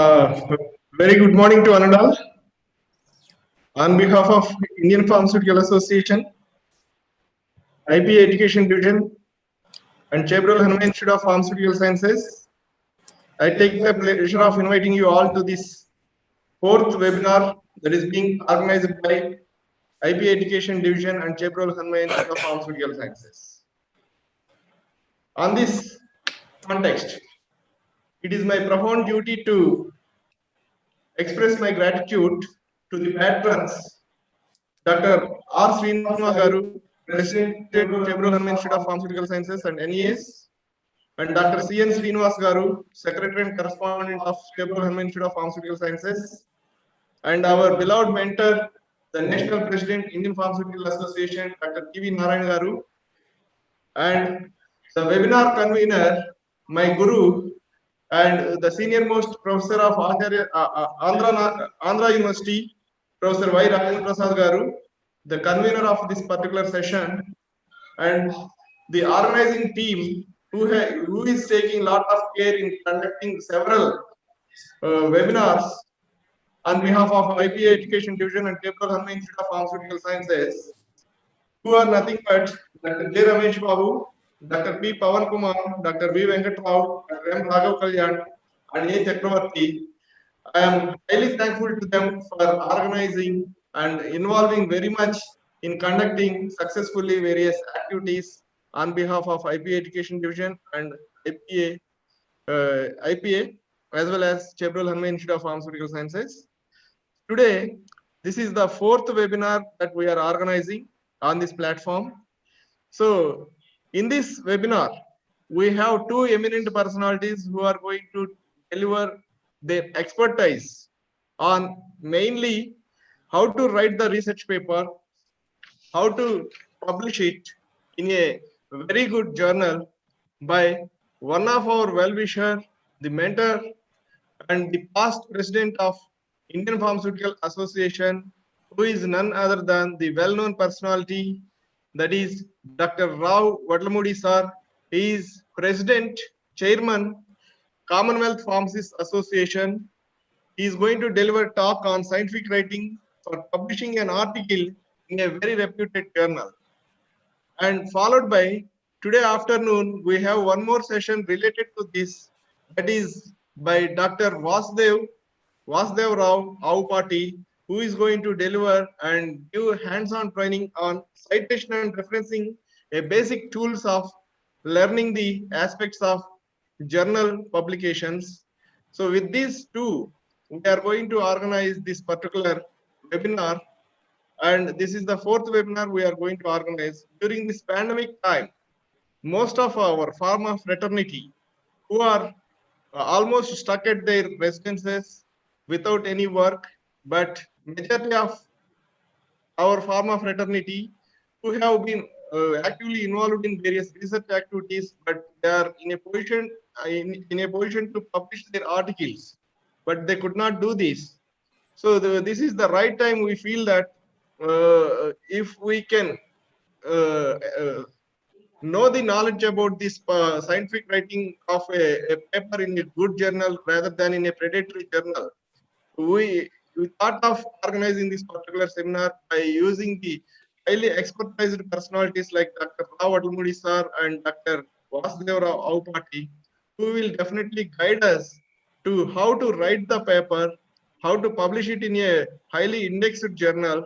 Very good morning to one and all. On behalf of Indian Pharmaceutical Association, IPA Education Division, and Chabrol Hanuman Institute of Pharmaceutical Sciences, I take the pleasure of inviting you all to this fourth webinar that is being organized by IPA Education Division and Chabrol Hanuman Institute of Pharmaceutical Sciences. On this context, it is my profound duty to express my gratitude to the patrons, Dr. R. Srinivas Garu, President, Chabrol Hanuman Institute of Pharmaceutical Sciences and NES, and Dr. C. N. Srinivas Garu, Secretary and Correspondent of Chabrol Hanuman Institute of Pharmaceutical Sciences, and our beloved mentor, the National President, Indian Pharmaceutical Association, Dr. T. V. Narayan Garu, and the webinar convener, my guru, and the senior most professor of Andhra University, Professor Y. Rajendra Prasad Garu, the convener of this particular session, and the organizing team who is taking a lot of care in conducting several webinars on behalf of IPA Education Division and Chabrol Hanuman Institute of Pharmaceutical Sciences, who are nothing but Dr. J. Ramesh Babu, Dr. P. Pawan Kumar, Dr. V. Venkat Rao, Dr. M. Raghav Kalyan, and A. Chakravarti. I am highly thankful to them for organizing and involving very much in conducting successfully various activities on behalf of IPA Education Division and IPA as well as Chabrol Hanuman Institute of Pharmaceutical Sciences. Today, this is the fourth webinar that we are organizing on this platform. So, in this webinar, we have two eminent personalities who are going to deliver their expertise on mainly how to write the research paper, how to publish it in a very good journal by one of our well-wisher, the mentor and the past president of Indian Pharmaceutical Association, who is none other than the well-known personality, that is Dr. Rao Vadlamudi sir. He is president, chairman, Commonwealth Pharmacists Association. He is going to deliver a talk on scientific writing for publishing an article in a very reputed journal. And followed by today afternoon, we have one more session related to this, that is by Dr. Vasudev Rao Aupati, who is going to deliver and give hands-on training on citation and referencing, a basic tools of learning the aspects of journal publications. So with these two, we are going to organize this particular webinar, and this is the fourth webinar we are going to organize during this pandemic time. Most of our pharma fraternity who are almost stuck at their residences without any work, but majority of our pharma fraternity who have been actively involved in various research activities, but they are in a position to publish their articles, but they could not do this. So this is the right time we feel that if we can know the knowledge about this scientific writing of a paper in a good journal rather than in a predatory journal, we thought of organizing this particular seminar by using the highly expertized personalities like Dr. Rao Vadlamudi sir and Dr. Vasudev Rao Aupati, who will definitely guide us to how to write the paper, how to publish it in a highly indexed journal,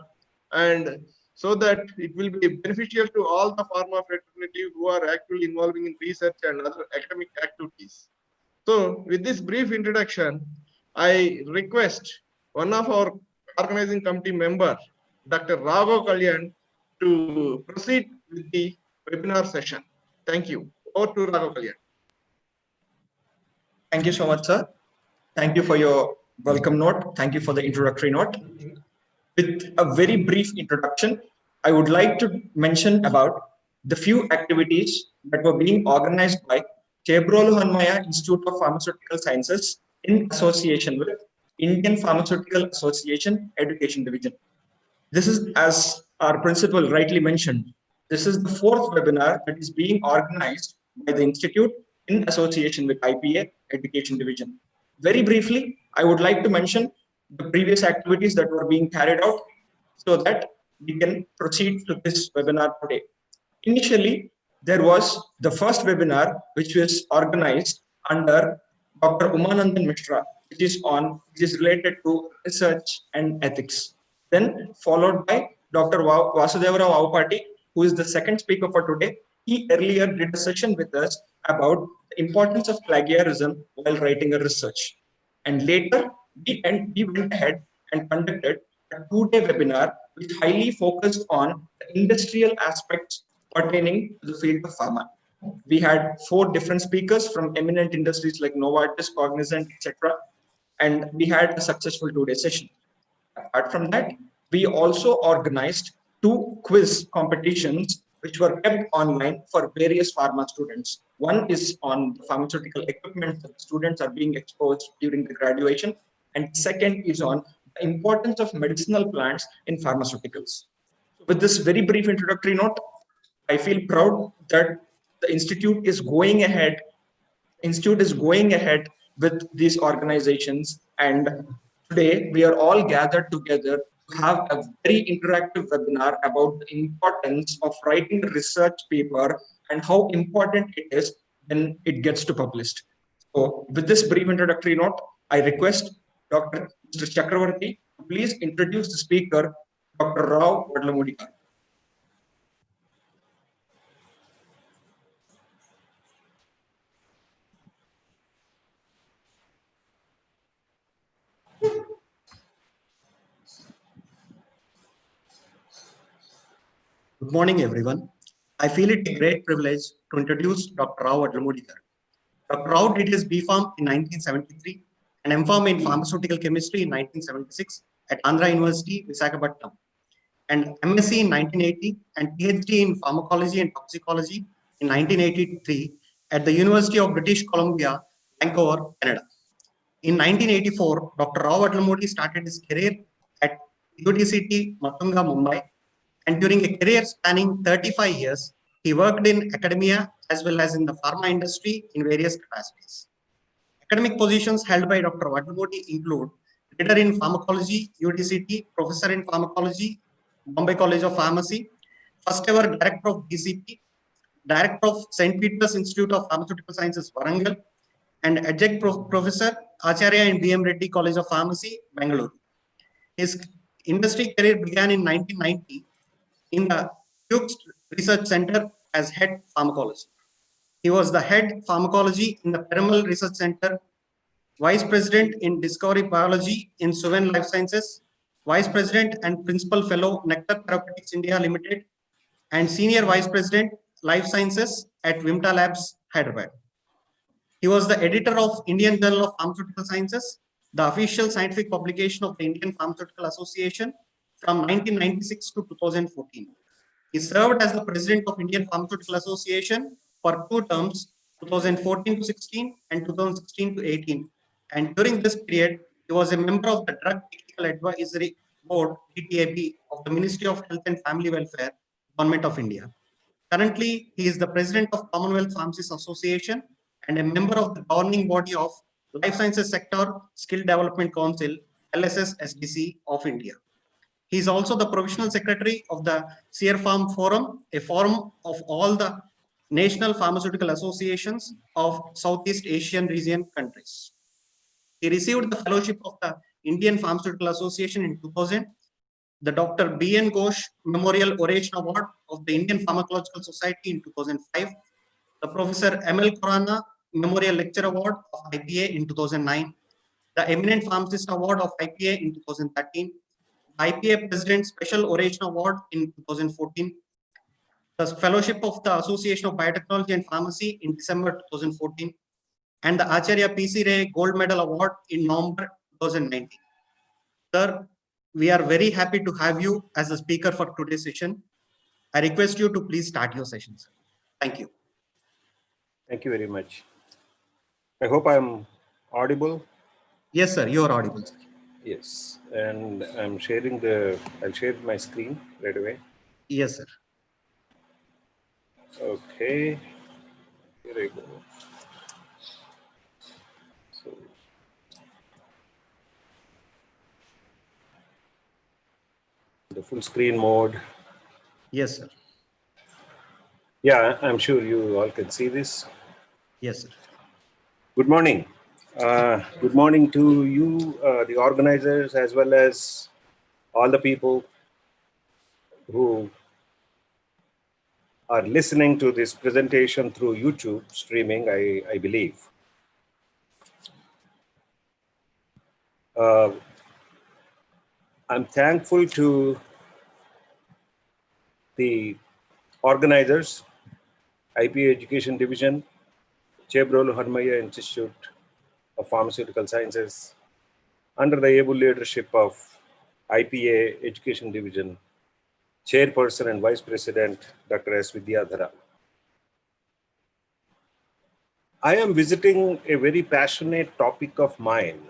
and so that it will be beneficial to all the pharma fraternity who are actually involving in research and other academic activities. So with this brief introduction, I request one of our organizing committee member, Dr. Raghav Kalyan, to proceed with the webinar session. Thank you. Over to Raghav Kalyan. Thank you so much, sir. Thank you for your welcome note. Thank you for the introductory note. With a very brief introduction, I would like to mention about the few activities that were being organized by Chabrol Hanuman Institute of Pharmaceutical Sciences in association with Indian Pharmaceutical Association Education Division. This is, as our principal rightly mentioned, this is the fourth webinar that is being organized by the Institute in association with IPA Education Division. Very briefly, I would like to mention the previous activities that were being carried out so that we can proceed to this webinar today. Initially, there was the first webinar which was organized under Dr. Umanandan Mishra, which is related to research and ethics. Then followed by Dr. Vasudeva Vaupati, who is the second speaker for today. He earlier did a session with us about the importance of plagiarism while writing a research. And later, we went ahead and conducted a 2-day webinar which highly focused on the industrial aspects pertaining to the field of pharma. We had 4 different speakers from eminent industries like Novartis, Cognizant, etc. And we had a successful 2-day session. Apart from that, we also organized 2 quiz competitions which were kept online for various pharma students. One is on pharmaceutical equipment that students are being exposed during the graduation, and second is on the importance of medicinal plants in pharmaceuticals. With this very brief introductory note, I feel proud that the institute is going ahead with these organizations, and today we are all gathered together to have a very interactive webinar about the importance of writing a research paper and how important it is when it gets to published. So with this brief introductory note, I request Mr. Chakravarti to please introduce the speaker, Dr. Rao Vadlamudi. Good morning, everyone. I feel it a great privilege to introduce Dr. Rao Vadlamudi. Dr. Rao did his B.Pharm in 1973 and M.Pharm in Pharmaceutical Chemistry in 1976 at Andhra University, Visakhapatnam, and MSc in 1980 and PhD in Pharmacology and Toxicology in 1983 at the University of British Columbia, Vancouver, Canada. In 1984, Dr. Rao Vadlamudi started his career at UTCT, Matunga, Mumbai, and during a career spanning 35 years, he worked in academia as well as in the pharma industry in various capacities. Academic positions held by Dr. Vadlamudi include Leader in Pharmacology, UTCT, Professor in Pharmacology, Bombay College of Pharmacy, First ever Director of DCP, Director of St. Peter's Institute of Pharmaceutical Sciences, Warangal, and Adjunct Professor, Acharya in B.M. Reddy College of Pharmacy, Bangalore. His industry career began in 1990 in the Hughes Research Center as head pharmacology. He was the head pharmacology in the Peramal Research Center, vice president in discovery biology in Suven Life Sciences, vice president and principal fellow Nectar Therapeutics India Limited, and senior vice president life sciences at Vimta Labs, Hyderabad. He was the editor of Indian Journal of Pharmaceutical Sciences, the official scientific publication of the Indian Pharmaceutical Association from 1996 to 2014. He served as the president of Indian Pharmaceutical Association for 2 terms, 2014 to 16 and 2016 to 18. And during this period, he was a member of the Drug Technical Advisory Board, DTAB, of the Ministry of Health and Family Welfare, Government of India. Currently, he is the president of Commonwealth Pharmacists Association and a member of the governing body of Life Sciences Sector Skill Development Council, LSS-SDC of India. He is also the provisional secretary of the CERFARM Forum, a forum of all the national pharmaceutical associations of Southeast Asian region countries. He received the fellowship of the Indian Pharmaceutical Association in 2000, the Dr. B.N. Ghosh Memorial Oration Award of the Indian Pharmacological Society in 2005, the Professor M.L. Khurana Memorial Lecture Award of IPA in 2009, the Eminent Pharmacist Award of IPA in 2013, IPA President Special Oration Award in 2014, the Fellowship of the Association of Biotechnology and Pharmacy in December 2014, and the Acharya P.C. Ray Gold Medal Award in November 2019. Sir, we are very happy to have you as a speaker for today's session. I request you to please start your session, sir. Thank you. Thank you very much. I hope I'm audible. Yes, sir, you are audible, sir. Yes, and I'll share my screen right away. Yes, sir. Okay, here I go. So, the full screen mode. Yes, sir. Yeah, I'm sure you all can see this. Yes, sir. Good morning. Good morning to you, the organizers, as well as all the people who are listening to this presentation through YouTube streaming, I believe. I'm thankful to the organizers, IP Education Division, Chebrolu Harmaya Institute of Pharmaceutical Sciences, under the able leadership of IPA Education Division, Chairperson and Vice President, Dr. S. Vidyadhara. I am visiting a very passionate topic of mine,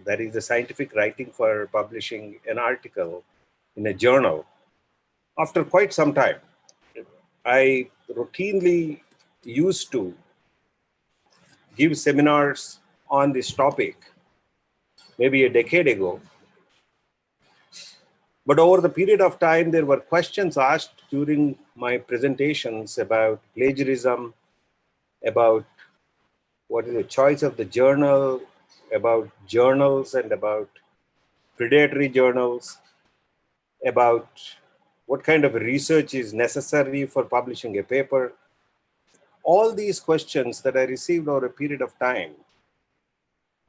that is the scientific writing for publishing an article in a journal. After quite some time, I routinely used to give seminars on this topic, maybe a decade ago. But over the period of time, there were questions asked during my presentations about plagiarism, about what is the choice of the journal, about journals and about predatory journals, about what kind of research is necessary for publishing a paper. All these questions that I received over a period of time,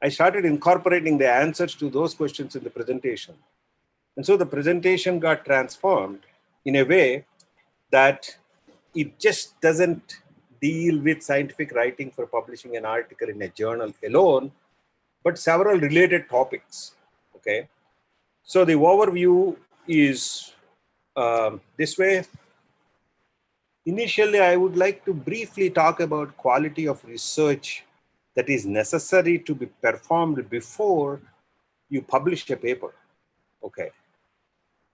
I started incorporating the answers to those questions in the presentation. And so the presentation got transformed in a way that it just doesn't deal with scientific writing for publishing an article in a journal alone, but several related topics. Okay. So the overview is this way. Initially, I would like to briefly talk about quality of research that is necessary to be performed before you publish a paper. Okay.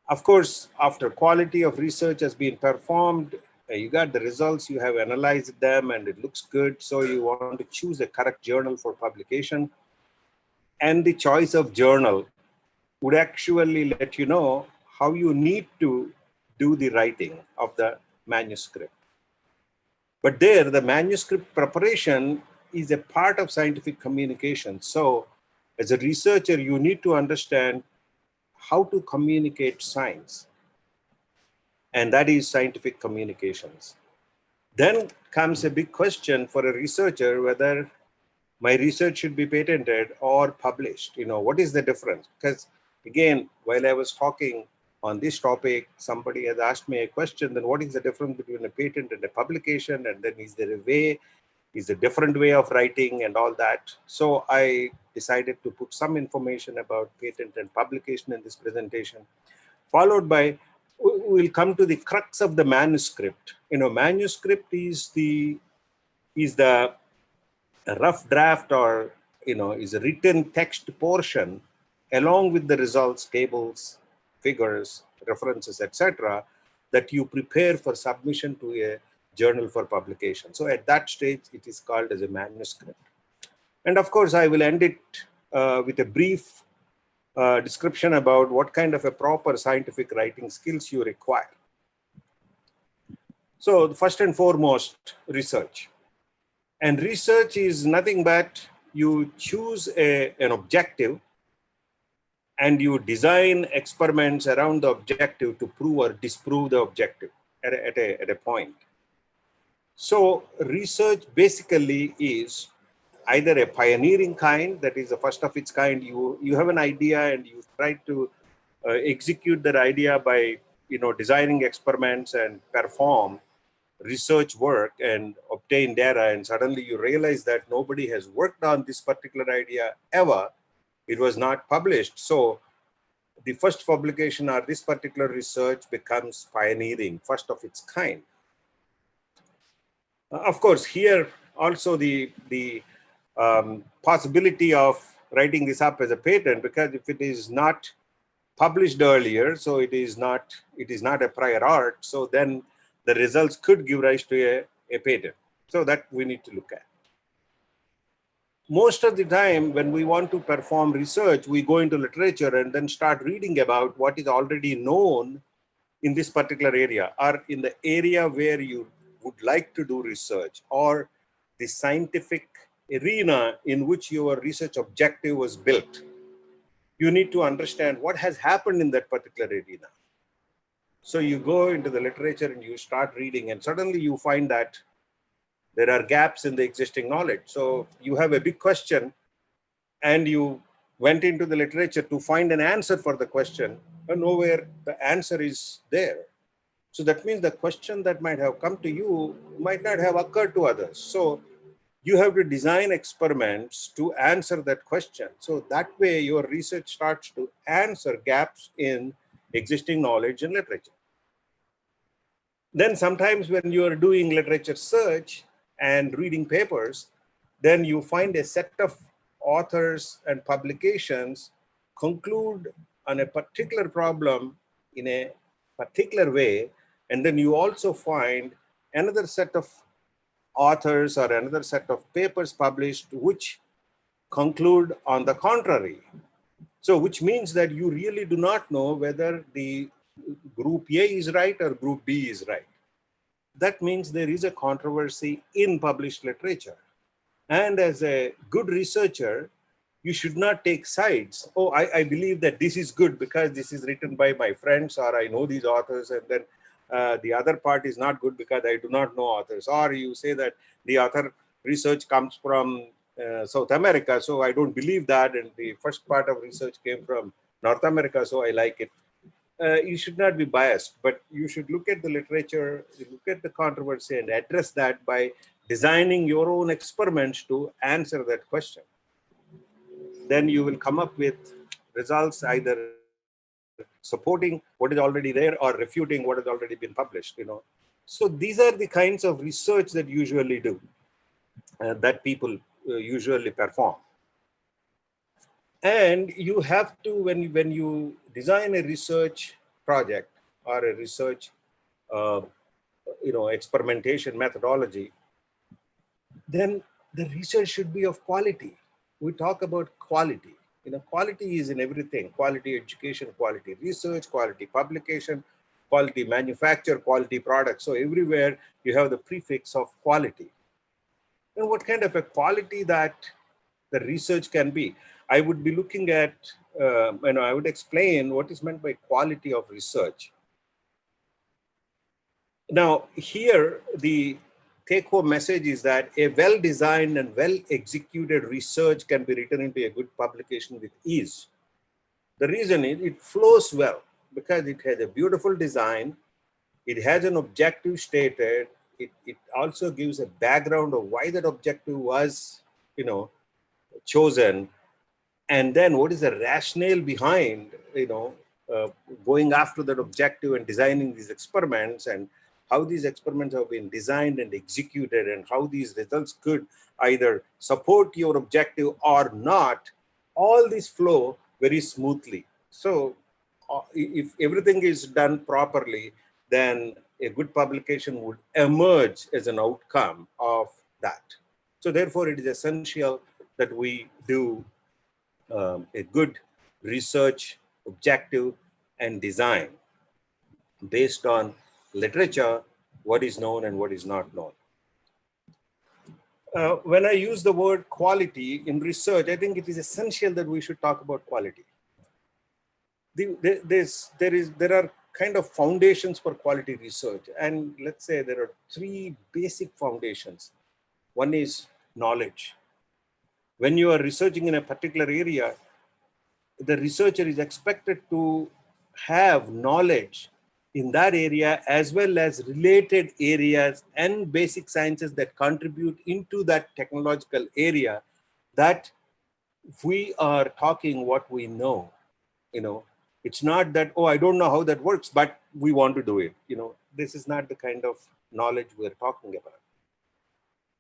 Of course, after quality of research has been performed, you got the results, you have analyzed them, and it looks good. So you want to choose a correct journal for publication. And the choice of journal would actually let you know how you need to do the writing of the manuscript. But there, the manuscript preparation is a part of scientific communication. So as a researcher, you need to understand how to communicate science. And that is scientific communications. Then comes a big question for a researcher whether my research should be patented or published. What is the difference? Because again, while I was talking on this topic, somebody has asked me a question, then what is the difference between a patent and a publication? And then is there a different way of writing and all that? So I decided to put some information about patent and publication in this presentation, followed by, we'll come to the crux of the manuscript. Manuscript is the rough draft, or is a written text portion along with the results, tables, figures, references, etc., that you prepare for submission to a journal for publication. So at that stage, it is called as a manuscript. And of course, I will end it with a brief description about what kind of a proper scientific writing skills you require. So first and foremost, research. And research is nothing but you choose an objective and you design experiments around the objective to prove or disprove the objective at a point. So research basically is either a pioneering kind, that is the first of its kind. You have an idea and you try to execute that idea by designing experiments and perform research work and obtain data, and suddenly you realize that nobody has worked on this particular idea ever. It was not published. So the first publication or this particular research becomes pioneering, first of its kind. Of course, here also the possibility of writing this up as a patent, because if it is not published earlier, so it is not a prior art, so then the results could give rise to a patent. So that we need to look at. most of the time when we want to perform research, we go into literature and then start reading about what is already known in this particular area, or in the area where you would like to do research, or the scientific arena in which your research objective was built. You need to understand what has happened in that particular arena. So you go into the literature and you start reading, and suddenly you find that there are gaps in the existing knowledge. So you have a big question and you went into the literature to find an answer for the question, and nowhere the answer is there. So that means the question that might have come to you might not have occurred to others. So you have to design experiments to answer that question. So that way your research starts to answer gaps in existing knowledge and literature. Then sometimes when you are doing literature search and reading papers, then you find a set of authors and publications conclude on a particular problem in a particular way, and then you also find another set of authors or another set of papers published which conclude on the contrary. So which means that you really do not know whether the group A is right or group B is right. That means there is a controversy in published literature. And as a good researcher, you should not take sides. Oh, I believe that this is good because this is written by my friends, or I know these authors, and then the other part is not good because I do not know authors. Or you say that the author research comes from South America, so I don't believe that, and the first part of research came from North America, so I like it. You should not be biased, but you should look at the literature, look at the controversy, and address that by designing your own experiments to answer that question. Then you will come up with results either supporting what is already there or refuting what has already been published. So these are the kinds of research that usually do, that people usually perform. And you have to, when you design a research project or a research experimentation methodology, then the research should be of quality. We talk about quality. Quality is in everything: quality education, quality research, quality publication, quality manufacture, quality product. So everywhere you have the prefix of quality. And what kind of a quality that the research can be? I would be looking at, I would explain what is meant by quality of research. Now, here, the take-home message is that a well-designed and well-executed research can be written into a good publication with ease. The reason is it flows well because it has a beautiful design, it has an objective stated, it also gives a background of why that objective was, chosen, and then what is the rationale behind, going after that objective and designing these experiments, and how these experiments have been designed and executed, and how these results could either support your objective or not. All these flow very smoothly. So if everything is done properly, then a good publication would emerge as an outcome of that. So therefore, it is essential that we do a good research objective and design based on literature, what is known and what is not known. When I use the word quality in research, I think it is essential that we should talk about quality. There are kind of foundations for quality research, and let's say there are three basic foundations. One is knowledge. When you are researching in a particular area, the researcher is expected to have knowledge in that area as well as related areas and basic sciences that contribute into that technological area, that we are talking what we know. It's not that, oh, I don't know how that works, but we want to do it. This is not the kind of knowledge we're talking about.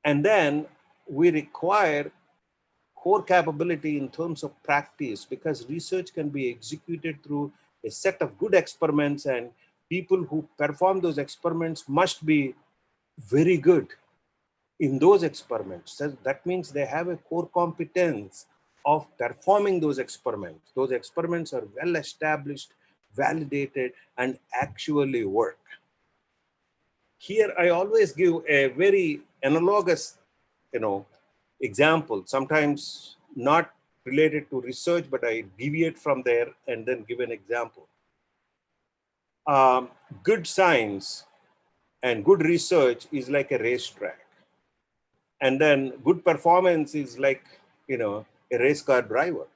And then we require core capability in terms of practice, because research can be executed through a set of good experiments, and people who perform those experiments must be very good. in those experiments. That means they have a core competence of performing those experiments. Those experiments are well established, validated, and actually work. Here, I always give a very analogous, example, sometimes not related to research, but I deviate from there and then give an example. Good science and good research is like a racetrack. And then good performance is like, a race car driver.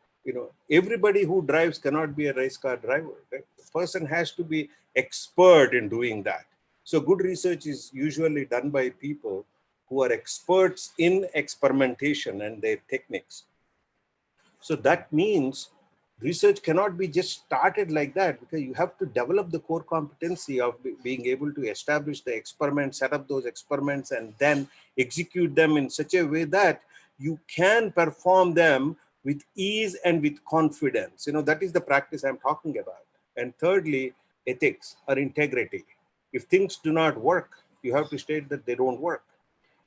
Everybody who drives cannot be a race car driver. Right? The person has to be expert in doing that. So good research is usually done by people who are experts in experimentation and their techniques. So that means research cannot be just started like that, because you have to develop the core competency of being able to establish the experiment, set up those experiments, and then execute them in such a way that you can perform them with ease and with confidence. That is the practice I'm talking about. And thirdly, ethics or integrity. If things do not work, you have to state that they don't work.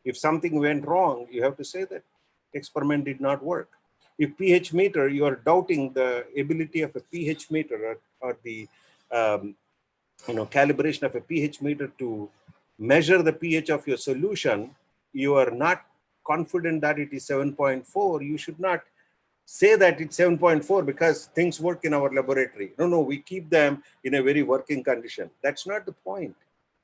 If something went wrong, you have to say that the experiment did not work. If pH meter, you are doubting the ability of a pH meter or the calibration of a pH meter to measure the pH of your solution, you are not confident that it is 7.4. You should not say that it's 7.4 because things work in our laboratory. No, we keep them in a very working condition. That's not the point.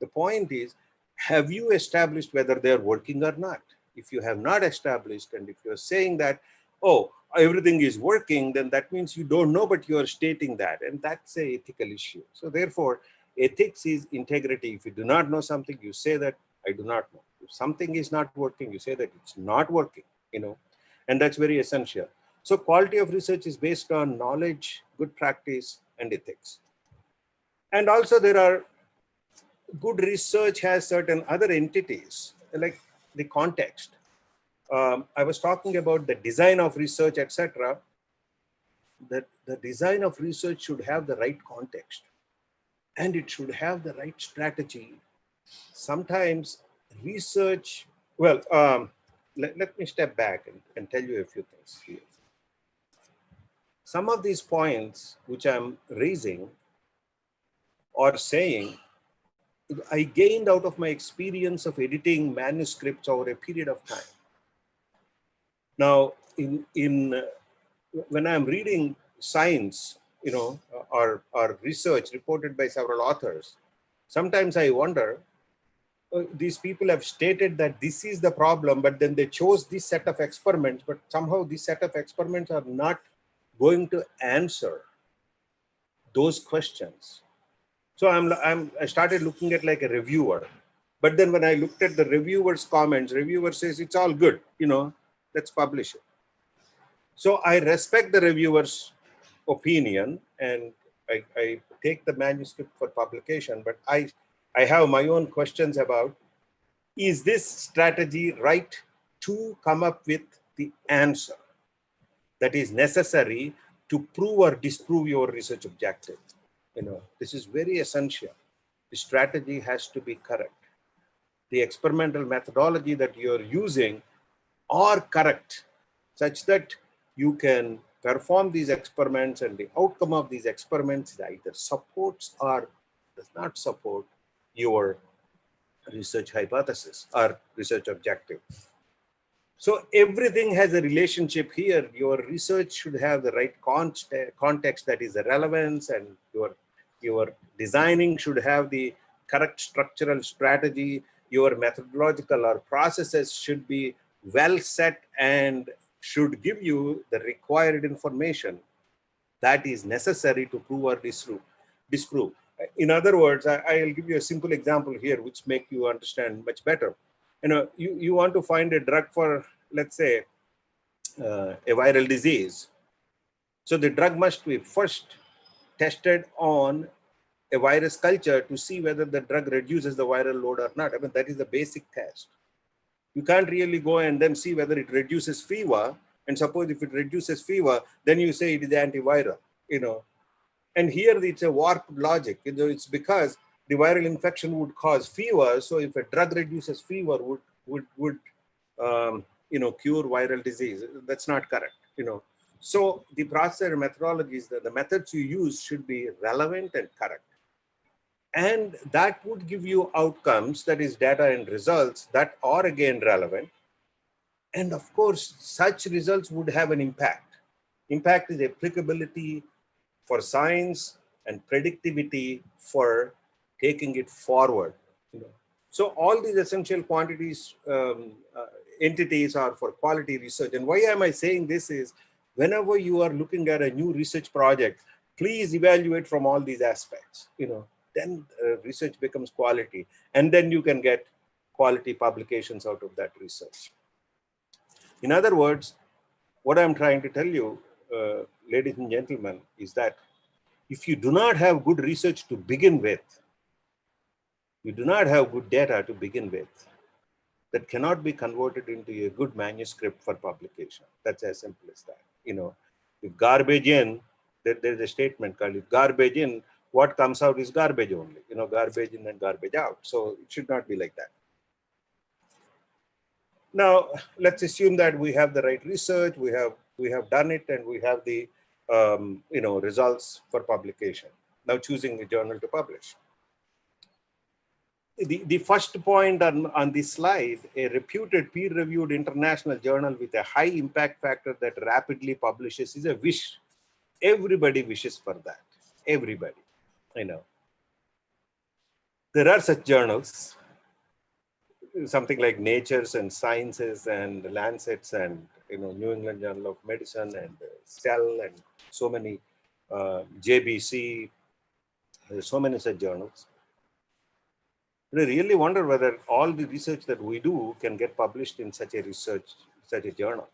The point is, have you established whether they're working or not? If you have not established, and if you're saying that, oh, everything is working, then that means you don't know, but you're stating that. And that's an ethical issue. So therefore, ethics is integrity. If you do not know something, you say that I do not know. If something is not working, you say that it's not working, and that's very essential. So quality of research is based on knowledge, good practice, and ethics. And also there are good research has certain other entities, like the context. I was talking about the design of research, etc. That the design of research should have the right context, and it should have the right strategy. Sometimes research, let me step back and tell you a few things here. Some of these points which I'm raising or saying, I gained out of my experience of editing manuscripts over a period of time. Now, when I'm reading science, or research reported by several authors, sometimes I wonder, these people have stated that this is the problem, but then they chose this set of experiments, but somehow this set of experiments are not going to answer those questions. So I started looking at like a reviewer, but then when I looked at the reviewer's comments, reviewer says it's all good, let's publish it. So I respect the reviewer's opinion, and I take the manuscript for publication, but I have my own questions about, is this strategy right to come up with the answer that is necessary to prove or disprove your research objective? This is very essential. The strategy has to be correct. The experimental methodology that you're using are correct, such that you can perform these experiments, and the outcome of these experiments either supports or does not support your research hypothesis or research objective. So everything has a relationship here. Your research should have the right context, that is the relevance, and your designing should have the correct structural strategy. Your methodological or processes should be well set and should give you the required information that is necessary to prove or disprove. In other words, I'll give you a simple example here, which make you understand much better. You want to find a drug for, let's say, a viral disease. So the drug must be first tested on a virus culture to see whether the drug reduces the viral load or not. I mean, that is the basic test. You can't really go and then see whether it reduces fever. And suppose if it reduces fever, then you say it is antiviral, And here it's a warped logic. It's because the viral infection would cause fever. So if a drug reduces fever, would cure viral disease. That's not correct, So the process and methodologies, the methods you use should be relevant and correct. And that would give you outcomes, that is data and results that are again relevant. And of course, such results would have an impact. Impact is applicability for science and predictivity for taking it forward. So all these essential quantities, entities are for quality research. And why am I saying this is, whenever you are looking at a new research project, please evaluate from all these aspects. Then research becomes quality, and then you can get quality publications out of that research. In other words, what I'm trying to tell you, ladies and gentlemen, is that if you do not have good research to begin with, you do not have good data to begin with, that cannot be converted into a good manuscript for publication. That's as simple as that. If garbage in, there's a statement called, if garbage in, what comes out is garbage only. Garbage in and garbage out. So it should not be like that. Now, let's assume that we have the right research, we have done it, and we have the results for publication. Now, choosing a journal to publish. The first point on this slide, a reputed peer-reviewed international journal with a high impact factor that rapidly publishes, is a wish. Everybody wishes for that. Everybody. There are such journals, something like Nature's and Sciences and Lancet's and New England Journal of Medicine and Cell and so many JBC. There's so many such journals. I really wonder whether all the research that we do can get published in such a journal.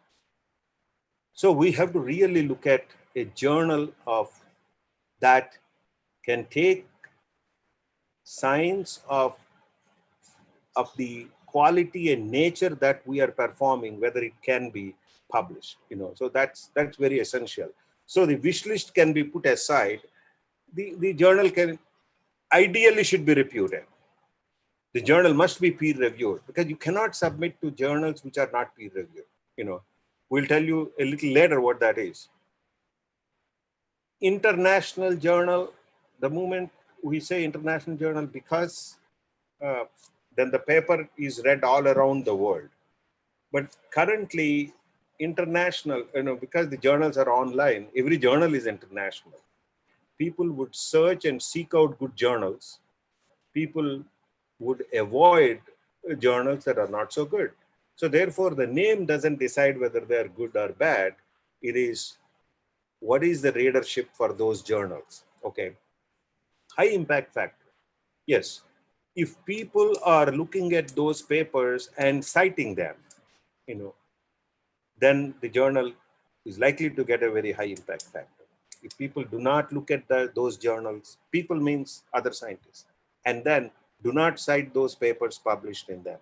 So we have to really look at a journal that can take science of the quality and nature that we are performing, whether it can be published. So that's very essential. So the wish list can be put aside. The journal ideally should be reputed. The journal must be peer reviewed, because you cannot submit to journals which are not peer reviewed. We'll tell you a little later what that is. International journal, the moment we say international journal, because then the paper is read all around the world. But currently, international, because the journals are online, every journal is international. People would search and seek out good journals. People would avoid journals that are not so good. So therefore, the name doesn't decide whether they are good or bad. It is, what is the readership for those journals? Okay. High impact factor. Yes. If people are looking at those papers and citing them, then the journal is likely to get a very high impact factor. If people do not look at those journals, people means other scientists, and then do not cite those papers published in them.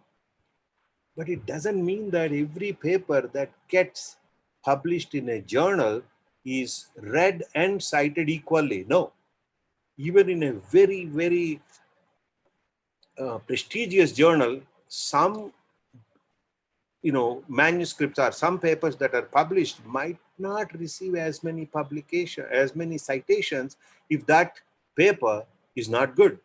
But it doesn't mean that every paper that gets published in a journal is read and cited equally. No. Even in a very, very prestigious journal, some manuscripts or some papers that are published might not receive as many citations if that paper is not good.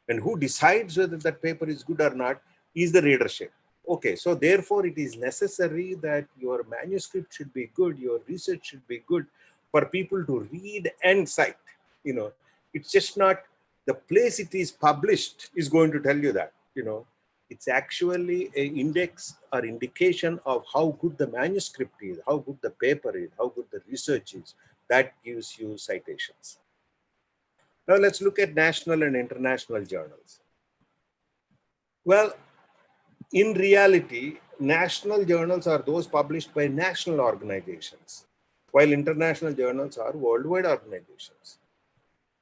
And who decides whether that paper is good or not is the readership. Okay, so therefore it is necessary that your manuscript should be good, your research should be good for people to read and cite. It's just not the place it is published is going to tell you that. It's actually an index or indication of how good the manuscript is, how good the paper is, how good the research is. That gives you citations. Now let's look at national and international journals. Well, in reality, national journals are those published by national organizations, while international journals are worldwide organizations.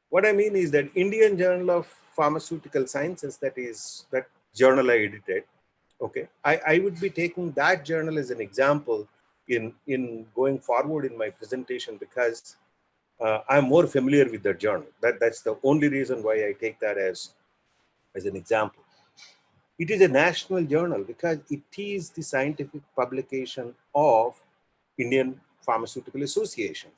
What I mean is that Indian Journal of Pharmaceutical Sciences, that journal I edited, okay, I would be taking that journal as an example in going forward in my presentation, because I'm more familiar with that journal. That's the only reason why I take that as an example. It is a national journal because it is the scientific publication of Indian Pharmaceutical Association,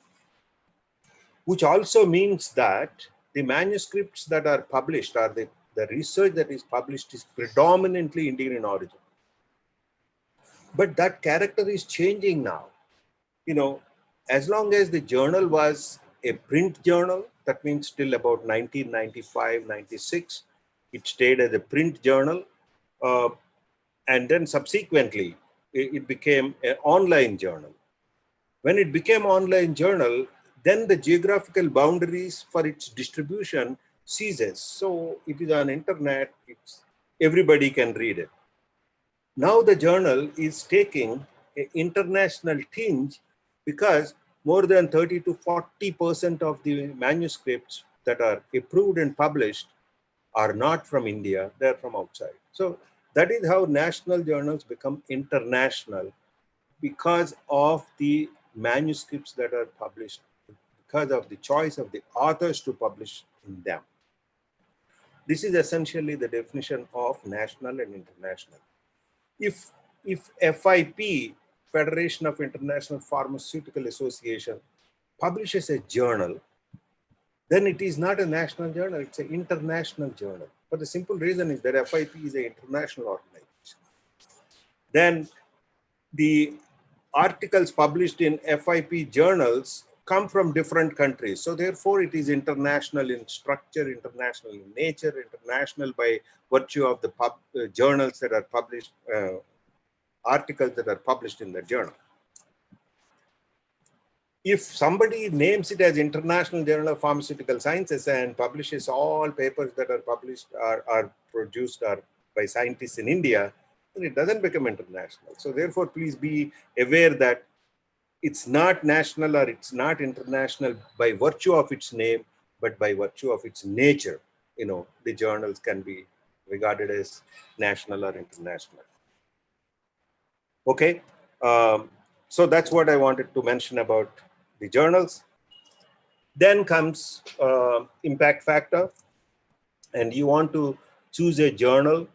which also means that the manuscripts that are published or the research that is published is predominantly Indian in origin. But that character is changing now. You know, as long as the journal was a print journal, that means till about 1995, 96, it stayed as a print journal. And then subsequently, it became an online journal. When it became online journal, then the geographical boundaries for its distribution ceases. So it is on internet, everybody can read it. Now the journal is taking an international tinge because more than 30 to 40% of the manuscripts that are approved and published are not from India, they're from outside. So that is how national journals become international, because of the manuscripts that are published, because of the choice of the authors to publish in them. This is essentially the definition of national and international. If FIP, Federation of International Pharmaceutical Association, publishes a journal, then it is not a national journal, it's an international journal. For the simple reason is that FIP is an international organization. Then the articles published in FIP journals come from different countries. So therefore it is international in structure, international in nature, international by virtue of the journals that are published, articles that are published in the journal. If somebody names it as International Journal of Pharmaceutical Sciences and publishes all papers that are published are produced by scientists in India, then it doesn't become international. So therefore, please be aware that it's not national or it's not international by virtue of its name, but by virtue of its nature. You know, the journals can be regarded as national or international. Okay, so that's what I wanted to mention about the journals. Then comes impact factor, and you want to choose a journal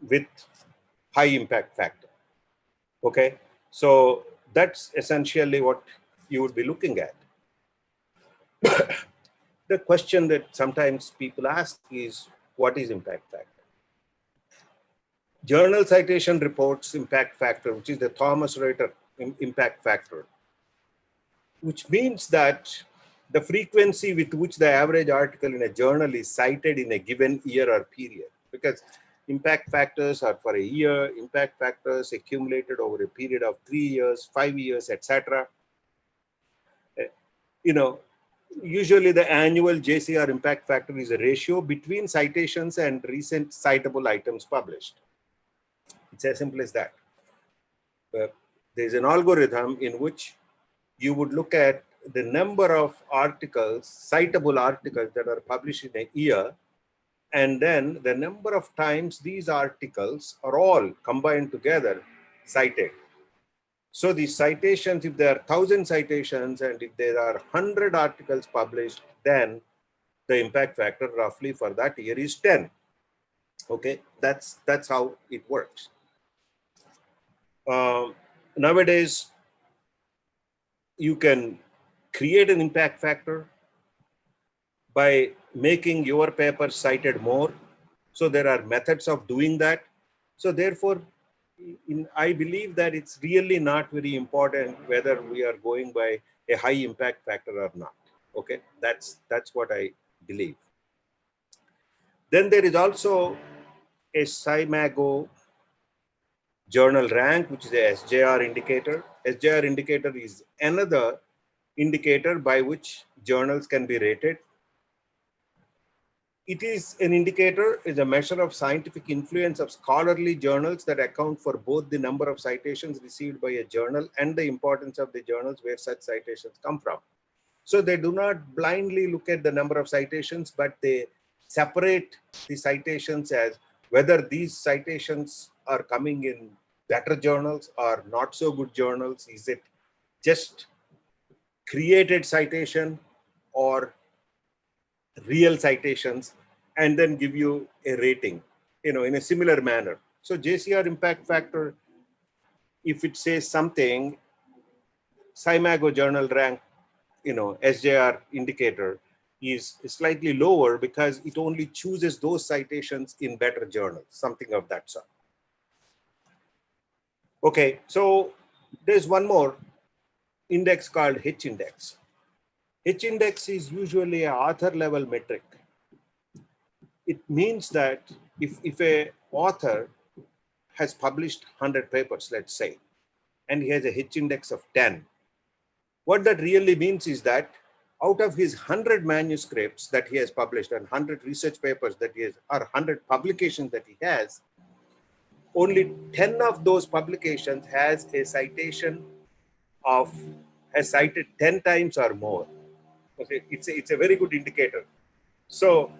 with high impact factor. Okay, so that's essentially what you would be looking at. The question that sometimes people ask is, what is impact factor? Journal citation reports impact factor, which is the Thomas Reuters impact factor, which means that the frequency with which the average article in a journal is cited in a given year or period. Because impact factors are for a year, impact factors accumulated over a period of 3 years, 5 years, etc. You know, usually the annual JCR impact factor is a ratio between citations and recent citable items published. It's as simple as that. There's an algorithm in which you would look at the number of articles, citable articles that are published in a year, and then the number of times these articles are all combined together cited. So the citations, if there are 1,000 citations and if there are 100 articles published, then the impact factor roughly for that year is 10. Okay, that's how it works. Nowadays, you can create an impact factor by making your paper cited more. So there are methods of doing that. So therefore, I believe that it's really not very important whether we are going by a high impact factor or not. Okay, that's what I believe. Then there is also a SCImago journal rank, which is a SJR indicator. SJR indicator is another indicator by which journals can be rated. It is an indicator, is a measure of scientific influence of scholarly journals that account for both the number of citations received by a journal and the importance of the journals where such citations come from. So they do not blindly look at the number of citations, but they separate the citations as whether these citations are coming in better journals or not so good journals. Is it just created citation or real citations, and then give you a rating. in a similar manner. So JCR impact factor, if it says something, SciMago journal rank, SJR indicator is slightly lower because it only chooses those citations in better journals, something of that sort. Okay, so there's one more index called HIndex. HIndex is usually an author level metric. It means that if a author has published 100 papers, let's say, and he has a HIndex of 10, what that really means is that out of his 100 manuscripts that he has published and 100 research papers that he has, or 100 publications that he has, only 10 of those publications has a citation has cited 10 times or more. Okay, it's a very good indicator. So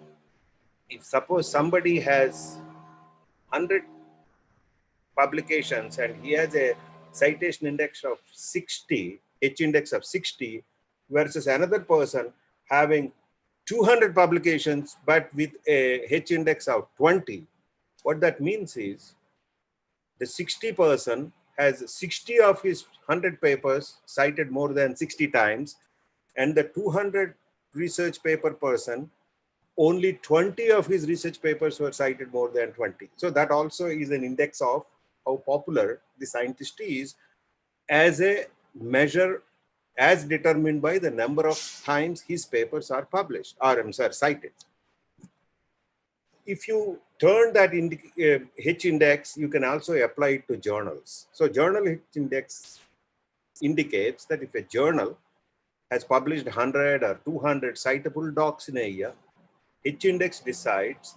if suppose somebody has 100 publications and he has a citation index of 60, HIndex of 60, versus another person having 200 publications but with a HIndex of 20, what that means is the 60 person has 60 of his 100 papers cited more than 60 times, and the 200 research paper person, only 20 of his research papers were cited more than 20. So that also is an index of how popular the scientist is as a measure as determined by the number of times his papers are published, or cited. If you turn that HIndex, you can also apply it to journals. So journal HIndex indicates that if a journal has published 100 or 200 citable docs in a year, HIndex decides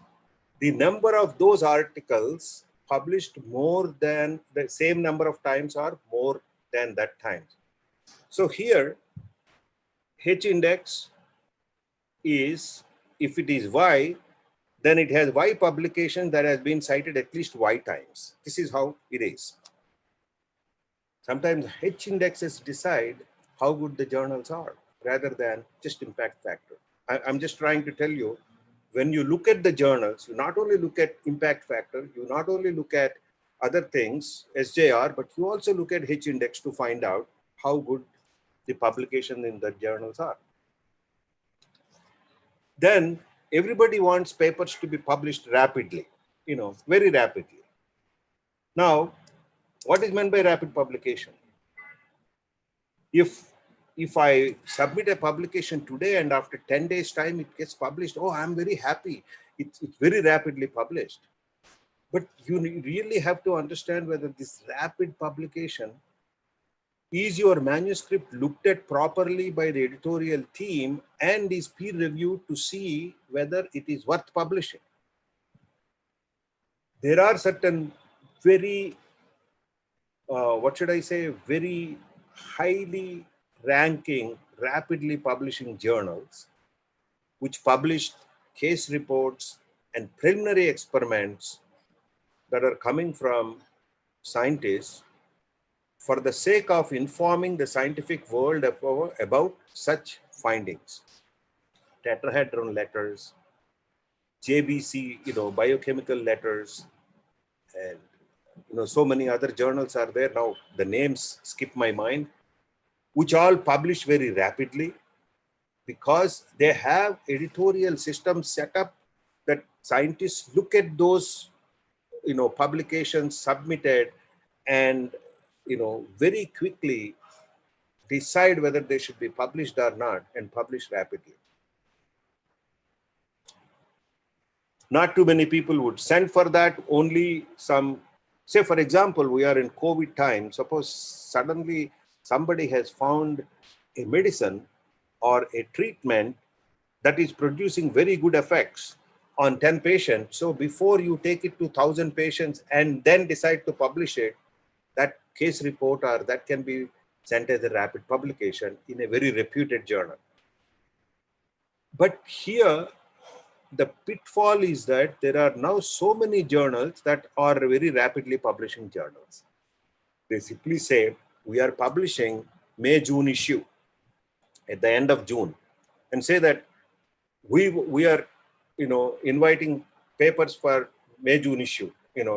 the number of those articles published more than the same number of times or more than that time. So here, HIndex is, if it is Y, then it has Y publication that has been cited at least Y times. This is how it is. Sometimes HIndexes decide how good the journals are rather than just impact factor. I'm just trying to tell you, when you look at the journals, you not only look at impact factor, you not only look at other things, SJR, but you also look at HIndex to find out how good the publication in the journals are. Then everybody wants papers to be published rapidly, very rapidly. Now, what is meant by rapid publication? If I submit a publication today and after 10 days time it gets published, oh, I'm very happy. It's very rapidly published. But you really have to understand whether this rapid publication is your manuscript looked at properly by the editorial team and is peer reviewed to see whether it is worth publishing. There are certain very, very highly ranking, rapidly publishing journals which publish case reports and preliminary experiments that are coming from scientists for the sake of informing the scientific world about such findings. Tetrahedron letters, JBC, biochemical letters, and so many other journals are there. Now the names skip my mind, which all publish very rapidly because they have editorial systems set up that scientists look at those publications submitted and very quickly decide whether they should be published or not and publish rapidly. Not too many people would send for that. Only some, say for example, we are in COVID time. Suppose suddenly somebody has found a medicine or a treatment that is producing very good effects on 10 patients. So before you take it to 1,000 patients and then decide to publish it, that case report or that can be sent as a rapid publication in a very reputed journal. But here, the pitfall is that there are now so many journals that are very rapidly publishing journals. They simply say, we are publishing May, June issue at the end of June, and say that we are inviting papers for May June issue.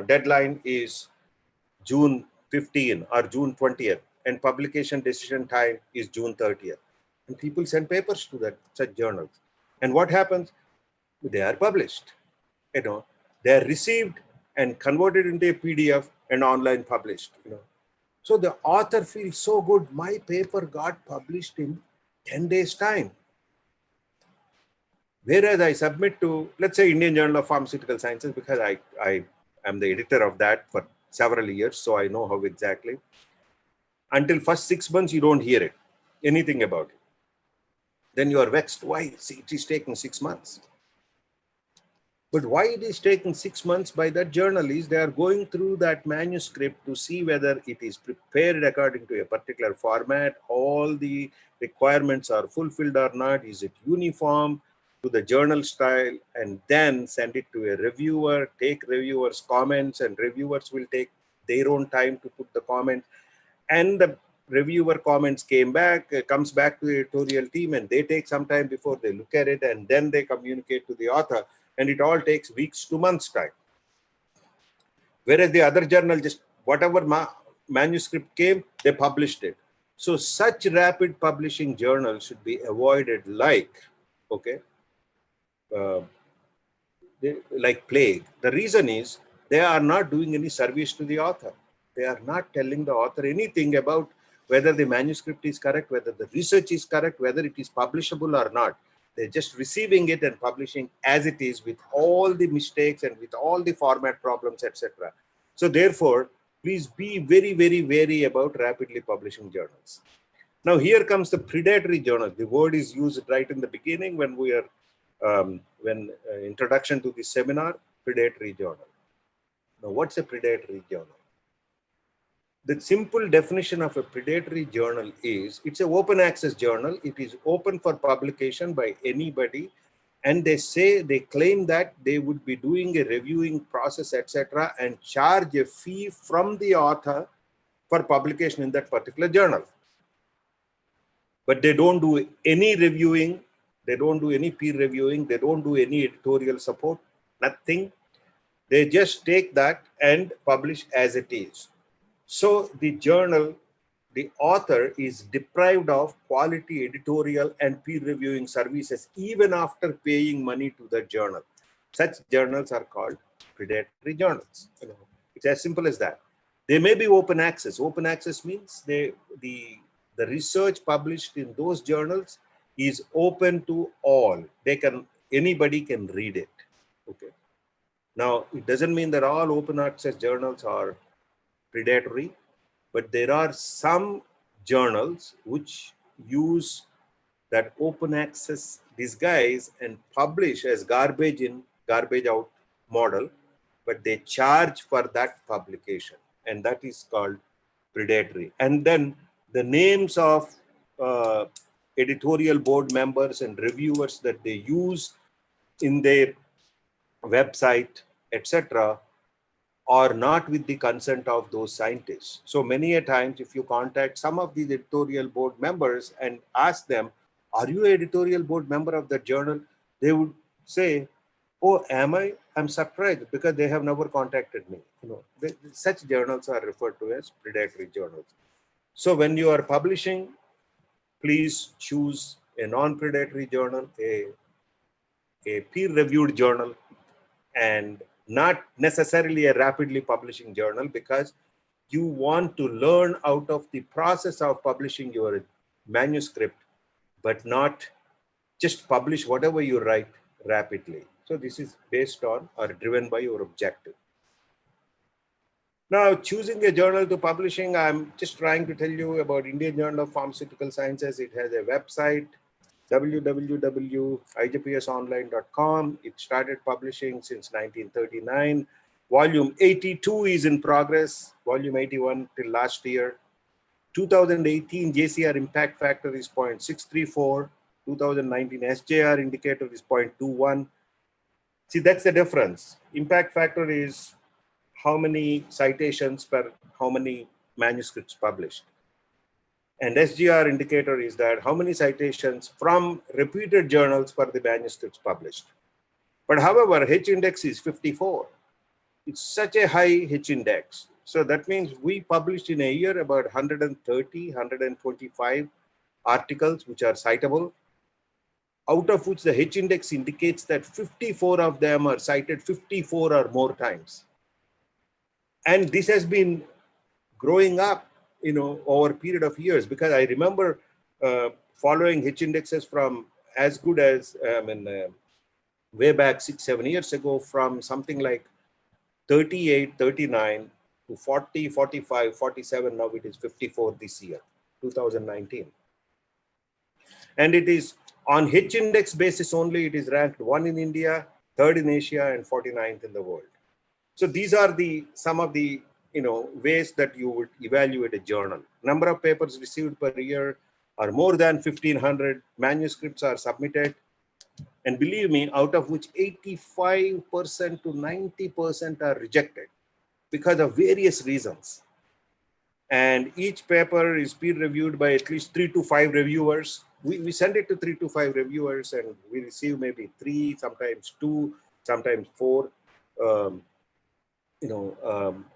Deadline is June 15 or June 20th, and publication decision time is June 30th. And people send papers to such journals. And what happens? They are published. They are received and converted into a PDF and online published. So the author feels so good. My paper got published in 10 days time. Whereas I submit to, let's say, Indian Journal of Pharmaceutical Sciences, because I am the editor of that for several years, so I know how exactly. Until first 6 months, you don't hear anything about it. Then you are vexed. Why? See, it is taking 6 months. But why it is taking 6 months by that journal is they are going through that manuscript to see whether it is prepared according to a particular format, all the requirements are fulfilled or not, is it uniform to the journal style, and then send it to a reviewer, take reviewers' comments, and reviewers will take their own time to put the comment. And the reviewer comments comes back to the editorial team, and they take some time before they look at it, and then they communicate to the author, and it all takes weeks to months time. Whereas the other journal, just whatever manuscript came, they published it. So such rapid publishing journals should be avoided like plague. The reason is they are not doing any service to the author. They are not telling the author anything about whether the manuscript is correct, whether the research is correct, whether it is publishable or not. They're just receiving it and publishing as it is with all the mistakes and with all the format problems, etc. So therefore, please be very, very wary about rapidly publishing journals. Now here comes the predatory journals. The word is used right in the beginning when we are introduction to the seminar, predatory journal. Now, what's a predatory journal? The simple definition of a predatory journal is it's an open access journal. It is open for publication by anybody, and they claim that they would be doing a reviewing process, etc., and charge a fee from the author for publication in that particular journal. But they don't do any reviewing. They don't do any peer reviewing. They don't do any editorial support, nothing. They just take that and publish as it is. So the journal, the author is deprived of quality editorial and peer reviewing services even after paying money to the journal. Such journals are called predatory journals. It's as simple as that. They may be open access. Open access means the research published in those journals is open to all. Anybody can read it. Okay. Now, it doesn't mean that all open access journals are predatory, but there are some journals which use that open access disguise and publish as garbage in, garbage out model, but they charge for that publication, and that is called predatory. And then the names of editorial board members and reviewers that they use in their website, etc., are not with the consent of those scientists. So many a times, if you contact some of these editorial board members and ask them, are you an editorial board member of the journal? They would say, oh, am I? I'm surprised because they have never contacted me. Such journals are referred to as predatory journals. So when you are publishing, please choose a non-predatory journal, a peer-reviewed journal, and not necessarily a rapidly publishing journal, because you want to learn out of the process of publishing your manuscript, but not just publish whatever you write rapidly. So this is based on or driven by your objective. Now, choosing a journal to publishing, I'm just trying to tell you about Indian Journal of Pharmaceutical Sciences. It has a website, www.ijpsonline.com. It started publishing since 1939. Volume 82 is in progress, volume 81 till last year. 2018 JCR impact factor is 0.634. 2019 SJR indicator is 0.21. See, that's the difference. Impact factor is how many citations per how many manuscripts published. And SGR indicator is that how many citations from repeated journals for the manuscripts published. But however, HIndex is 54. It's such a high HIndex. So that means we published in a year about 130, 125 articles which are citable, out of which the HIndex indicates that 54 of them are cited 54 or more times. And this has been growing up, over a period of years, because I remember following HIndexes from as good as, way back 6-7 years ago, from something like 38, 39 to 40, 45, 47. Now it is 54 this year, 2019. And it is on HIndex basis only, it is ranked 1 in India, 3rd in Asia, and 49th in the world. So these are some of the ways that you would evaluate a journal. Number of papers received per year are more than 1,500. Manuscripts are submitted. And believe me, out of which 85% to 90% are rejected because of various reasons. And each paper is peer reviewed by at least 3 to 5 reviewers. We send it to 3 to 5 reviewers, and we receive maybe 3, sometimes 2, sometimes 4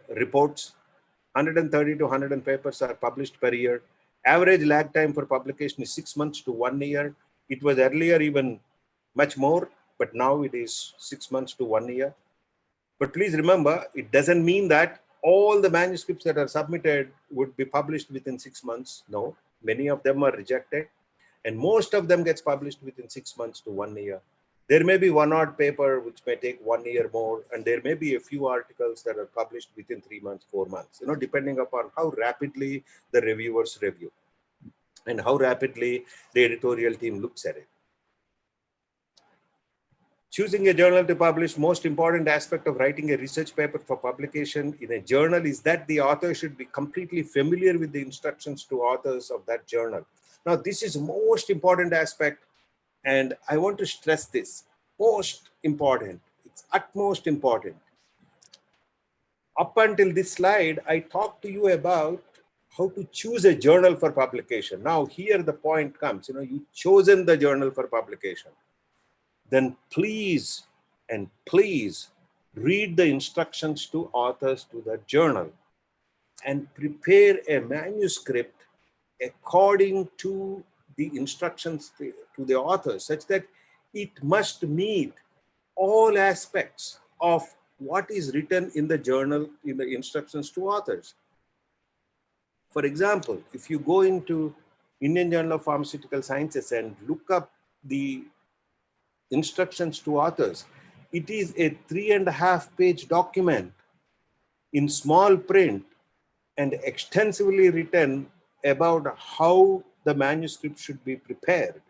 reports. 130 to 100 papers are published per year. Average lag time for publication is 6 months to 1 year. It was earlier even much more, but now it is 6 months to 1 year. But please remember, it doesn't mean that all the manuscripts that are submitted would be published within 6 months. No, many of them are rejected, and most of them gets published within 6 months to 1 year. There may be one odd paper which may take 1 year more, and there may be a few articles that are published within 3 months, 4 months, depending upon how rapidly the reviewers review and how rapidly the editorial team looks at it. Choosing a journal to publish, most important aspect of writing a research paper for publication in a journal is that the author should be completely familiar with the instructions to authors of that journal. Now, this is most important aspect, and I want to stress this. Most important. It's utmost important. Up until this slide, I talked to you about how to choose a journal for publication. Now, here the point comes, you've chosen the journal for publication. Then please read the instructions to authors to the journal and prepare a manuscript according to the instructions to the authors, such that it must meet all aspects of what is written in the journal, in the instructions to authors. For example, if you go into Indian Journal of Pharmaceutical Sciences and look up the instructions to authors, it is a 3.5-page document in small print and extensively written about how the manuscript should be prepared.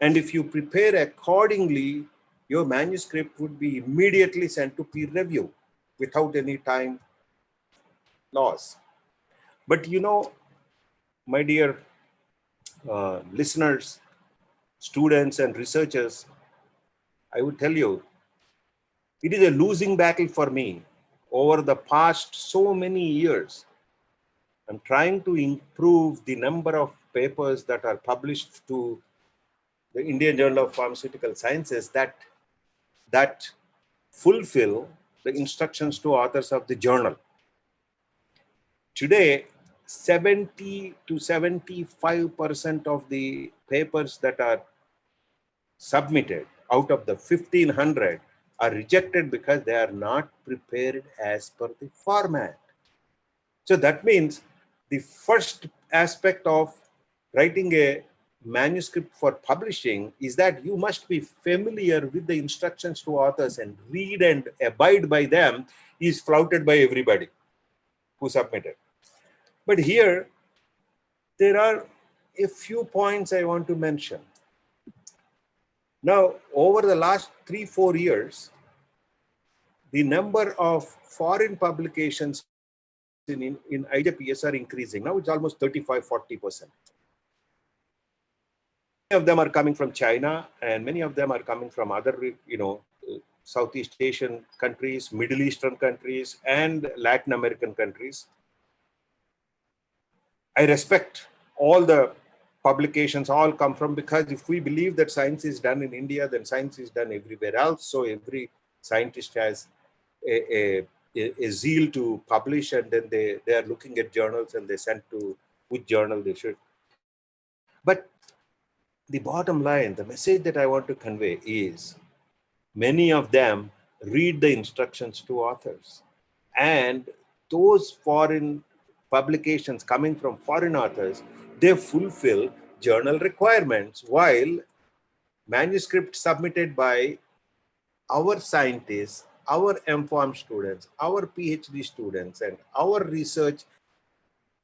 And if you prepare accordingly, your manuscript would be immediately sent to peer review without any time loss. But my dear listeners, students and researchers, I would tell you, it is a losing battle for me. Over the past so many years, I'm trying to improve the number of papers that are published to the Indian Journal of Pharmaceutical Sciences that fulfill the instructions to authors of the journal. Today, 70 to 75% of the papers that are submitted out of the 1,500 are rejected because they are not prepared as per the format. So that means the first aspect of writing a manuscript for publishing is that you must be familiar with the instructions to authors, and read and abide by them is flouted by everybody who submitted. But here, there are a few points I want to mention. Now, over the last 3-4 years, the number of foreign publications in IJPS are increasing. Now it's almost 35-40%. Many of them are coming from China, and many of them are coming from other, Southeast Asian countries, Middle Eastern countries, and Latin American countries. I respect all the publications all come from, because if we believe that science is done in India, then science is done everywhere else. So every scientist has a zeal to publish, and then they are looking at journals and they send to which journal they should. But the bottom line, the message that I want to convey is many of them read the instructions to authors. And those foreign publications coming from foreign authors, they fulfill journal requirements, while manuscripts submitted by our scientists, our M.Pharm students, our PhD students, and our research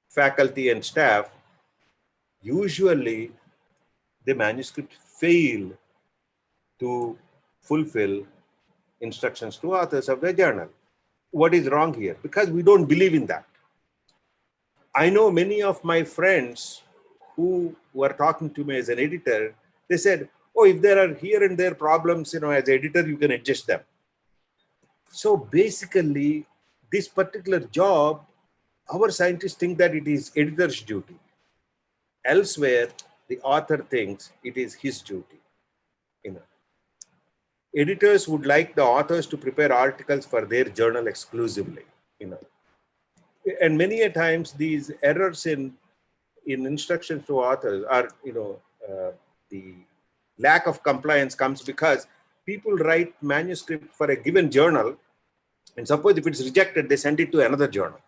faculty and staff, usually the manuscript fail to fulfill instructions to authors of the journal. What is wrong here? Because we don't believe in that. I know many of my friends who were talking to me as an editor, they said, oh, if there are here and there problems, as editor, you can adjust them. So basically, this particular job, our scientists think that it is editor's duty. Elsewhere, the author thinks it is his duty. Editors would like the authors to prepare articles for their journal exclusively. And many a times these errors in instructions to authors are, the lack of compliance comes because people write manuscript for a given journal, and suppose if it's rejected, they send it to another journal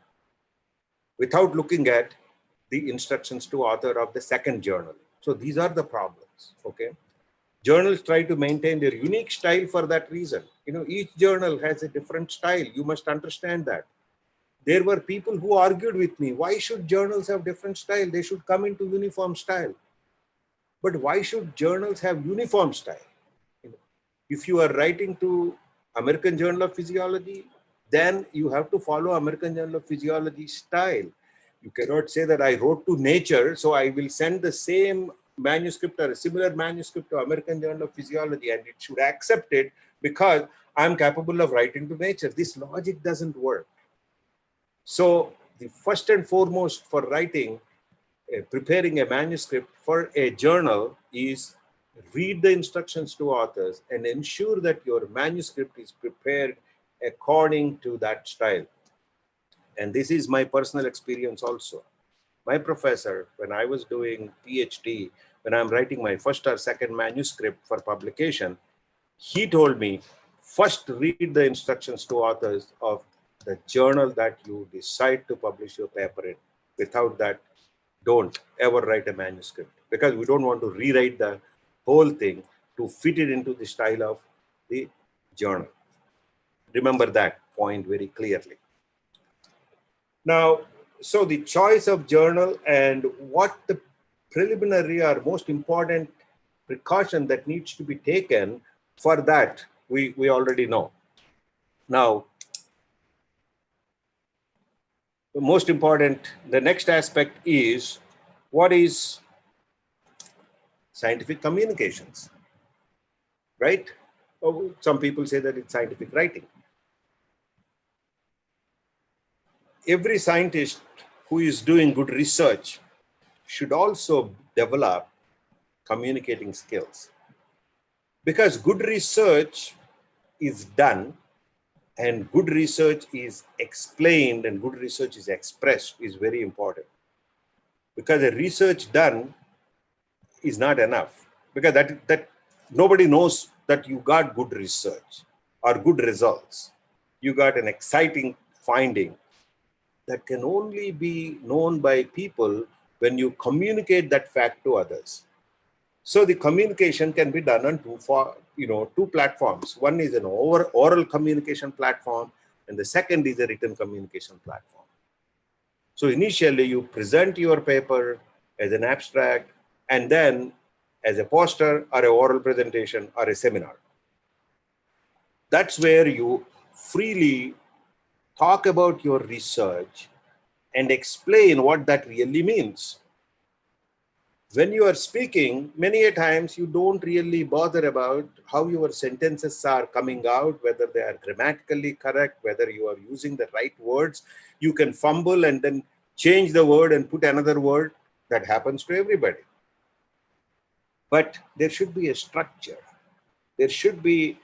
without looking at the instructions to author of the second journal. So these are the problems, okay? Journals try to maintain their unique style for that reason. Each journal has a different style. You must understand that. There were people who argued with me, why should journals have different style? They should come into uniform style. But why should journals have uniform style? If you are writing to American Journal of Physiology, then you have to follow American Journal of Physiology style. You cannot say that I wrote to Nature, so I will send the same manuscript or a similar manuscript to American Journal of Physiology and it should accept it because I'm capable of writing to Nature. This logic doesn't work. So the first and foremost for writing, preparing a manuscript for a journal is read the instructions to authors and ensure that your manuscript is prepared according to that style. And this is my personal experience also. My professor, when I was doing PhD, when I'm writing my first or second manuscript for publication, he told me, first read the instructions to authors of the journal that you decide to publish your paper in. Without that, don't ever write a manuscript, because we don't want to rewrite the whole thing to fit it into the style of the journal. Remember that point very clearly. Now, so the choice of journal and what the preliminary or most important precaution that needs to be taken for that, we already know. Now, the most important, the next aspect is, what is scientific communications, right? Some people say that it's scientific writing. Every scientist who is doing good research should also develop communicating skills, because good research is done and good research is explained and good research is expressed is very important. Because the research done is not enough, because that nobody knows that you got good research or good results. You got an exciting finding that can only be known by people when you communicate that fact to others. So the communication can be done on two platforms. One is an oral communication platform, and the second is a written communication platform. So initially you present your paper as an abstract, and then as a poster or an oral presentation or a seminar. That's where you freely talk about your research and explain what that really means. When you are speaking, many a times you don't really bother about how your sentences are coming out, whether they are grammatically correct, whether you are using the right words. You can fumble and then change the word and put another word. That happens to everybody. But there should be a structure. There should be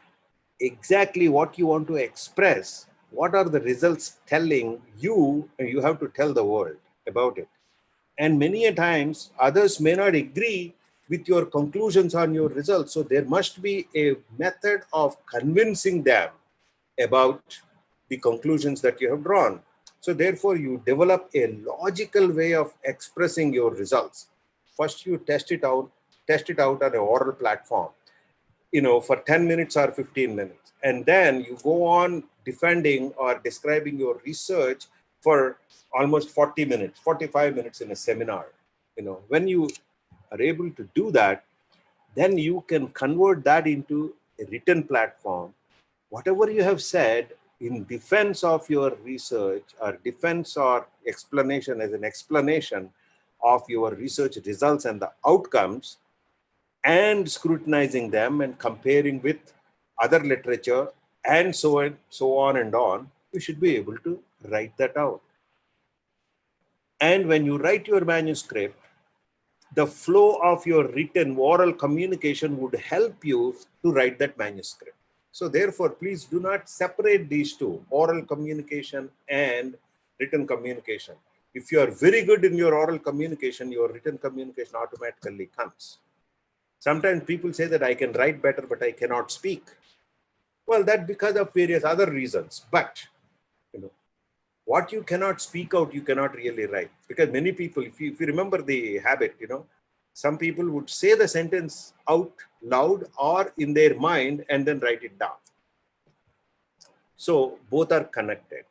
exactly what you want to express what are the results telling you, and you have to tell the world about it. And many a times others may not agree with your conclusions on your results. So there must be a method of convincing them about the conclusions that you have drawn. So therefore you develop a logical way of expressing your results. First you test it out on an oral platform, for 10 minutes or 15 minutes. And then you go on defending or describing your research for almost 40 minutes, 45 minutes in a seminar. When you are able to do that, then you can convert that into a written platform. Whatever you have said in defense of your research or defense or explanation as an explanation of your research results and the outcomes, and scrutinizing them and comparing with other literature and so on and on, you should be able to write that out. And when you write your manuscript, the flow of your written oral communication would help you to write that manuscript. So therefore, please do not separate these two, oral communication and written communication. If you are very good in your oral communication, your written communication automatically comes. Sometimes people say that I can write better, but I cannot speak. Well, that's because of various other reasons. But, what you cannot speak out, you cannot really write. Because many people, if you remember the habit, some people would say the sentence out loud or in their mind and then write it down. So both are connected.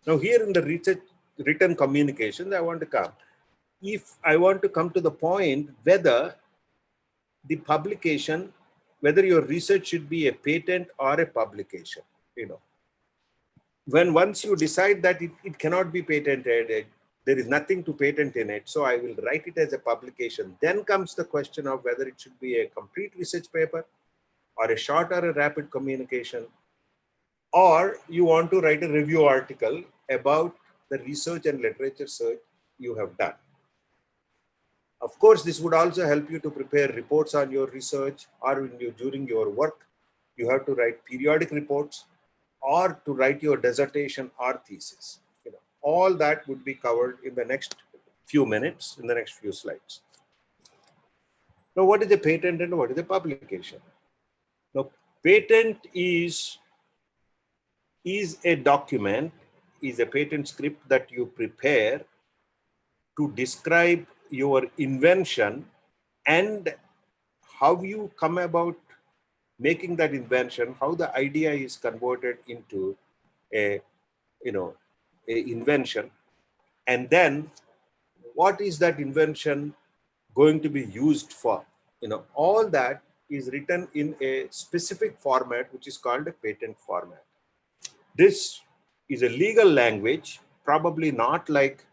Now here in the written communications, I want to come. If I want to come to the point whether the publication, whether your research should be a patent or a publication, when once you decide that it cannot be patented, there is nothing to patent in it, so I will write it as a publication. Then comes the question of whether it should be a complete research paper or a short or a rapid communication, or you want to write a review article about the research and literature search you have done. Of course, this would also help you to prepare reports on your research, or during your work, you have to write periodic reports or to write your dissertation or thesis. All that would be covered in the next few minutes, in the next few slides. Now, what is a patent and what is a publication? Now, patent is a document, is a patent script that you prepare to describe your invention and how you come about making that invention, how the idea is converted into a invention, and then what is that invention going to be used for. All that is written in a specific format, which is called a patent format. This is a legal language, probably not like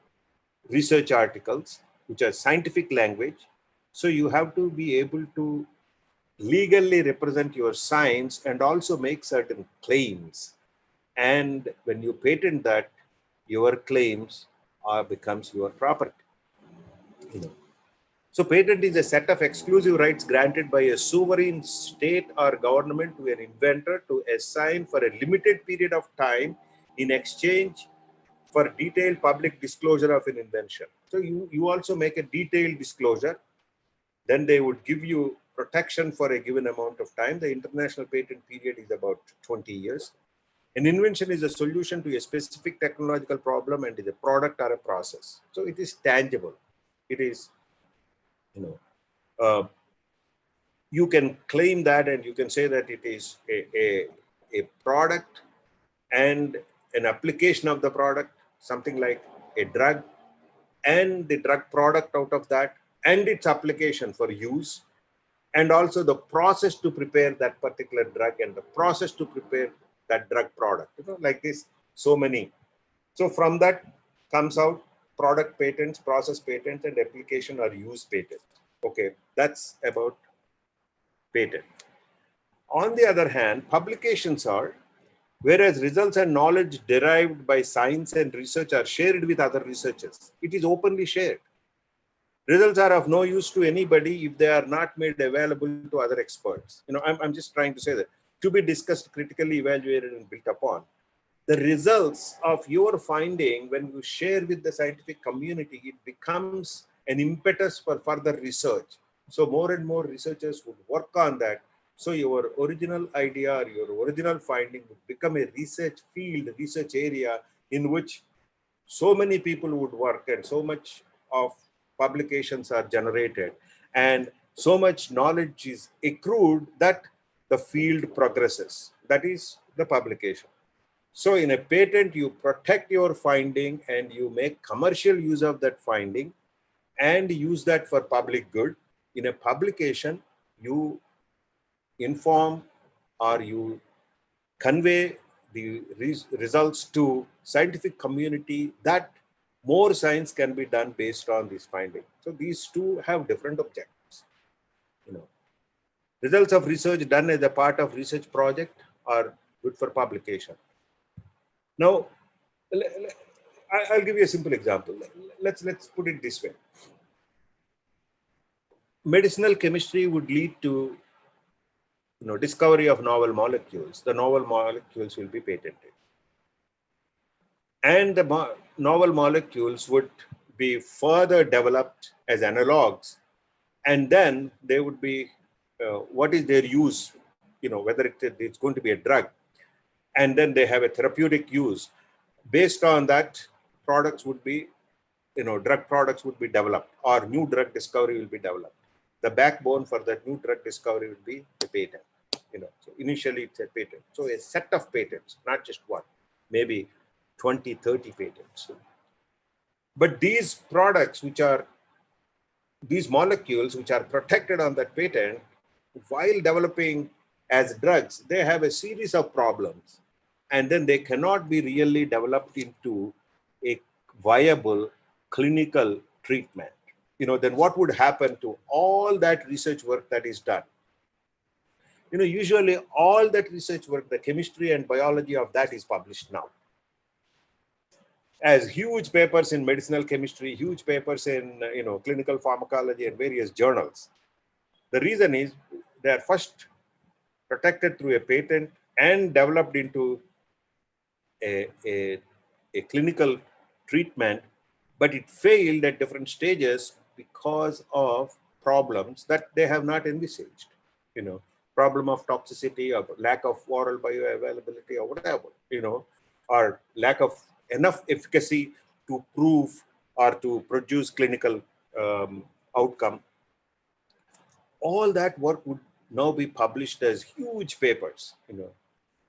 research articles, which are scientific language. So you have to be able to legally represent your science and also make certain claims. And when you patent that, your claims becomes your property. So patent is a set of exclusive rights granted by a sovereign state or government to an inventor to assign for a limited period of time in exchange for detailed public disclosure of an invention. So you also make a detailed disclosure, then they would give you protection for a given amount of time. The international patent period is about 20 years. An invention is a solution to a specific technological problem and is a product or a process. So it is tangible. It is, you can claim that and you can say that it is a product and an application of the product, something like a drug, and the drug product out of that, and its application for use, and also the process to prepare that particular drug and the process to prepare that drug product, like this, so many. So from that comes out product patents, process patents, and application or use patents. Okay, that's about patent. On the other hand, publications are, whereas results and knowledge derived by science and research are shared with other researchers. It is openly shared. Results are of no use to anybody if they are not made available to other experts. I'm just trying to say that to be discussed, critically evaluated, and built upon. the results of your finding, when you share with the scientific community, it becomes an impetus for further research. So more and more researchers would work on that. So your original idea or your original finding would become a research field, research area in which so many people would work, and so much of publications are generated, and so much knowledge is accrued that the field progresses. That is the publication. So in a patent, you protect your finding and you make commercial use of that finding and use that for public good. In a publication, you inform or you convey the results to scientific community that more science can be done based on this finding. So these two have different objectives. You know, results of research done as a part of research project are good for publication. Now, I'll give you a simple example. Let's put it this way. Medicinal chemistry would lead to discovery of novel molecules. The novel molecules will be patented. And the novel molecules would be further developed as analogs. And then they would be, what is their use, whether it's going to be a drug. And then they have a therapeutic use. Based on that, products would be, drug products would be developed, or new drug discovery will be developed. The backbone for that new drug discovery will be the patent. So initially it's a patent. So a set of patents, not just one, maybe 20, 30 patents. But these products, these molecules which are protected on that patent, while developing as drugs, they have a series of problems. And then they cannot be really developed into a viable clinical treatment. Then what would happen to all that research work that is done? Usually all that research work, the chemistry and biology of that is published now as huge papers in medicinal chemistry, huge papers in clinical pharmacology and various journals. The reason is they are first protected through a patent and developed into a clinical treatment, but it failed at different stages because of problems that they have not envisaged. Problem of toxicity, or lack of oral bioavailability, or whatever, or lack of enough efficacy to prove or to produce clinical outcome. All that work would now be published as huge papers.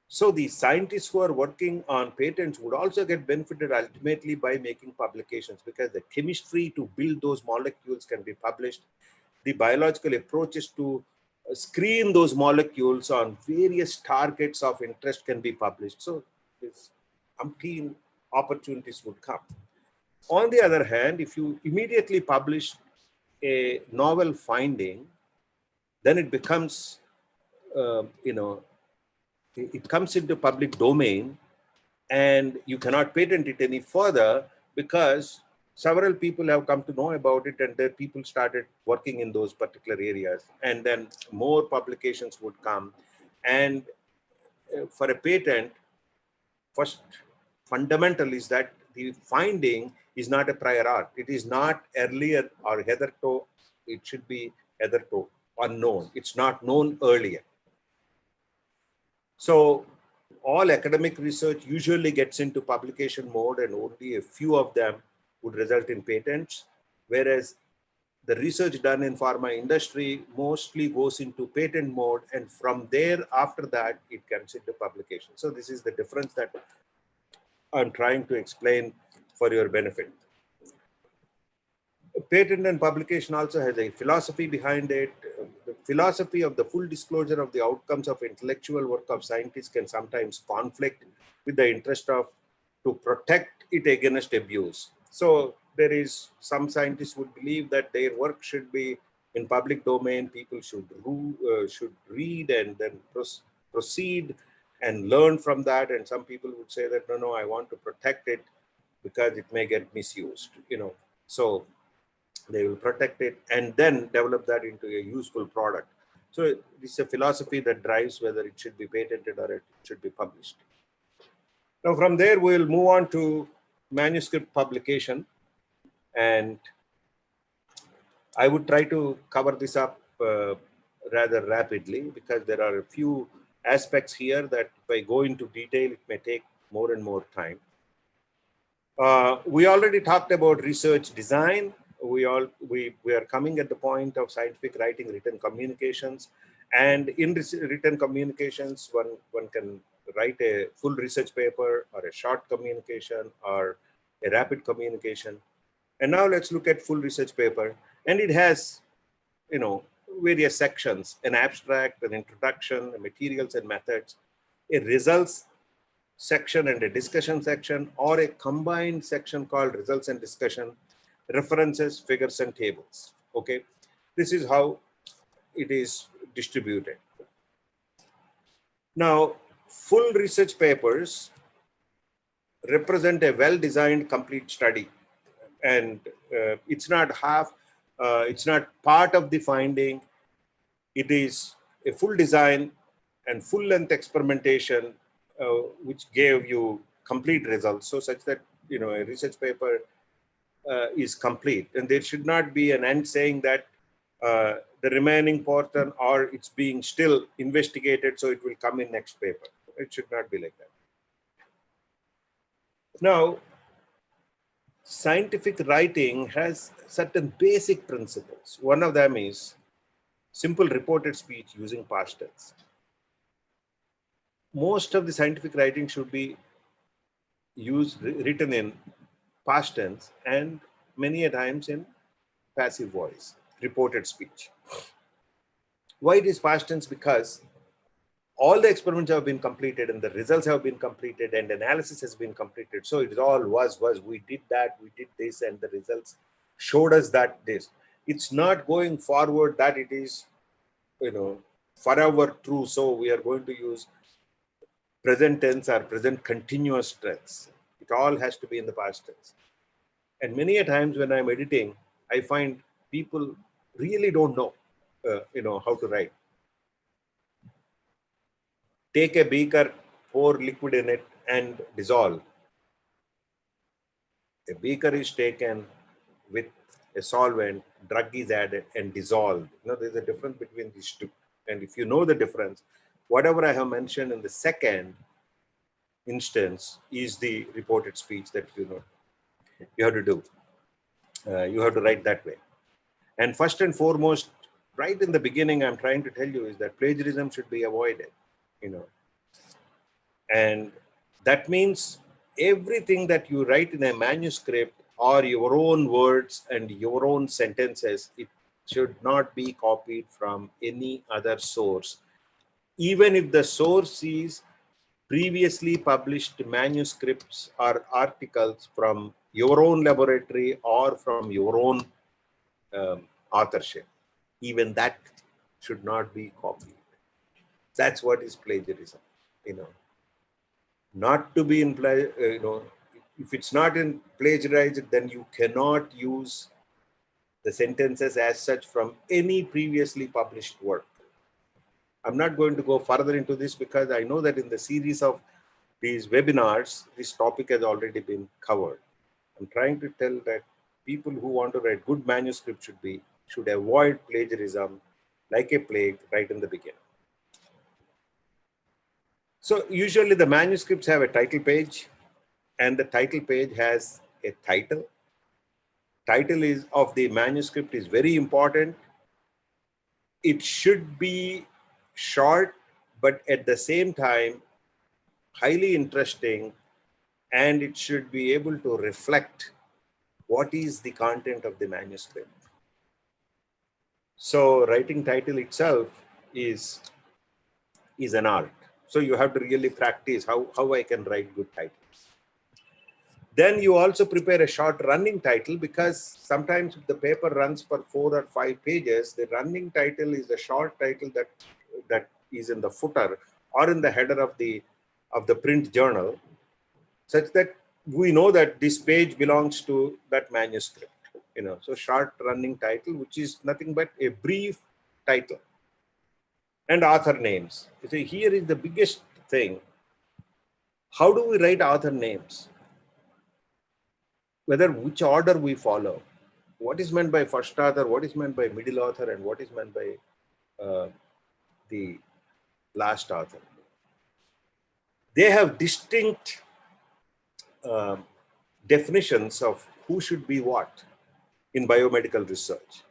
So the scientists who are working on patents would also get benefited ultimately by making publications, because the chemistry to build those molecules can be published. The biological approaches to screen those molecules on various targets of interest can be published. So this umpteen opportunities would come. On the other hand, if you immediately publish a novel finding, then it becomes, it comes into public domain, and you cannot patent it any further because several people have come to know about it, and their people started working in those particular areas, and then more publications would come. And for a patent, first fundamental is that the finding is not a prior art. It is not earlier or hitherto. It should be hitherto unknown. It's not known earlier. So all academic research usually gets into publication mode, and only a few of them would result in patents, whereas the research done in pharma industry mostly goes into patent mode, and from there, after that, it comes into publication. So this is the difference that I'm trying to explain for your benefit. Patent and publication also has a philosophy behind it. The philosophy of the full disclosure of the outcomes of intellectual work of scientists can sometimes conflict with the interest of to protect it against abuse. So there is some scientists would believe that their work should be in public domain. People should read and then proceed and learn from that. And some people would say that no, I want to protect it because it may get misused. So they will protect it and then develop that into a useful product. So this is a philosophy that drives whether it should be patented or it should be published. Now from there, we'll move on to manuscript publication. And I would try to cover this up rather rapidly because there are a few aspects here that if I go into detail, it may take more and more time. We already talked about research design. We are coming at the point of scientific writing, written communications. And in written communications, one can write a full research paper or a short communication or a rapid communication. And now let's look at full research paper. And it has, various sections: an abstract, an introduction, materials and methods, a results section and a discussion section, or a combined section called results and discussion, references, figures and tables. Okay, this is how it is distributed. Now, full research papers represent a well-designed complete study, and it's not part of the finding. It is a full design and full length experimentation which gave you complete results, so such that a research paper is complete, and there should not be an end saying that the remaining portion or it's being still investigated, so it will come in next paper. It should not be like that. Now, scientific writing has certain basic principles. One of them is simple reported speech using past tense. Most of the scientific writing should be written in past tense and many a times in passive voice, reported speech. Why it is past tense? Because all the experiments have been completed and the results have been completed and analysis has been completed. So it is all was, we did that, we did this, and the results showed us that this. It's not going forward that it is, forever true. So we are going to use present tense or present continuous tense. It all has to be in the past tense. And many a times when I'm editing, I find people really don't know, how to write. Take a beaker, pour liquid in it and dissolve. A beaker is taken with a solvent, drug is added and dissolved. There's a difference between these two. And if you know the difference, whatever I have mentioned in the second instance is the reported speech that you have to do. You have to write that way. And first and foremost, right in the beginning, I'm trying to tell you is that plagiarism should be avoided. And that means everything that you write in a manuscript or your own words and your own sentences, it should not be copied from any other source. Even if the source is previously published manuscripts or articles from your own laboratory or from your own authorship, even that should not be copied. That's what is plagiarism. Not to be in if it's not in plagiarized, then you cannot use the sentences as such from any previously published work. I'm not going to go further into this because I know that in the series of these webinars, this topic has already been covered. I'm trying to tell that people who want to write good manuscript should avoid plagiarism like a plague right in the beginning. So usually the manuscripts have a title page, and the title page has a title. Title of the manuscript is very important. It should be short, but at the same time, highly interesting, and it should be able to reflect what is the content of the manuscript. So writing title itself is an art. So you have to really practice how I can write good titles. Then you also prepare a short running title, because sometimes if the paper runs for 4 or 5 pages, the running title is a short title that is in the footer or in the header of the print journal, such that we know that this page belongs to that manuscript. So short running title, which is nothing but a brief title. And author names. You see, here is the biggest thing. How do we write author names? Whether which order we follow, what is meant by first author, what is meant by middle author, and what is meant by the last author. They have distinct definitions of who should be what in biomedical research.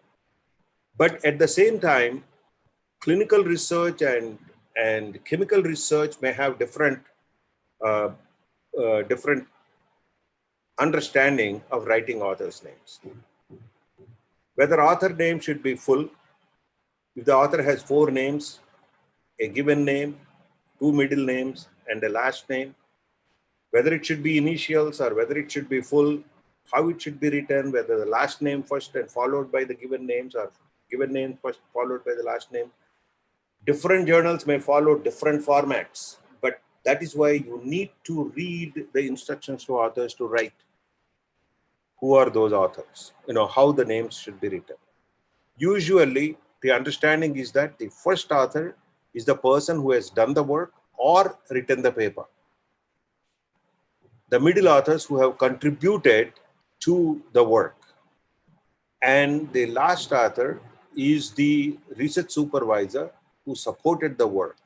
But at the same time, clinical research and chemical research may have different different understanding of writing authors' names. Whether author name should be full, if the author has 4 names, a given name, 2 middle names, and a last name, whether it should be initials or whether it should be full, how it should be written, whether the last name first and followed by the given names or given name first followed by the last name. Different journals may follow different formats, but that is why you need to read the instructions to authors to write. Who are those authors? How the names should be written. Usually, the understanding is that the first author is the person who has done the work or written the paper. The middle authors who have contributed to the work. And the last author is the research supervisor who supported the work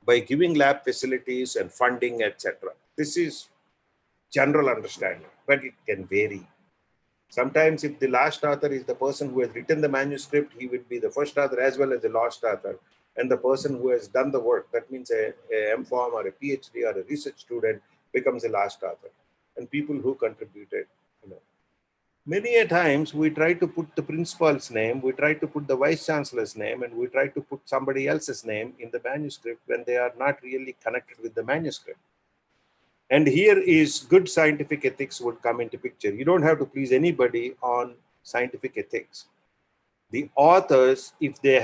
by giving lab facilities and funding, etc. This is general understanding, but it can vary. Sometimes if the last author is the person who has written the manuscript, he would be the first author as well as the last author. And the person who has done the work, that means a MPharm or a PhD or a research student, becomes the last author. And people who contributed, Many a times we try to put the principal's name, we try to put the vice chancellor's name, and we try to put somebody else's name in the manuscript when they are not really connected with the manuscript. And here is good scientific ethics would come into picture. You don't have to please anybody on scientific ethics. The authors, if they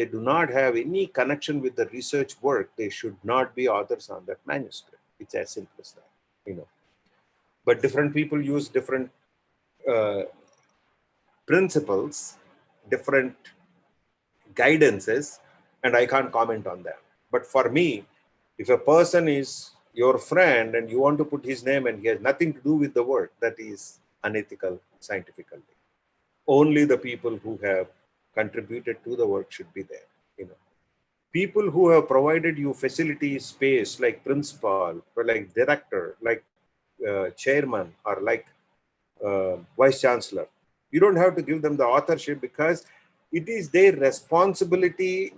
do not have any connection with the research work, they should not be authors on that manuscript. It's as simple as that, But different people use different principles, different guidances, and I can't comment on that. But for me, if a person is your friend and you want to put his name and he has nothing to do with the work, that is unethical scientifically. Only the people who have contributed to the work should be there. People who have provided you facilities, space, like principal, or like director, like chairman, or like vice chancellor, you don't have to give them the authorship because it is their responsibility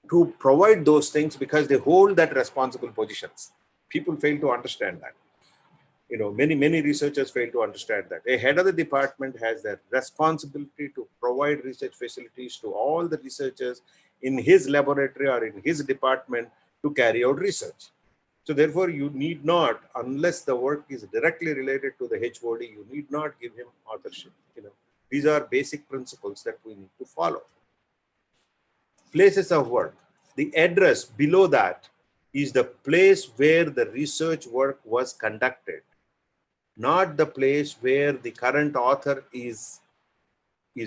to provide those things because they hold that responsible positions. People fail to understand that. Many researchers fail to understand that. A head of the department has the responsibility to provide research facilities to all the researchers in his laboratory or in his department to carry out research. So therefore, you need not, unless the work is directly related to the HOD, you need not give him authorship. These are basic principles that we need to follow. Places of work. The address below that is the place where the research work was conducted, not the place where the current author is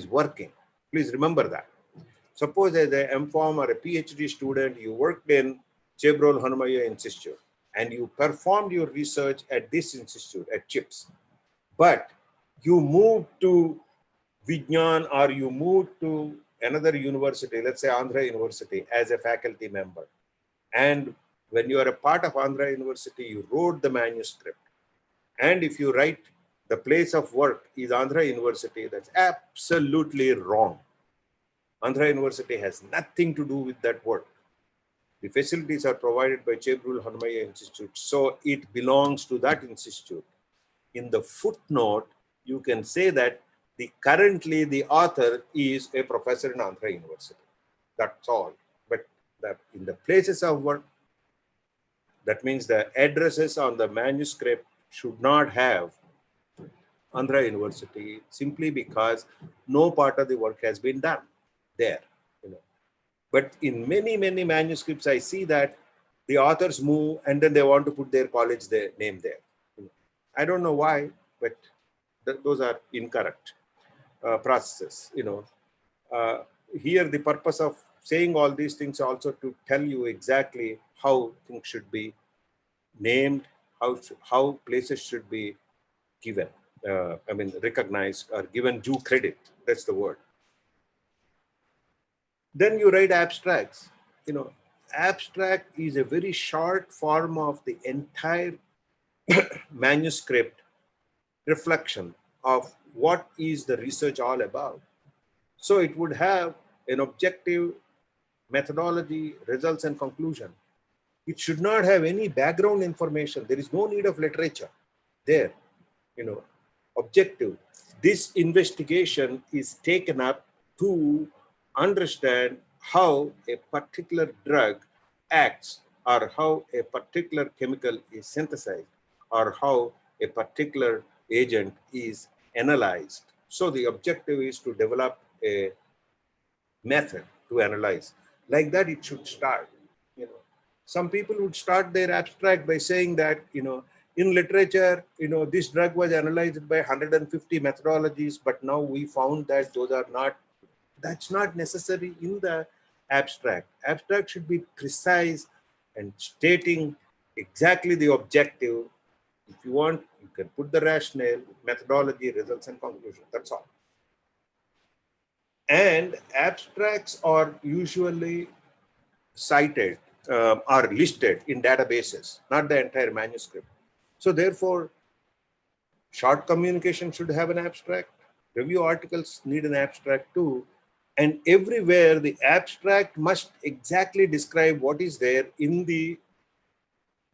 working. Please remember that. Suppose as a MPharm or a PhD student, you worked in Chebrol Hanumayya Institute and you performed your research at this institute, at CHIPS. But you moved to Vignan or you moved to another university, let's say Andhra University, as a faculty member. And when you are a part of Andhra University, you wrote the manuscript. And if you write the place of work is Andhra University, that's absolutely wrong. Andhra University has nothing to do with that work. The facilities are provided by Chebrol Hanumayya Institute, so it belongs to that institute. In the footnote, you can say that currently the author is a professor in Andhra University. That's all. But in the places of work, that means the addresses on the manuscript should not have Andhra University simply because no part of the work has been done there. But in many manuscripts, I see that the authors move and then they want to put their college name there. I don't know why, but those are incorrect processes. Here, the purpose of saying all these things also to tell you exactly how things should be named, how places should be given, recognized or given due credit. That's the word. Then you write abstracts. Abstract is a very short form of the entire manuscript reflection of what is the research all about. So it would have an objective methodology, results, and conclusion. It should not have any background information. There is no need of literature there. Objective. This investigation is taken up to understand how a particular drug acts, or how a particular chemical is synthesized, or how a particular agent is analyzed. So the objective is to develop a method to analyze. Like that, it should start. Some people would start their abstract by saying that, in literature, this drug was analyzed by 150 methodologies, but now we found that that's not necessary in the abstract. Abstract should be precise and stating exactly the objective. If you want, you can put the rationale, methodology, results, and conclusion. That's all. And abstracts are usually cited are listed in databases, not the entire manuscript. So therefore, short communication should have an abstract. Review articles need an abstract too. And everywhere the abstract must exactly describe what is there in the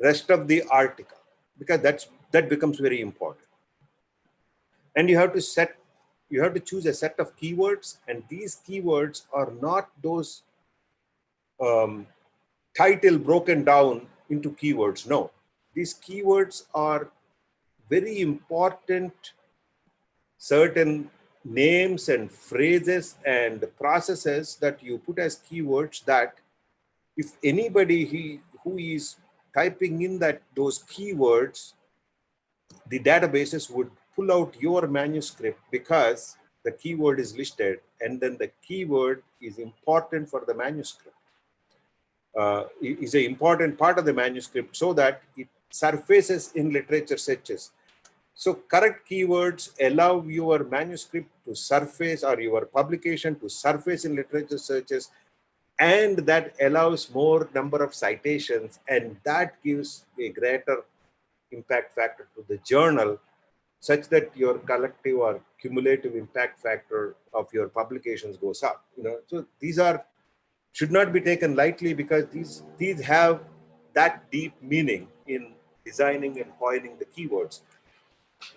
rest of the article, because that becomes very important. And you have to choose a set of keywords, and these keywords are not those title broken down into keywords. No, these keywords are very important, certain names and phrases and processes that you put as keywords, that if anybody who is typing in those keywords, the databases would pull out your manuscript because the keyword is listed, and then the keyword is important for the manuscript. Is an important part of the manuscript, so that it surfaces in literature searches. So correct keywords allow your manuscript to surface, or your publication to surface in literature searches, and that allows more number of citations, and that gives a greater impact factor to the journal, such that your collective or cumulative impact factor of your publications goes up. So these should not be taken lightly, because these have that deep meaning in designing and coining the keywords.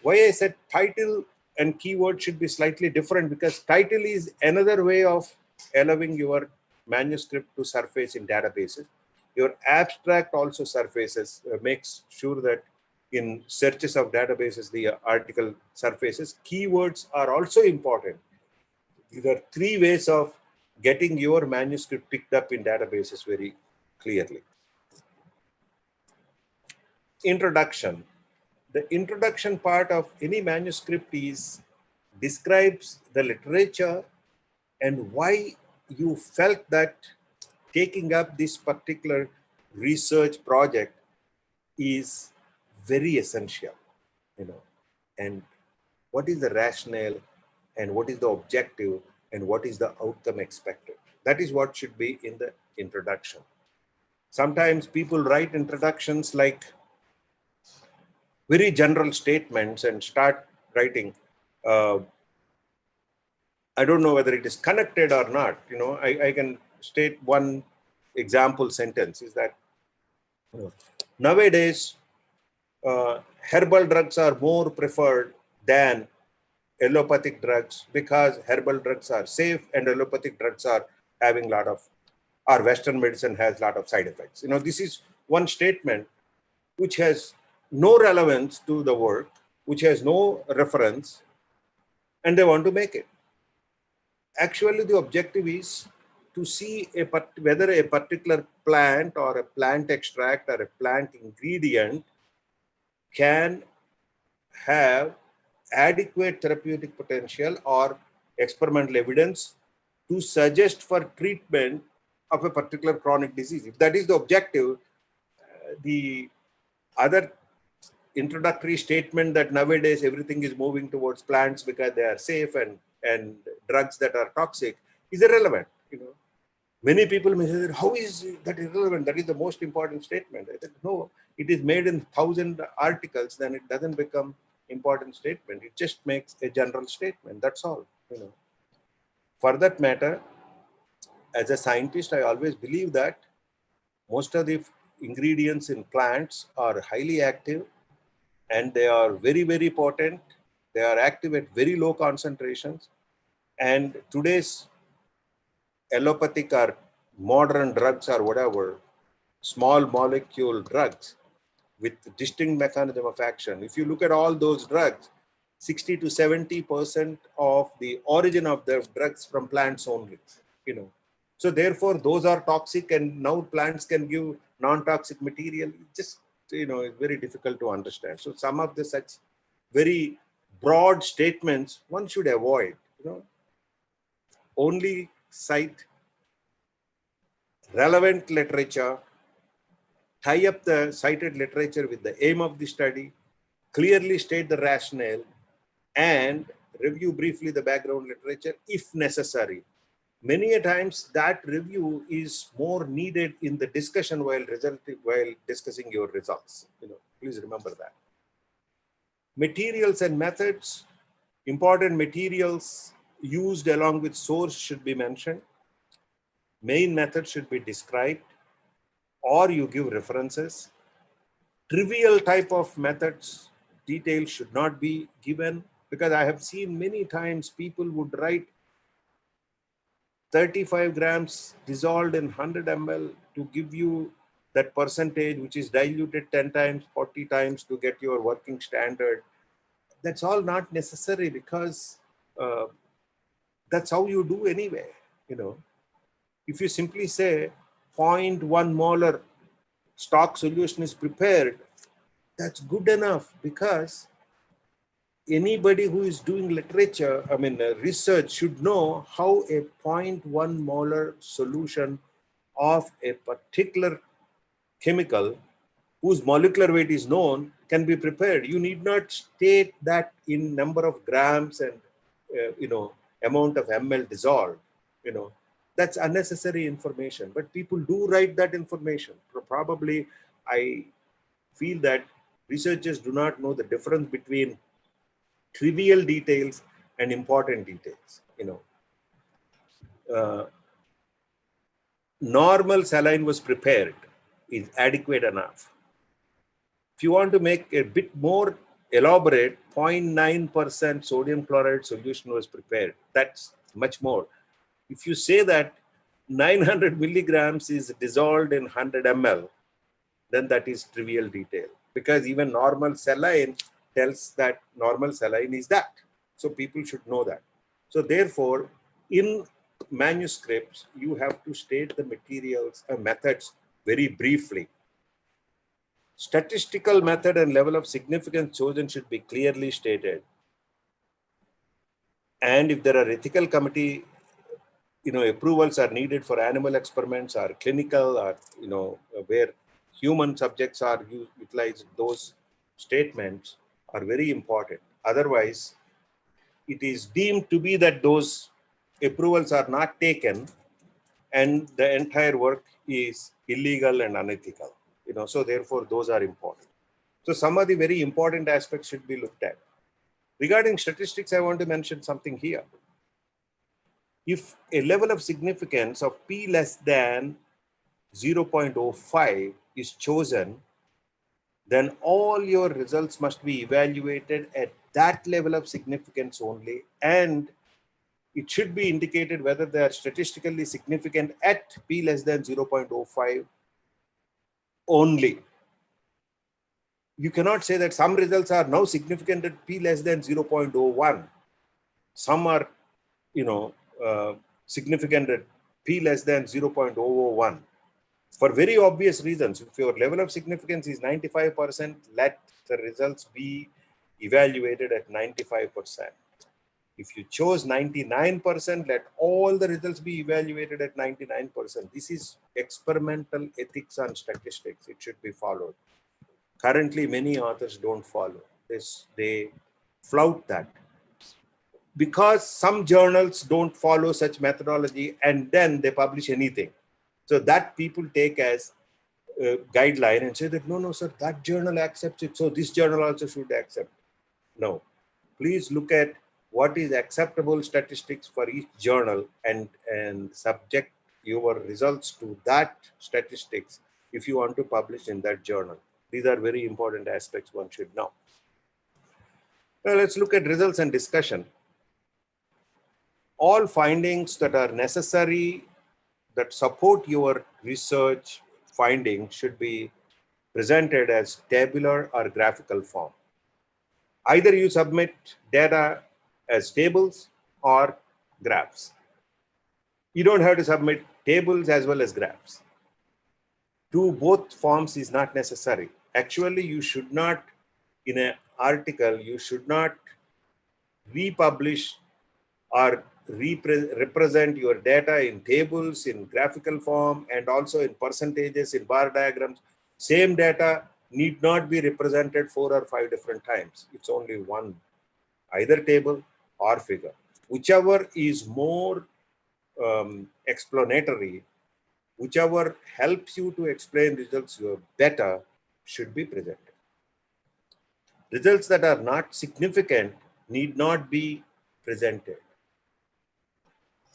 Why I said title and keyword should be slightly different, because title is another way of allowing your manuscript to surface in databases. Your abstract also surfaces, makes sure that in searches of databases, the article surfaces. Keywords are also important. These are three ways of getting your manuscript picked up in databases very clearly. Introduction. The introduction part of any manuscript describes the literature and why you felt that taking up this particular research project is very essential, and what is the rationale, and what is the objective, and what is the outcome expected. That is what should be in the introduction. Sometimes people write introductions like very general statements and start writing. I don't know whether it is connected or not. I can state one example sentence is that nowadays herbal drugs are more preferred than allopathic drugs, because herbal drugs are safe and allopathic drugs are having or Western medicine has a lot of side effects. This is one statement which has no relevance to the work, which has no reference, and they want to make it. Actually, the objective is to see whether a particular plant or a plant extract or a plant ingredient can have adequate therapeutic potential or experimental evidence to suggest for treatment of a particular chronic disease. If that is the objective, the other introductory statement that nowadays everything is moving towards plants because they are safe and drugs that are toxic is irrelevant. Many people may say that, how is that irrelevant? That is the most important statement. I said, no, it is made in 1,000 articles, then it doesn't become important statement. It just makes a general statement. That's all. For that matter, as a scientist, I always believe that most of the ingredients in plants are highly active and they are very, very potent. They are active at very low concentrations. And today's allopathic or modern drugs or whatever, small molecule drugs with distinct mechanism of action. If you look at all those drugs, 60 to 70% of the origin of the drugs from plants only, So therefore, those are toxic, and now plants can give non-toxic material. Just, it's very difficult to understand. So some of the such very broad statements one should avoid. Only cite relevant literature, tie up the cited literature with the aim of the study, clearly state the rationale, and review briefly the background literature if necessary. Many a times that review is more needed in the discussion while discussing your results. Please remember that. Materials and methods, important materials used along with source should be mentioned. Main method should be described, or you give references. Trivial type of methods, details should not be given, because I have seen many times people would write 35 grams dissolved in 100 ml to give you that percentage, which is diluted 10 times, 40 times to get your working standard. That's all not necessary, because that's how you do anyway. If you simply say 0.1 molar stock solution is prepared, that's good enough, because anybody who is doing literature, research, should know how a 0.1 molar solution of a particular chemical whose molecular weight is known can be prepared. You need not state that in number of grams and amount of ml dissolved. That's unnecessary information, but people do write that information. Probably I feel that researchers do not know the difference between trivial details and important details. Normal saline was prepared is adequate enough. If you want to make a bit more elaborate, 0.9% sodium chloride solution was prepared. That's much more. If you say that 900 milligrams is dissolved in 100 ml, then that is trivial detail, because even normal saline tells that normal saline is that. So people should know that. So therefore, in manuscripts, you have to state the materials and methods very briefly. Statistical method and level of significance chosen should be clearly stated. And if there are ethical committee, approvals are needed for animal experiments or clinical, or, where human subjects are utilized, those statements are very important. Otherwise, it is deemed to be that those approvals are not taken and the entire work is illegal and unethical. So therefore, those are important. So some of the very important aspects should be looked at. Regarding statistics, I want to mention something here. If a level of significance of p less than 0.05 is chosen, then all your results must be evaluated at that level of significance only, and it should be indicated whether they are statistically significant at p less than 0.05 only. You cannot say that some results are now significant at p less than 0.01. Some are, significant at p less than 0.001. For very obvious reasons. If your level of significance is 95%, let the results be evaluated at 95%. If you chose 99%, let all the results be evaluated at 99%. This is experimental ethics and statistics. It should be followed. Currently, many authors don't follow this. They flout that. Because some journals don't follow such methodology and then they publish anything. So that people take as a guideline and say that, no, sir, that journal accepts it. So this journal also should accept. No, please look at what is acceptable statistics for each journal and subject your results to that statistics if you want to publish in that journal. These are very important aspects one should know. Now let's look at results and discussion. All findings that are necessary that support your research findings should be presented as tabular or graphical form. Either you submit data as tables or graphs. You don't have to submit tables as well as graphs. Do both forms is not necessary. Actually, you should not, in an article, you should not republish or represent your data in tables, in graphical form, and also in percentages, in bar diagrams. Same data need not be represented 4 or 5 different times. It's only one, either table or figure. Whichever is more explanatory, whichever helps you to explain results better should be presented. Results that are not significant need not be presented.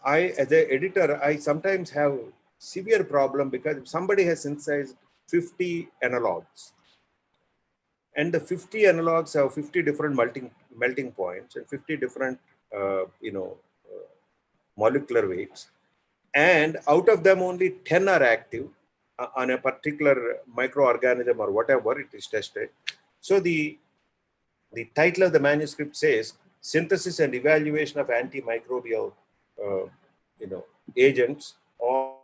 As an editor, I sometimes have severe problem because if somebody has synthesized 50 analogs and the 50 analogs have 50 different melting points and 50 different molecular weights, and out of them only 10 are active on a particular microorganism or whatever it is tested. So the title of the manuscript says synthesis and evaluation of antimicrobial agents, or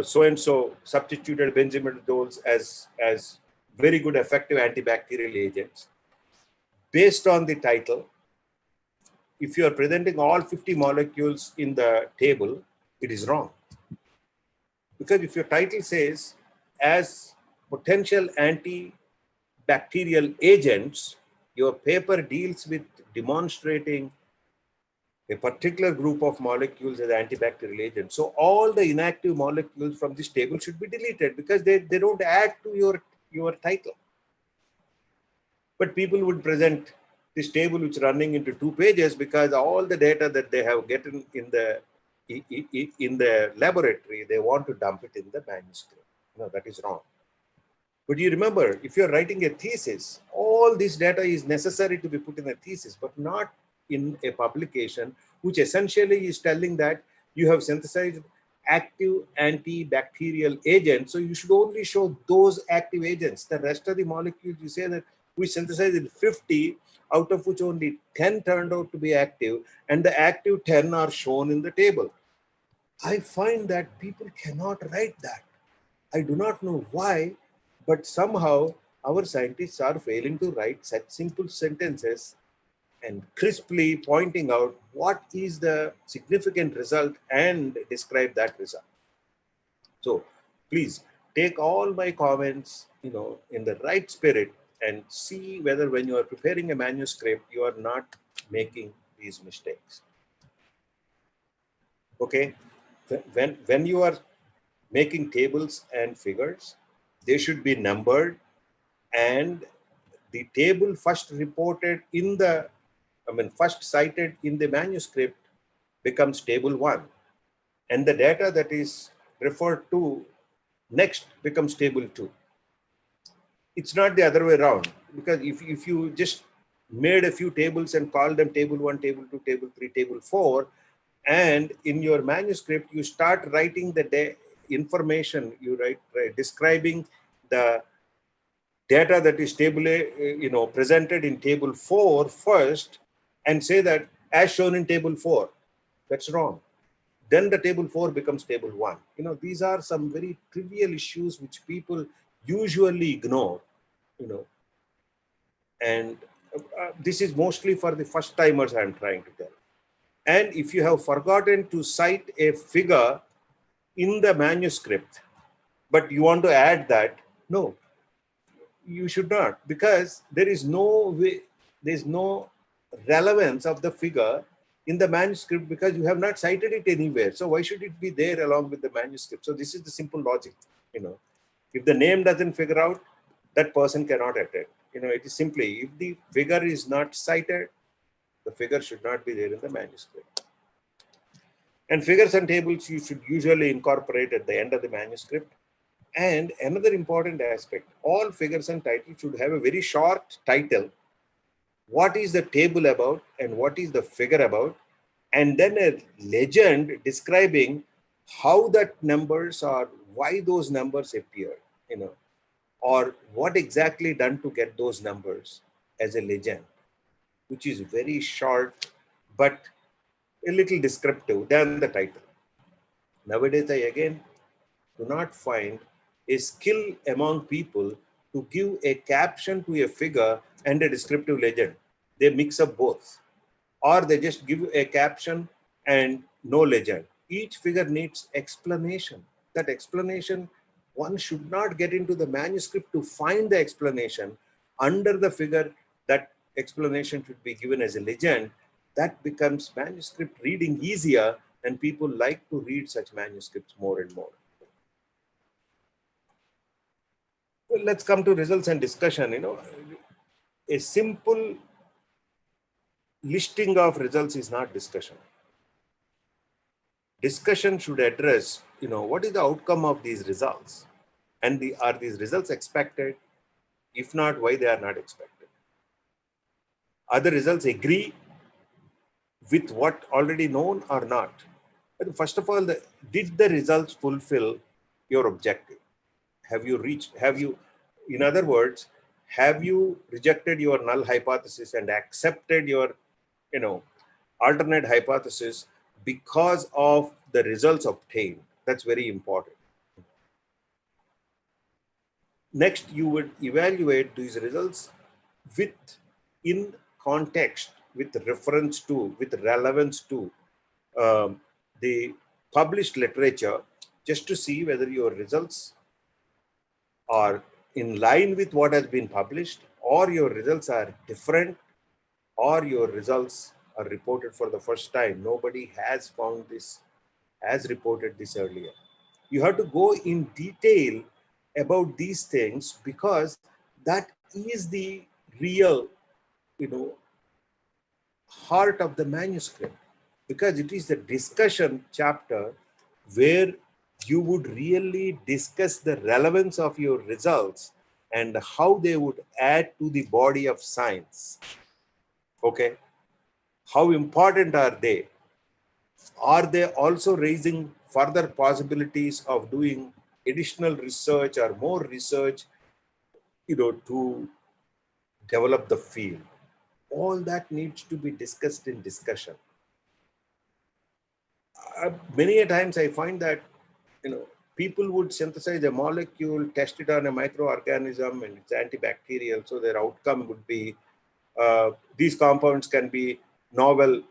so-and-so substituted benzimidazoles as very good effective antibacterial agents. Based on the title, if you are presenting all 50 molecules in the table, it is wrong. Because if your title says as potential antibacterial agents, your paper deals with demonstrating a particular group of molecules as antibacterial agents. So all the inactive molecules from this table should be deleted because they don't add to your title. But people would present this table which is running into 2 pages because all the data that they have gotten in the laboratory, they want to dump it in the manuscript. No, that is wrong. But you remember, if you're writing a thesis, all this data is necessary to be put in a thesis, but not in a publication, which essentially is telling that you have synthesized active antibacterial agents. So you should only show those active agents. The rest of the molecules, you say that we synthesized 50, out of which only 10 turned out to be active, and the active 10 are shown in the table. I find that people cannot write that. I do not know why, but somehow our scientists are failing to write such simple sentences and crisply pointing out what is the significant result and describe that result. So please take all my comments, in the right spirit and see whether when you are preparing a manuscript, you are not making these mistakes. Okay, when you are making tables and figures, they should be numbered, and the table first reported first cited in the manuscript becomes table 1, and the data that is referred to next becomes table 2. It's not the other way around, because if you just made a few tables and called them table 1, table 2, table 3, table 4, and in your manuscript you start writing the information, you write describing the data that is presented in table 4 first, and say that as shown in table 4. That's wrong. Then the table 4 becomes table 1. These are some very trivial issues which people usually ignore, and This is mostly for the first timers I am trying to tell. And if you have forgotten to cite a figure in the manuscript, but you want to add that, no, you should not, because there is no way, there's no relevance of the figure in the manuscript because you have not cited it anywhere. So why should it be there along with the manuscript? So this is the simple logic, you know. If the name doesn't figure out, that person cannot attend. You know, it is simply, if the figure is not cited, the figure should not be there in the manuscript. And figures and tables you should usually incorporate at the end of the manuscript. And another important aspect, all figures and titles should have a very short title. What is the table about and what is the figure about? And then a legend describing how that numbers or why those numbers appear, you know, or what exactly done to get those numbers as a legend, which is very short but a little descriptive than the title. Nowadays, I again do not find a skill among people to give a caption to a figure and a descriptive legend. They mix up both, or they just give a caption and no legend. Each figure needs explanation. That explanation, one should not get into the manuscript to find the explanation. Under the figure, that explanation should be given as a legend. That becomes manuscript reading easier, and people like to read such manuscripts more and more. Well, let's come to results and discussion. You know, a simple listing of results is not discussion. Discussion should address, you know, what is the outcome of these results, and are these results expected? If not, why they are not expected? Are the results agree with what already known or not? But first of all, did the results fulfill your objective? Have you reached? Have you, in other words, have you rejected your null hypothesis and accepted your, you know, alternate hypothesis because of the results obtained? That's very important. Next, you would evaluate these results with, in context, with reference to, with relevance to the published literature, just to see whether your results are in line with what has been published, or your results are different, or your results are reported for the first time. Nobody has found this, has reported this earlier. You have to go in detail about these things, because that is the real, you know, heart of the manuscript, because it is the discussion chapter where you would really discuss the relevance of your results and how they would add to the body of science. Okay, how important are they? Are they also raising further possibilities of doing additional research or more research, you know, to develop the field? All that needs to be discussed in discussion. Many a times I find that, you know, people would synthesize a molecule, test it on a microorganism, and it's antibacterial. So their outcome would be these compounds can be novel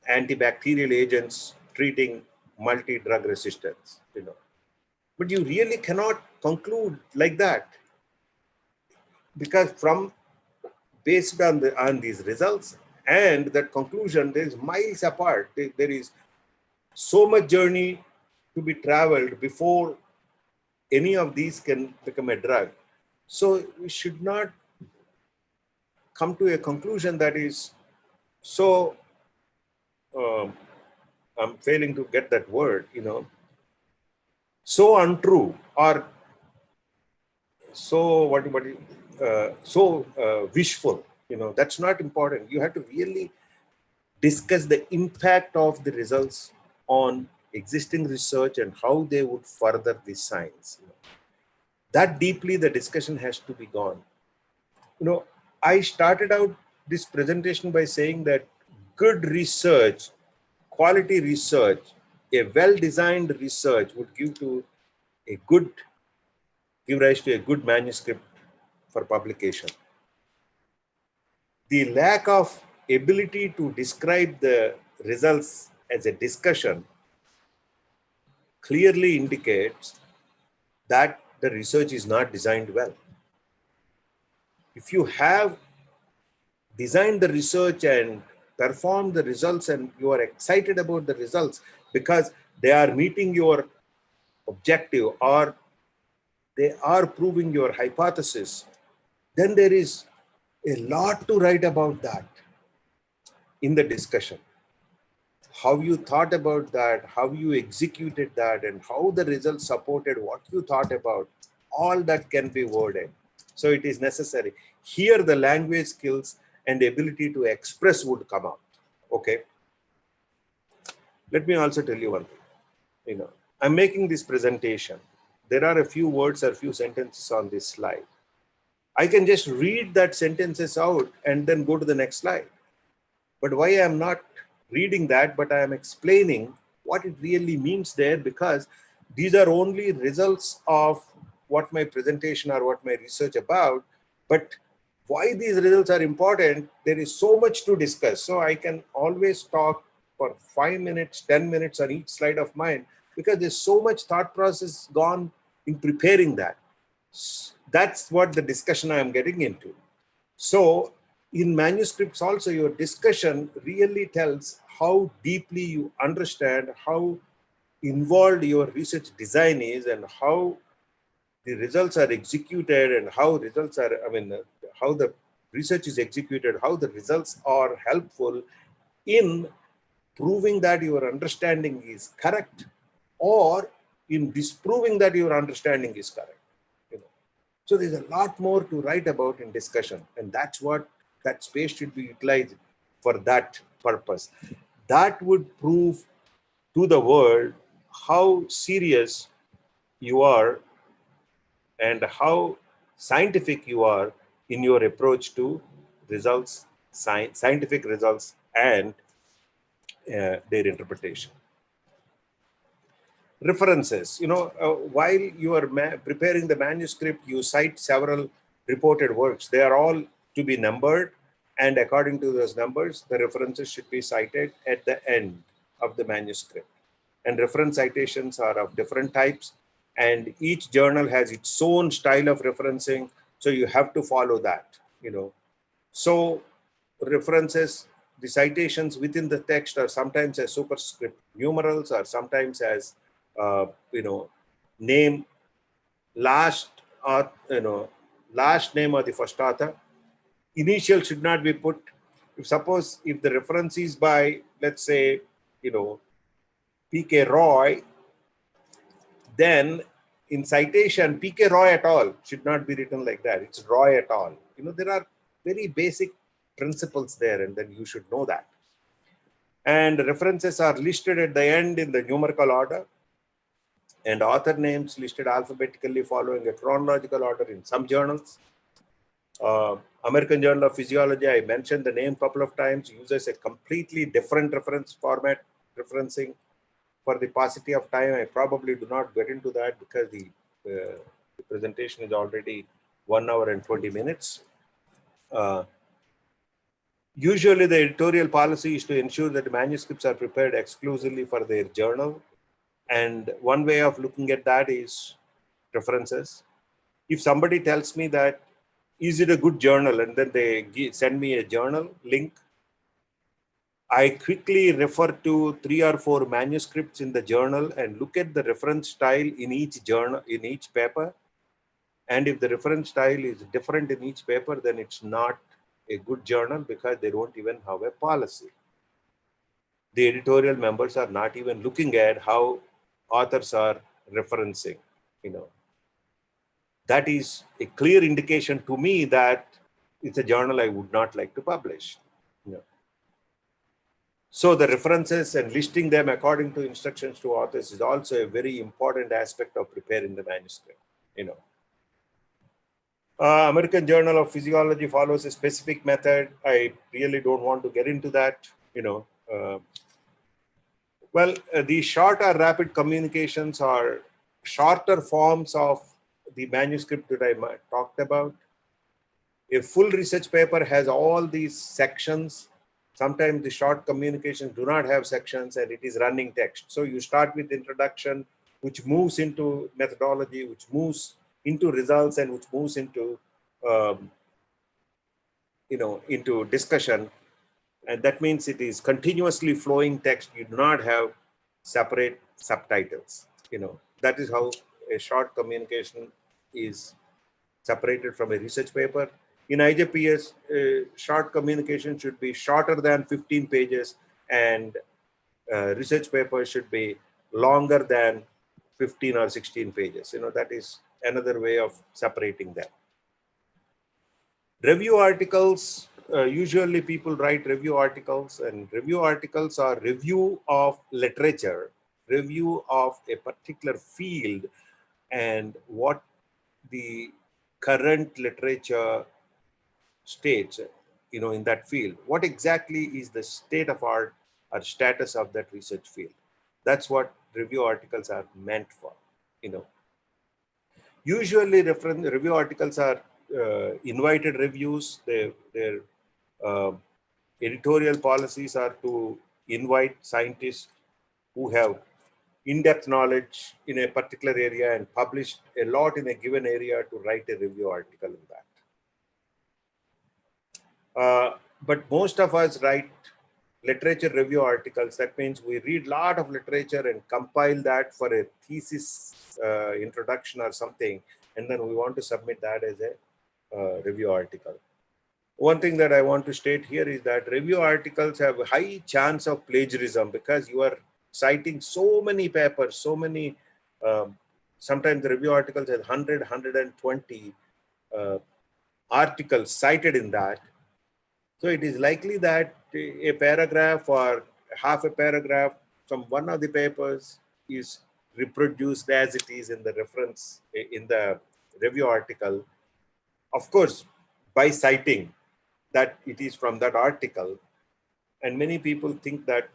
antibacterial agents treating multi-drug resistance. You know, but you really cannot conclude like that, because from based on these results and that conclusion, there is miles apart. There is so much journey to be traveled before any of these can become a drug. So we should not come to a conclusion that is so, I'm failing to get that word, you know, so untrue, or so wishful. You know, that's not important. You have to really discuss the impact of the results on existing research and how they would further the science. You know, that deeply the discussion has to be gone. You know, I started out this presentation by saying that good research, quality research, a well-designed research would give rise to a good manuscript for publication. the lack of ability to describe the results as a discussion clearly indicates that the research is not designed well. If you have designed the research and performed the results and you are excited about the results because they are meeting your objective or they are proving your hypothesis, then there is a lot to write about that in the discussion. How you thought about that, how you executed that, and how the results supported what you thought about, all that can be worded. So it is necessary. Here the language skills and the ability to express would come out. Okay. Let me also tell you one thing. I'm making this presentation. There are a few words or a few sentences on this slide. I can just read that sentences out and then go to the next slide. But why I'm not reading that, but I am explaining what it really means there, because these are only results of what my presentation or what my research about. But why these results are important, there is so much to discuss. So I can always talk for 5 minutes, 10 minutes on each slide of mine, because there's so much thought process gone in preparing that. That's what the discussion I am getting into. So in manuscripts also, your discussion really tells how deeply you understand, how involved your research design is, and how the results are executed, and how results are, how the research is executed, how the results are helpful in proving that your understanding is correct or in disproving that your understanding is correct. So there's a lot more to write about in discussion, and that's what that space should be utilized for that purpose. That would prove to the world how serious you are and how scientific you are in your approach to results, scientific results, and their interpretation. References. While you are preparing the manuscript, you cite several reported works. They are all to be numbered, and according to those numbers, the references should be cited at the end of the manuscript. And reference citations are of different types, and each journal has its own style of referencing, so you have to follow that. So references, the citations within the text are sometimes as superscript numerals, or sometimes as name, last name of the first author. Initial should not be put. If the reference is by, let's say, P.K. Roy, then in citation, P.K. Roy et al. Should not be written like that. It's Roy et al. There are very basic principles there, and then you should know that. And references are listed at the end in the numerical order, and author names listed alphabetically following a chronological order in some journals. American Journal of Physiology, I mentioned the name a couple of times, uses a completely different reference format, referencing. For the paucity of time, I probably do not get into that because the presentation is already 1 hour and 20 minutes. Usually the editorial policy is to ensure that the manuscripts are prepared exclusively for their journal. And one way of looking at that is references. If somebody tells me that, is it a good journal? And then they send me a journal link, I quickly refer to 3 or 4 manuscripts in the journal and look at the reference style in each journal, in each paper. And if the reference style is different in each paper, then it's not a good journal because they don't even have a policy. The editorial members are not even looking at how authors are referencing. That is a clear indication to me that it's a journal I would not like to publish. So the references and listing them according to instructions to authors is also a very important aspect of preparing the manuscript. American Journal of Physiology follows a specific method. I really don't want to get into that. The short or rapid communications are shorter forms of the manuscript that I talked about. A full research paper has all these sections. Sometimes the short communications do not have sections and it is running text. So you start with introduction, which moves into methodology, which moves into results, and which moves into, into discussion. And that means it is continuously flowing text. You do not have separate subtitles. That is how a short communication is separated from a research paper. In IJPS, short communication should be shorter than 15 pages, and research paper should be longer than 15 or 16 pages. That is another way of separating them. Review articles, usually people write review articles, and review articles are review of literature, review of a particular field, and what the current literature states, in that field. What exactly is the state of art or status of that research field? That's what review articles are meant for. Usually review articles are invited reviews. Their editorial policies are to invite scientists who have in-depth knowledge in a particular area and published a lot in a given area to write a review article in that. But most of us write literature review articles. That means we read a lot of literature and compile that for a thesis introduction or something, and then we want to submit that as a review article. One thing that I want to state here is that review articles have a high chance of plagiarism because you are citing so many papers, so many, sometimes the review articles has 100, 120 articles cited in that. So it is likely that a paragraph or half a paragraph from one of the papers is reproduced as it is in the reference in the review article. Of course, by citing that it is from that article, and many people think that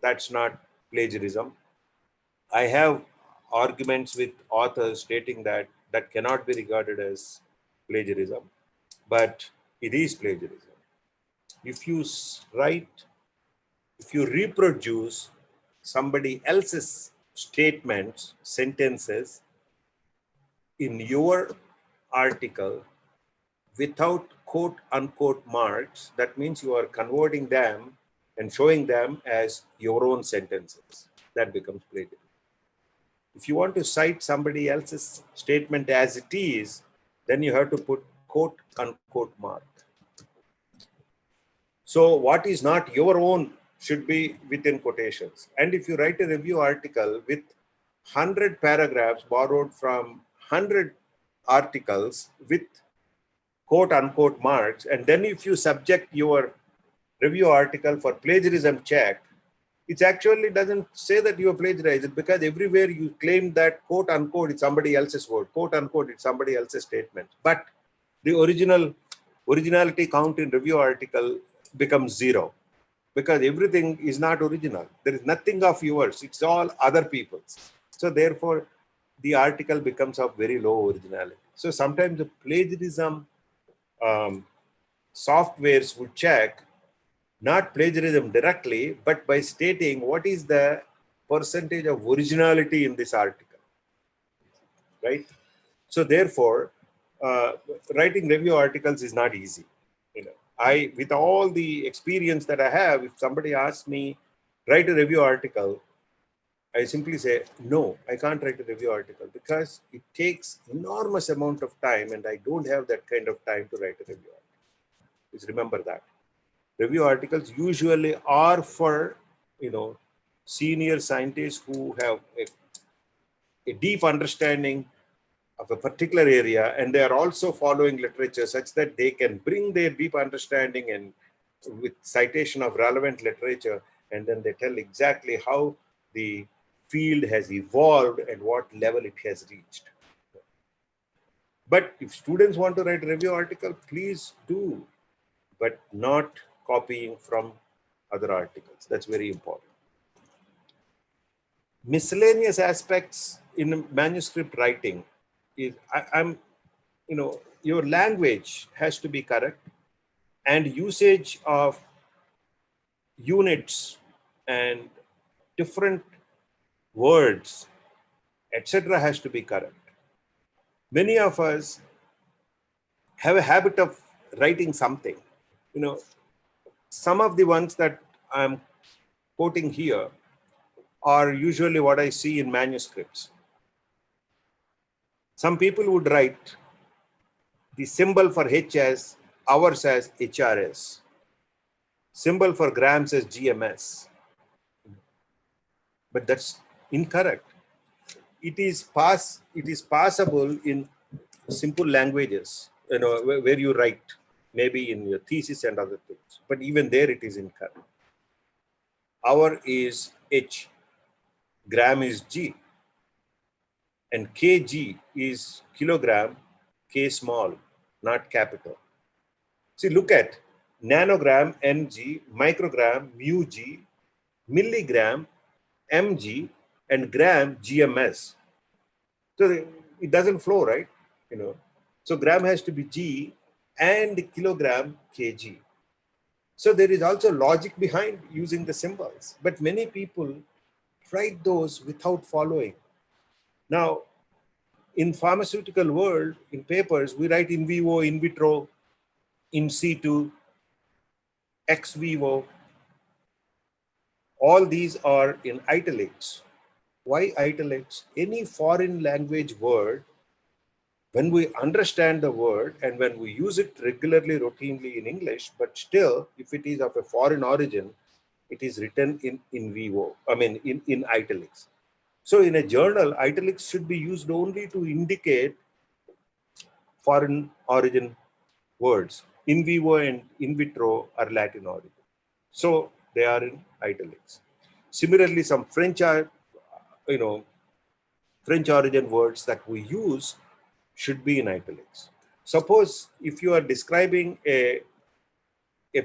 that's not plagiarism. I have arguments with authors stating that that cannot be regarded as plagiarism, but it is plagiarism. If you write, if you reproduce somebody else's statements, sentences in your article without quote unquote marks, that means you are converting them and showing them as your own sentences. That becomes plagiarism. If you want to cite somebody else's statement as it is, then you have to put quote unquote mark. So what is not your own should be within quotations. And if you write a review article with 100 paragraphs borrowed from 100 articles with quote unquote marks, and then if you subject your review article for plagiarism check, it actually doesn't say that you are plagiarized, because everywhere you claim that quote unquote it's somebody else's word, quote unquote it's somebody else's statement. But the originality count in review article becomes zero, because everything is not original. There is nothing of yours, it's all other people's. So therefore the article becomes of very low originality. So sometimes the plagiarism softwares would check not plagiarism directly, but by stating what is the percentage of originality in this article, right? So therefore, writing review articles is not easy. With all the experience that I have, if somebody asks me, write a review article, I simply say, no, I can't write a review article because it takes enormous amount of time and I don't have that kind of time to write a review article. Please remember that. Review articles usually are for, senior scientists who have a deep understanding of a particular area, and they are also following literature such that they can bring their deep understanding and with citation of relevant literature, and then they tell exactly how the field has evolved and what level it has reached. But if students want to write a review article, please do, but not copying from other articles. That's very important. Miscellaneous aspects in manuscript writing is, your language has to be correct, and usage of units and different words, etc., has to be correct. Many of us have a habit of writing something. Some of the ones that I'm quoting here are usually what I see in manuscripts. Some people would write the symbol for H as hours as HRS, symbol for grams as GMS, but that's incorrect. It is passable in simple languages, where you write, maybe in your thesis and other things, but even there it is incorrect. Hour is H, gram is G, and kg is kilogram, K small, not capital. See, look at nanogram, mg, microgram, mu g, milligram, mg, and gram, gms. So it doesn't flow, right? So gram has to be g and kilogram, kg. So there is also logic behind using the symbols, but many people write those without following. Now, in pharmaceutical world, in papers, we write in vivo, in vitro, in situ, ex vivo. All these are in italics. Why italics? Any foreign language word, when we understand the word and when we use it regularly, routinely in English, but still, if it is of a foreign origin, it is written in vivo, in italics. So in a journal, italics should be used only to indicate foreign origin words. In vivo and in vitro are Latin origin. So they are in italics. Similarly, some French origin words that we use should be in italics. Suppose if you are describing a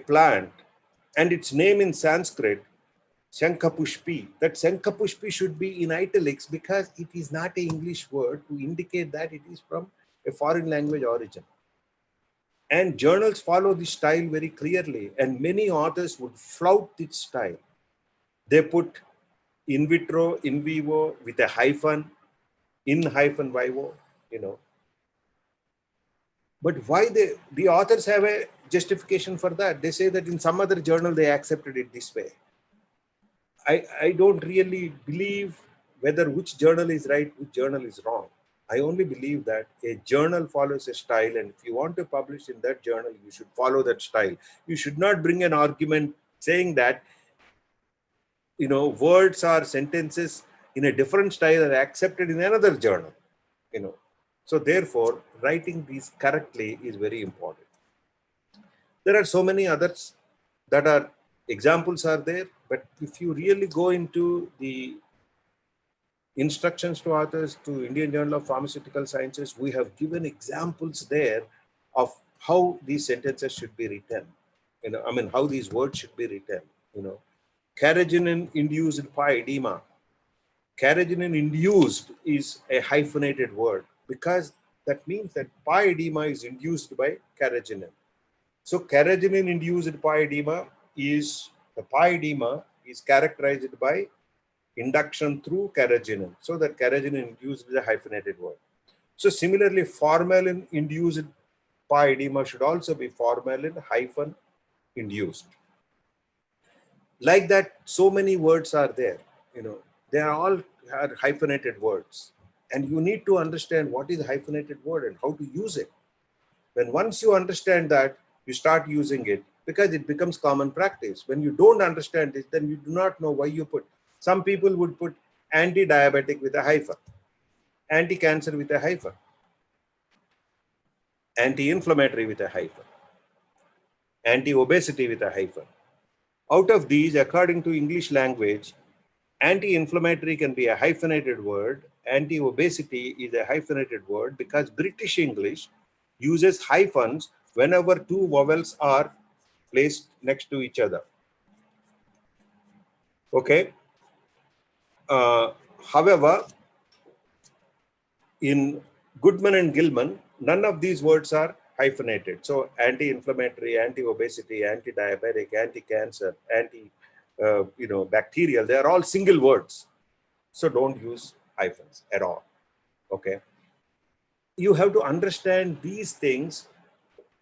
plant and its name in Sanskrit, Shankapushpi, that Shankapushpi should be in italics because it is not an English word to indicate that it is from a foreign language origin. And journals follow this style very clearly, and many authors would flout this style. They put in vitro, in vivo with a hyphen, in hyphen vivo, But why the authors have a justification for that? They say that in some other journal they accepted it this way. I don't really believe whether which journal is right, which journal is wrong. I only believe that a journal follows a style, and if you want to publish in that journal, you should follow that style. You should not bring an argument saying that, words or sentences in a different style are accepted in another journal, So therefore, writing these correctly is very important. There are so many others that are examples are there, but if you really go into the instructions to authors to Indian Journal of Pharmaceutical Sciences, we have given examples there of how these sentences should be written. How these words should be written. Carrageenan-induced pie edema. Carrageenan-induced is a hyphenated word because that means that pie edema is induced by carrageenan. So carrageenan-induced pie edema is, the pie edema is characterized by induction through carrageenan. So that carrageenan-induced is a hyphenated word. So similarly, formalin-induced pie edema should also be formalin-induced. Like that, so many words are there. They are all hyphenated words. And you need to understand what is a hyphenated word and how to use it. When once you understand that, you start using it because it becomes common practice. When you don't understand it, then you do not know why you put. Some people would put anti-diabetic with a hyphen, anti-cancer with a hyphen, anti-inflammatory with a hyphen, anti-obesity with a hyphen. Out of these, according to English language, anti-inflammatory can be a hyphenated word, anti-obesity is a hyphenated word because British English uses hyphens whenever two vowels are placed next to each other. Okay. However, in Goodman and Gilman, none of these words are hyphenated. So anti-inflammatory, anti-obesity, anti-diabetic, anti-cancer, bacterial, they are all single words. So don't use hyphens at all. Okay. You have to understand these things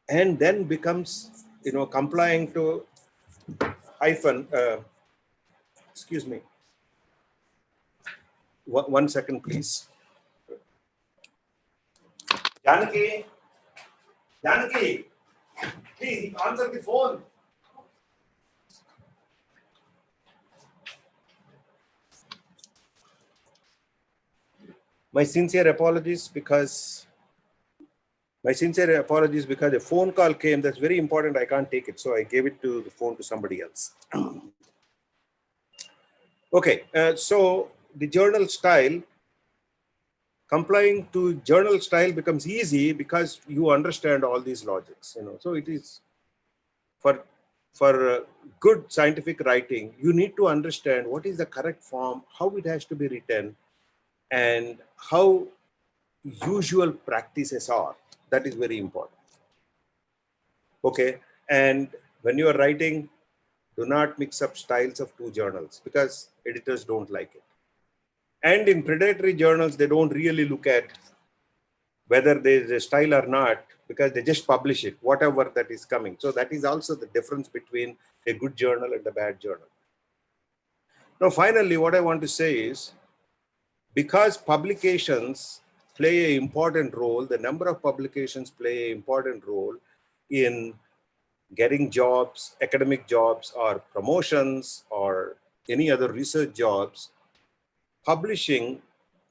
and then becomes, complying to hyphen. Excuse me. One second, please. Janaki, please answer the phone. My sincere apologies because a phone call came that's very important. I can't take it. So I gave it to the phone to somebody else. Okay. So the journal style, complying to journal style becomes easy because you understand all these logics, So it is for good scientific writing, you need to understand what is the correct form, how it has to be written, and how usual practices are. That is very important. Okay. And when you are writing, do not mix up styles of two journals because editors don't like it. And in predatory journals, they don't really look at whether there is a style or not because they just publish it, whatever that is coming. So that is also the difference between a good journal and a bad journal. Now, finally, what I want to say is, because publications play an important role, the number of publications play an important role in getting jobs, academic jobs, or promotions, or any other research jobs, publishing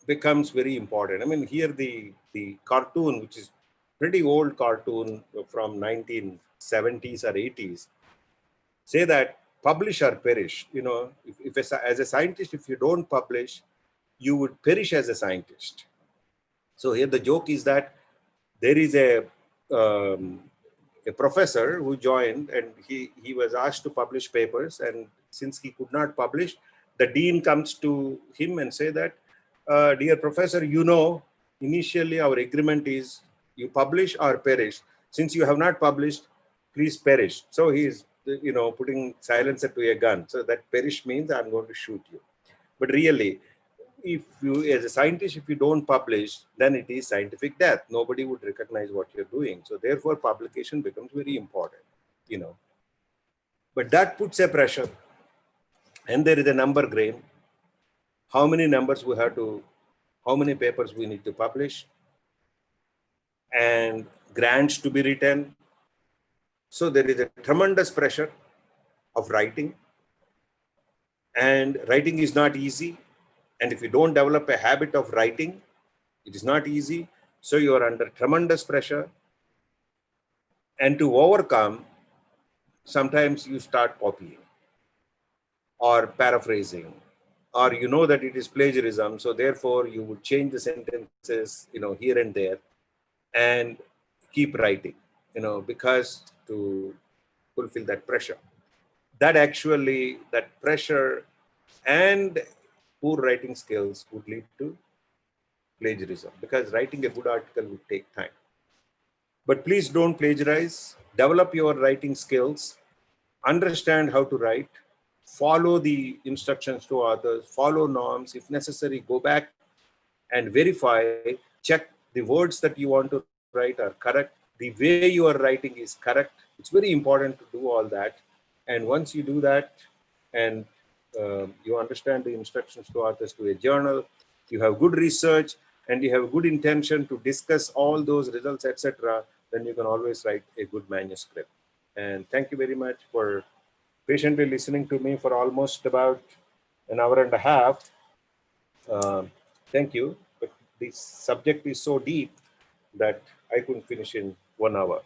becomes very important. I mean, here the cartoon, which is pretty old cartoon from 1970s or 80s, say that publish or perish. If as a scientist, if you don't publish, you would perish as a scientist. So here the joke is that there is a professor who joined, and he was asked to publish papers, and since he could not publish, the dean comes to him and say that, dear professor, initially our agreement is you publish or perish. Since you have not published, please perish. So he is, putting silencer to a gun. So that perish means I'm going to shoot you. But really, if you, as a scientist, if you don't publish, then it is scientific death. Nobody would recognize what you're doing. So therefore, publication becomes very important, But that puts a pressure. And there is a number game. How many numbers we have to, how many papers we need to publish, and grants to be written. So there is a tremendous pressure of writing. And writing is not easy. And if you don't develop a habit of writing, it is not easy. So you are under tremendous pressure. And to overcome, sometimes you start copying or paraphrasing, or that it is plagiarism. So therefore you would change the sentences, here and there, and keep writing, because to fulfill that pressure. That pressure and poor writing skills would lead to plagiarism, because writing a good article would take time. But please don't plagiarize. Develop your writing skills. Understand how to write. Follow the instructions to others. Follow norms. If necessary, go back and verify. Check the words that you want to write are correct. The way you are writing is correct. It's very important to do all that. And once you do that, and you understand the instructions to authors to a journal, you have good research, and you have good intention to discuss all those results, etc., then you can always write a good manuscript. And thank you very much for patiently listening to me for almost about an hour and a half. Thank you. But this subject is so deep that I couldn't finish in 1 hour.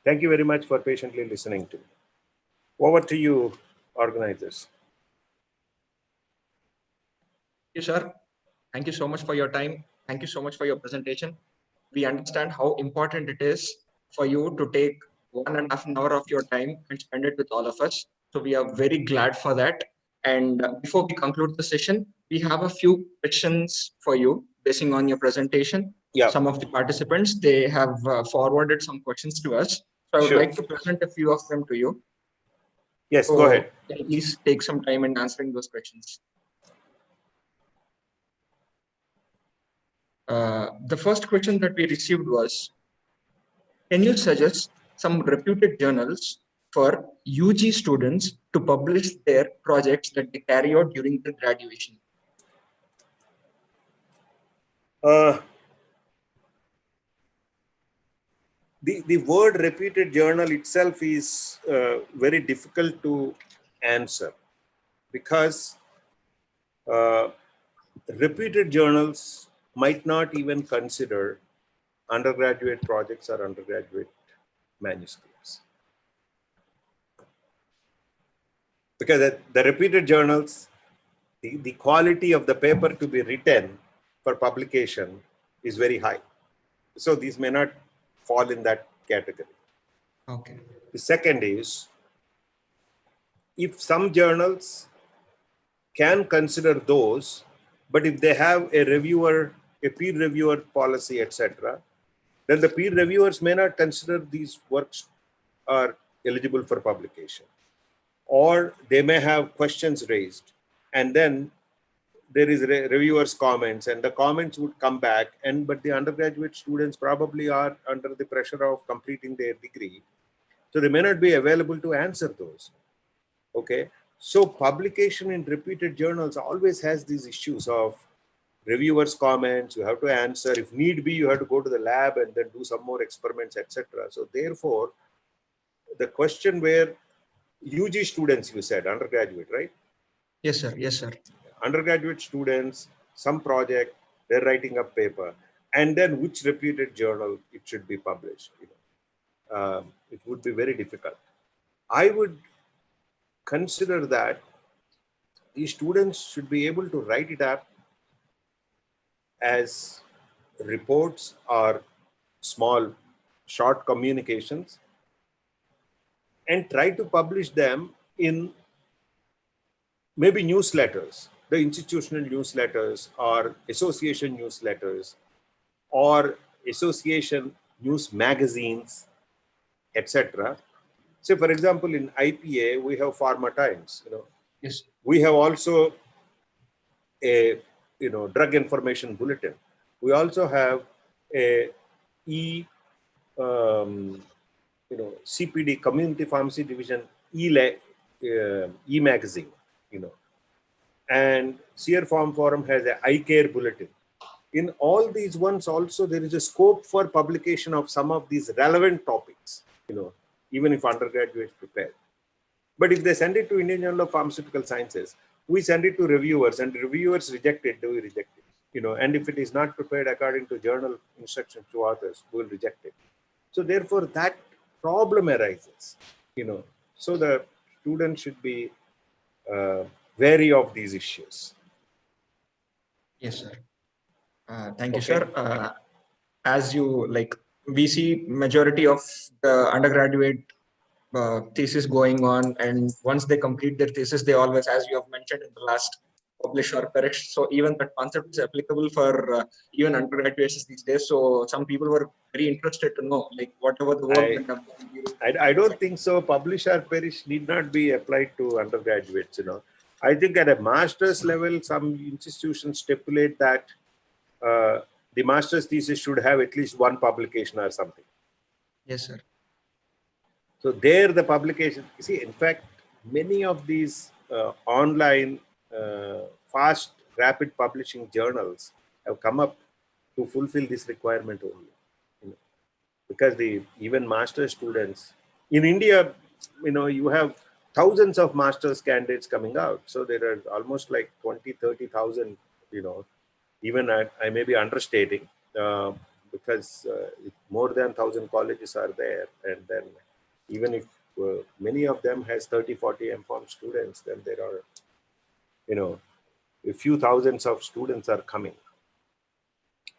Thank you very much for patiently listening to me. Over to you, organizers. Thank you, sir. Thank you so much for your time. Thank you so much for your presentation. We understand how important it is for you to take 1.5 hours of your time and spend it with all of us. So we are very glad for that. And before we conclude the session, we have a few questions for you based on your presentation. Yeah, some of the participants, they have forwarded some questions to us. So I would sure. like to present a few of them to you. Yes, So go ahead. can you please take some time in answering those questions. The first question that we received was, can you suggest some reputed journals for UG students to publish their projects that they carry out during their graduation? The word reputed journal itself is very difficult to answer, because reputed journals might not even consider undergraduate projects or undergraduate manuscripts, because the reputed journals, the quality of the paper to be written for publication is very high. So these may not fall in that category. Okay. The second is, if some journals can consider those, but if they have a reviewer, a peer reviewer policy, etc., then the peer reviewers may not consider these works are eligible for publication, or they may have questions raised, and then there is reviewers' comments, and the comments would come back, but the undergraduate students probably are under the pressure of completing their degree, so they may not be available to answer those. Okay, so publication in reputed journals always has these issues of reviewers' comments. You have to answer. If need be, you have to go to the lab and then do some more experiments, etc. So therefore, the question where UG students, you said undergraduate, right? Yes, sir. Yes, sir. Undergraduate students, some project, they're writing a paper, and then which reputed journal it should be published. It would be very difficult. I would consider that these students should be able to write it up as reports or small, short communications, and try to publish them in maybe newsletters, the institutional newsletters or association newsletters or association news magazines, etc. So, for example, in IPA, we have Pharma Times. Yes. We have also a drug information bulletin. We also have a CPD, Community Pharmacy Division e-magazine, and Sear Farm Forum has a eye care bulletin. In all these ones also, there is a scope for publication of some of these relevant topics, even if undergraduates prepare. But if they send it to Indian Journal of Pharmaceutical Sciences, we send it to reviewers, and reviewers reject it, we reject it. And if it is not prepared according to journal instructions to authors, we will reject it. So therefore, that problem arises. So the student should be wary of these issues. Yes, sir. Thank you, sir. As you we see majority of the undergraduate thesis going on, and once they complete their thesis, they always, as you have mentioned in the last, publish or perish. So even that concept is applicable for even undergraduates these days. So some people were very interested to know, whatever the work that I don't think so. Publish or perish need not be applied to undergraduates. I think at a master's level, some institutions stipulate that the master's thesis should have at least one publication or something. Yes, sir. So there, the publication. See, in fact, many of these online, fast, rapid publishing journals have come up to fulfill this requirement only. Because even master students in India, you have thousands of master's candidates coming out. So there are almost like 20-30,000, even I may be understating, because more than 1,000 colleges are there. And then even if many of them has 30-40 MPharm students, then there are, a few thousands of students are coming,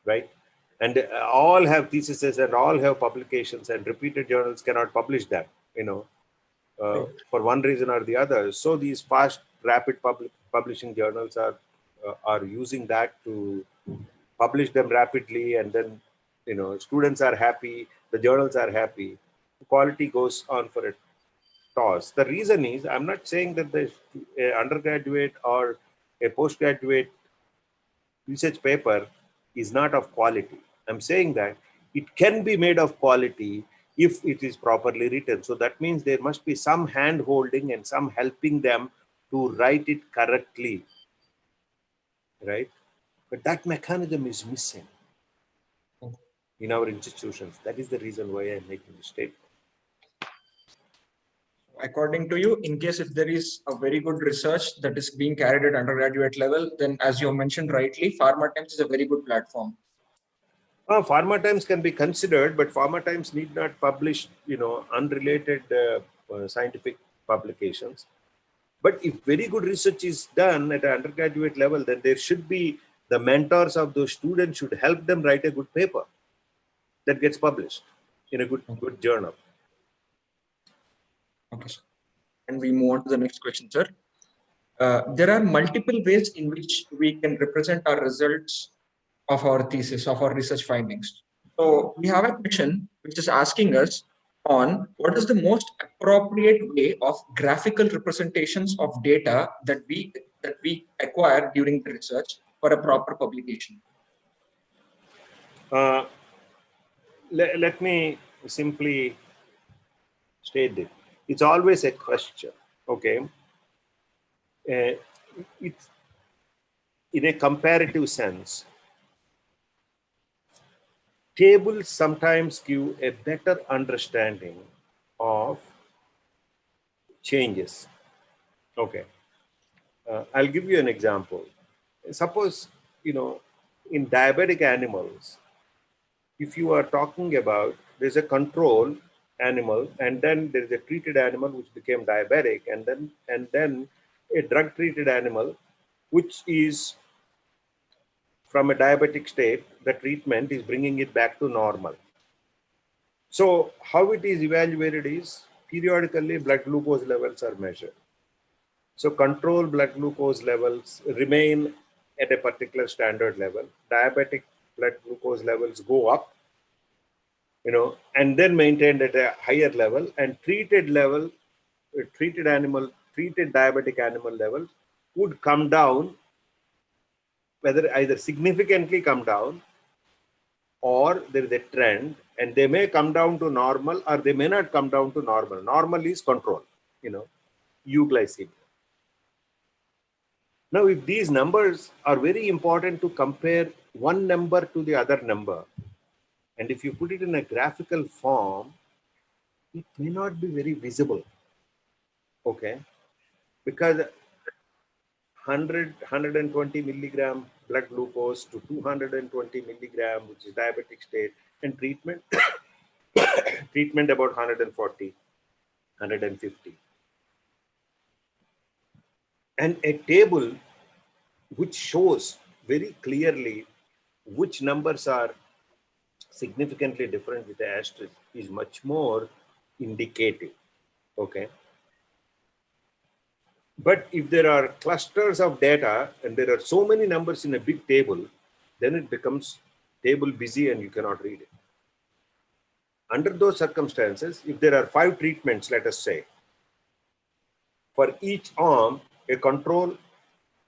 right? And all have theses and all have publications, and reputed journals cannot publish them, for one reason or the other. So these fast, rapid publishing journals are using that to publish them rapidly, and then students are happy, the journals are happy, the quality goes on for a toss. The reason is, I'm not saying that the undergraduate or a postgraduate research paper is not of quality. I'm saying that it can be made of quality if it is properly written. So that means there must be some hand holding and some helping them to write it correctly, right? But that mechanism is missing in our institutions. That is the reason why I'm making this statement. According to you, in case if there is a very good research that is being carried at undergraduate level, then as you mentioned rightly, Pharma Times is a very good platform. Pharma Times can be considered, but Pharma Times need not publish, unrelated scientific publications. But if very good research is done at an undergraduate level, then there should be the mentors of those students should help them write a good paper that gets published in a good journal. Okay, sir. And we move on to the next question, sir. There are multiple ways in which we can represent our results of our thesis, of our research findings. So we have a question which is asking us on what is the most appropriate way of graphical representations of data that we acquire during the research for a proper publication. Let me simply state it. It's always a question, okay? It's in a comparative sense. Tables sometimes give a better understanding of changes. Okay. I'll give you an example. Suppose, in diabetic animals, if you are talking about, there's a control animal, and then there's a treated animal which became diabetic, and then a drug treated animal which is from a diabetic state, the treatment is bringing it back to normal. So how it is evaluated is periodically blood glucose levels are measured. So control blood glucose levels remain at a particular standard level. Diabetic blood glucose levels go up, and then maintained at a higher level, and treated diabetic animal levels would come down, whether either significantly come down or there is a trend, and they may come down to normal or they may not come down to normal. Normal is control, euglycemia. Now, if these numbers are very important to compare one number to the other number, and if you put it in a graphical form, it may not be very visible, okay? Because 120 milligram blood glucose to 220 milligram, which is diabetic state, and treatment, treatment about 140, 150. And a table which shows very clearly which numbers are significantly different with the asterisk is much more indicative, okay? But if there are clusters of data and there are so many numbers in a big table, then it becomes table busy and you cannot read it. Under those circumstances, if there are 5 treatments, let us say, for each arm, a control,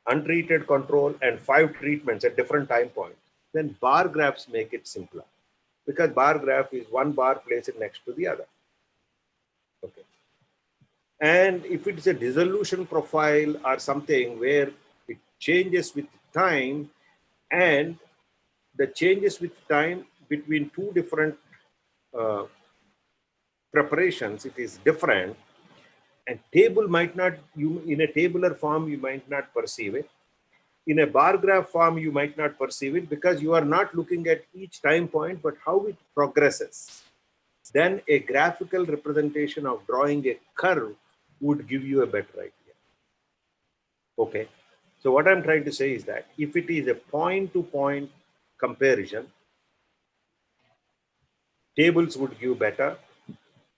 untreated control, and 5 treatments at different time points, then bar graphs make it simpler. Because bar graph is one bar placed next to the other. Okay. And if it's a dissolution profile or something where it changes with time, and the changes with time between 2 different preparations, it is different, and table might not, in a tabular form, you might not perceive it. In a bar graph form, you might not perceive it because you are not looking at each time point, but how it progresses. Then a graphical representation of drawing a curve would give you a better idea. Okay. So what I'm trying to say is that if it is a point-to-point comparison, tables would give better.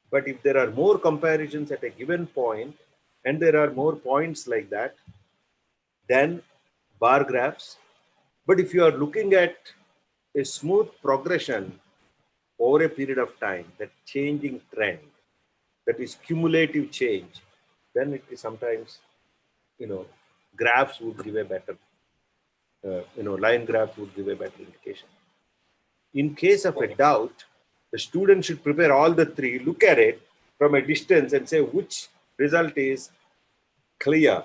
But if there are more comparisons at a given point, and there are more points like that, then bar graphs. But if you are looking at a smooth progression over a period of time, that changing trend, that is cumulative change, then it is sometimes, graphs would give a better, line graphs would give a better indication. In case of a doubt, the student should prepare all the three, look at it from a distance and say which result is clear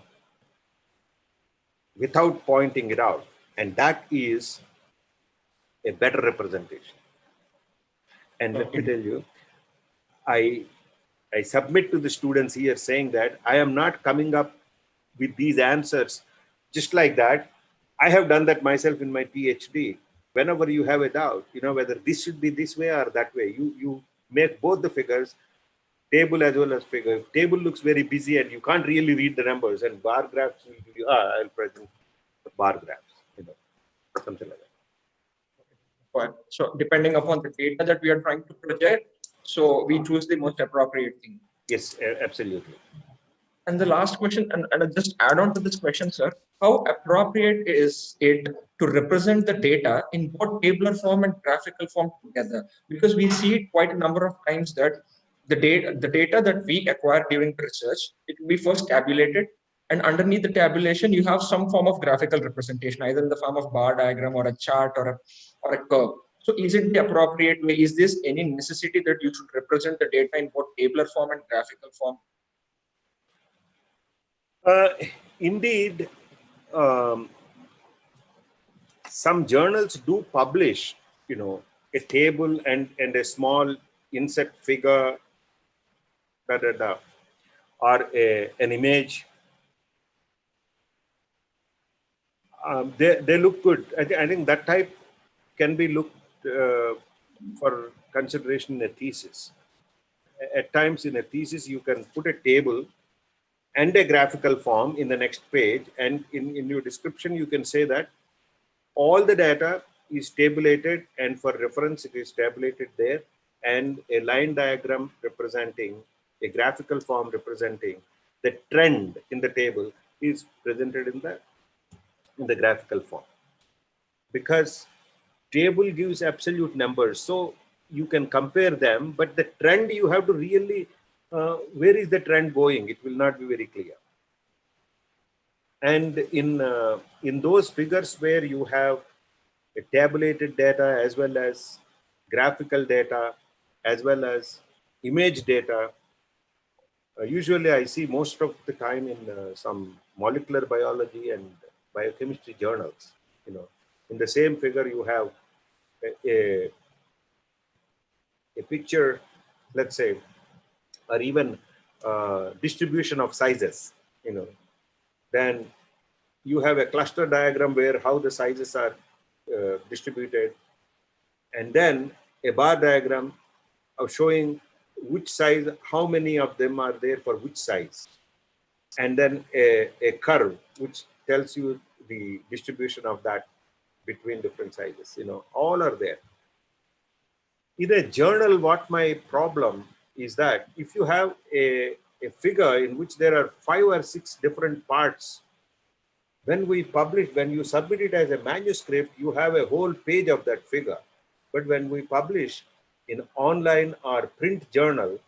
without pointing it out. And that is a better representation. And let me tell you, I submit to the students here saying that I am not coming up with these answers just like that. I have done that myself in my PhD. Whenever you have a doubt, whether this should be this way or that way, you make both the figures, table as well as figure. Table looks very busy and you can't really read the numbers, and bar graphs will give you, I'll present the bar graphs, something like that. So depending upon the data that we are trying to project, so we choose the most appropriate thing. Yes, absolutely. And the last question, and I'll just add on to this question, sir, how appropriate is it to represent the data in both tabular form and graphical form together? Because we see it quite a number of times that the data that we acquire during the research, it will be first tabulated, and underneath the tabulation, you have some form of graphical representation, either in the form of bar diagram or a chart or a curve. So is it the appropriate way? Is this any necessity that you should represent the data in both tabular form and graphical form? Indeed, some journals do publish, a table and a small inset figure, or an image. They look good. I think that type can be looked for consideration in a thesis. At times in a thesis, you can put a table and a graphical form in the next page, and in your description you can say that all the data is tabulated, and for reference it is tabulated there, and a line diagram representing, a graphical form representing the trend in the table is presented in the graphical form, because table gives absolute numbers, so you can compare them, but the trend you have to really, where is the trend going? It will not be very clear. And in those figures where you have a tabulated data as well as graphical data as well as image data, usually I see most of the time in some molecular biology and biochemistry journals, in the same figure you have a picture, let's say, or even distribution of sizes, then you have a cluster diagram where how the sizes are distributed, and then a bar diagram of showing which size, how many of them are there for which size, and then a curve which tells you the distribution of that between different sizes, all are there. In a journal, what my problem is that if you have a figure in which there are 5 or 6 different parts, when you submit it as a manuscript, you have a whole page of that figure. But when we publish in online or print journal,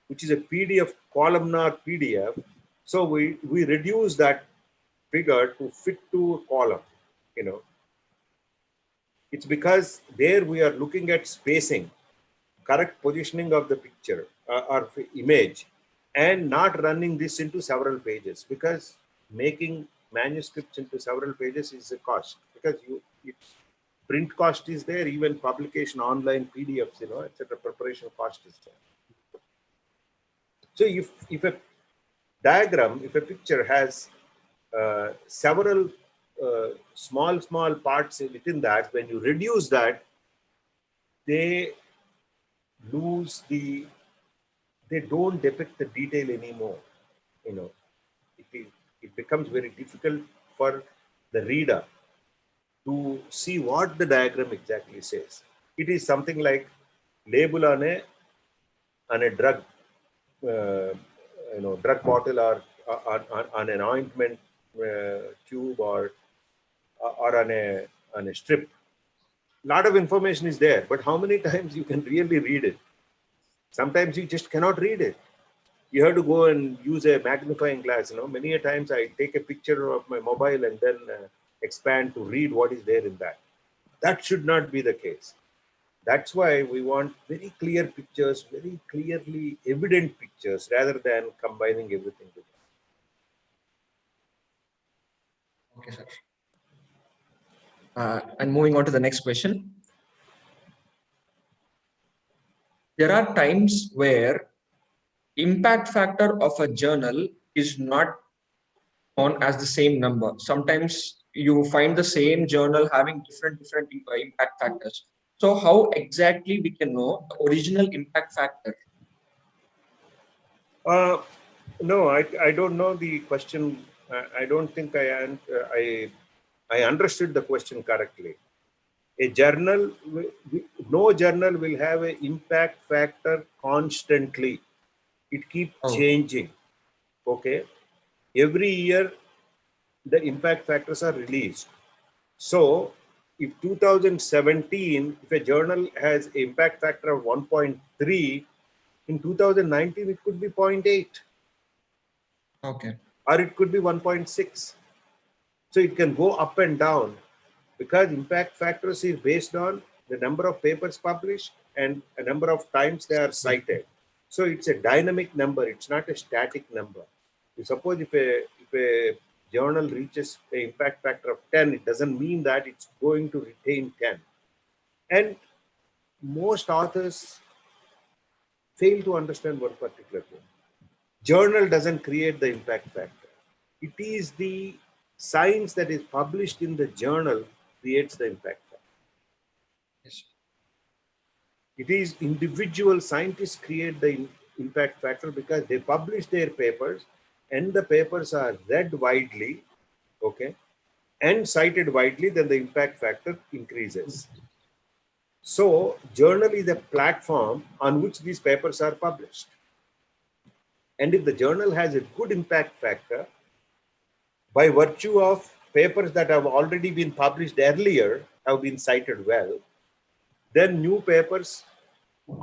which is a PDF, columnar PDF, so we reduce that figure to fit to a column, It's because there we are looking at spacing, correct positioning of the picture or image, and not running this into several pages, because making manuscripts into several pages is a cost, because print cost is there, even publication online PDFs, etc. Preparation cost is there. So if a diagram, if a picture has several small parts within that, when you reduce that, they don't depict the detail anymore. It becomes very difficult for the reader to see what the diagram exactly says. It is something like label on a drug, drug bottle, or on an ointment tube, or on a strip. lot of information is there, but how many times you can really read it? Sometimes you just cannot read it. You have to go and use a magnifying glass. Many a times I take a picture of my mobile and then expand to read what is there in that. That should not be the case. That's why we want very clear pictures, very clearly evident pictures, rather than combining everything together. Okay, sir. And moving on to the next question. There are times where impact factor of a journal is not on as the same number. Sometimes you find the same journal having different impact factors. So how exactly we can know the original impact factor? No, I don't know the question. I don't think I understood the question correctly. A journal, no journal will have an impact factor constantly. It keeps changing. Okay. Every year, the impact factors are released. So, if 2017, if a journal has an impact factor of 1.3, in 2019 it could be 0.8. Okay. Or it could be 1.6. So it can go up and down because impact factors is based on the number of papers published and a number of times they are cited. So it's a dynamic number. It's not a static number. You suppose if a journal reaches an impact factor of 10, it doesn't mean that it's going to retain 10. And most authors fail to understand one particular thing. Journal doesn't create the impact factor. It is the science that is published in the journal creates the impact factor. Yes. It is individual scientists create the impact factor because they publish their papers and the papers are read widely, okay, and cited widely, then the impact factor increases. So journal is a platform on which these papers are published. And if the journal has a good impact factor, by virtue of papers that have already been published earlier have been cited well, then new papers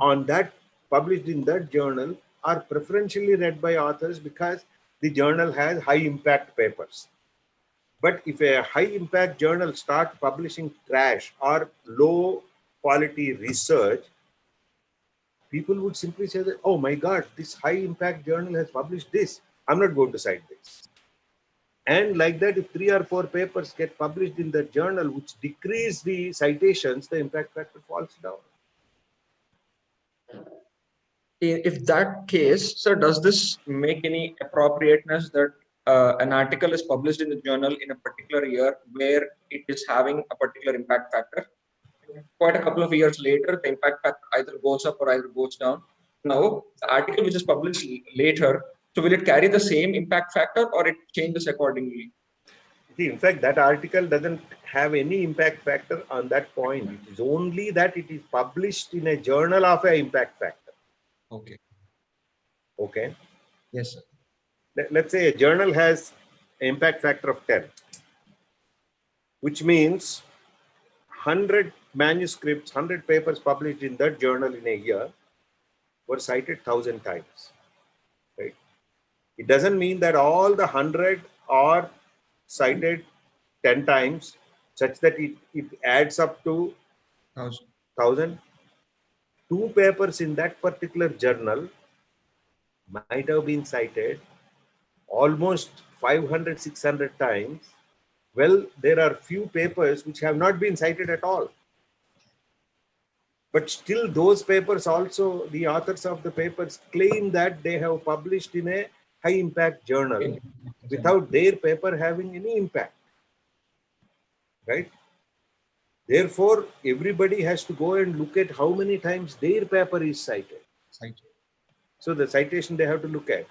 on that published in that journal are preferentially read by authors because the journal has high impact papers. But if a high impact journal starts publishing trash or low quality research, people would simply say that, oh my God, this high impact journal has published this. I'm not going to cite this. And like that, if 3 or 4 papers get published in the journal, which decrease the citations, the impact factor falls down. If that case, sir, does this make any appropriateness that an article is published in the journal in a particular year where it is having a particular impact factor? Quite a couple of years later, the impact factor either goes up or either goes down. Now, the article which is published later, so will it carry the same impact factor or it changes accordingly? See, in fact, that article doesn't have any impact factor on that point. It is only that it is published in a journal of an impact factor. Okay. Okay. Yes, sir. Let's say a journal has an impact factor of 10, which means 100 manuscripts, 100 papers published in that journal in a year were cited 1,000 times. Right? It doesn't mean that all the 100 are cited 10 times such that it adds up to 1,000. 2 papers in that particular journal might have been cited almost 500, 600 times. Well, there are few papers which have not been cited at all. But still those papers also, the authors of the papers claim that they have published in a high impact journal without their paper having any impact. Right? Therefore, everybody has to go and look at how many times their paper is cited. So the citation they have to look at.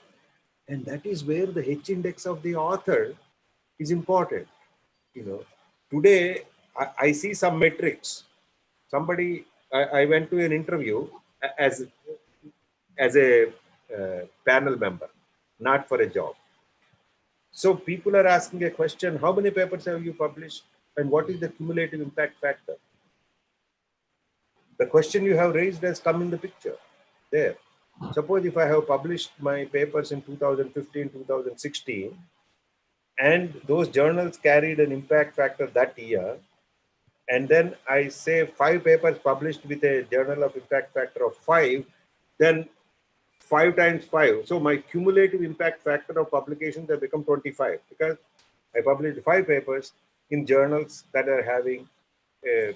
And that is where the HIndex of the author is important. Today I see some metrics. Somebody, I went to an interview as a panel member, not for a job. So people are asking a question, how many papers have you published and what is the cumulative impact factor? The question you have raised has come in the picture there. Suppose if I have published my papers in 2015, 2016, and those journals carried an impact factor that year, and then I say 5 papers published with a journal of impact factor of 5, then 5 times 5. So my cumulative impact factor of publications have become 25 because I published 5 papers in journals that are having a,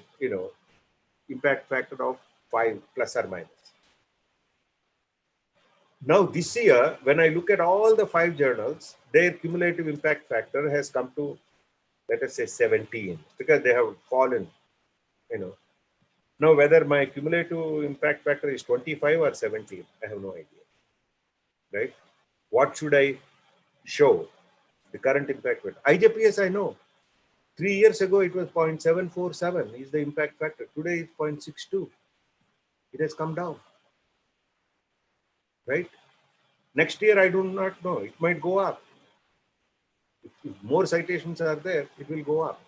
impact factor of 5 plus or minus. Now this year, when I look at all the 5 journals, their cumulative impact factor has come to, let us say, 17 because they have fallen, Now whether my cumulative impact factor is 25 or 17, I have no idea, right? What should I show? The current impact factor. IJPS I know. 3 years ago it was 0.747 is the impact factor. Today it's 0.62. It has come down, right? Next year I do not know. It might go up. If more citations are there, it will go up.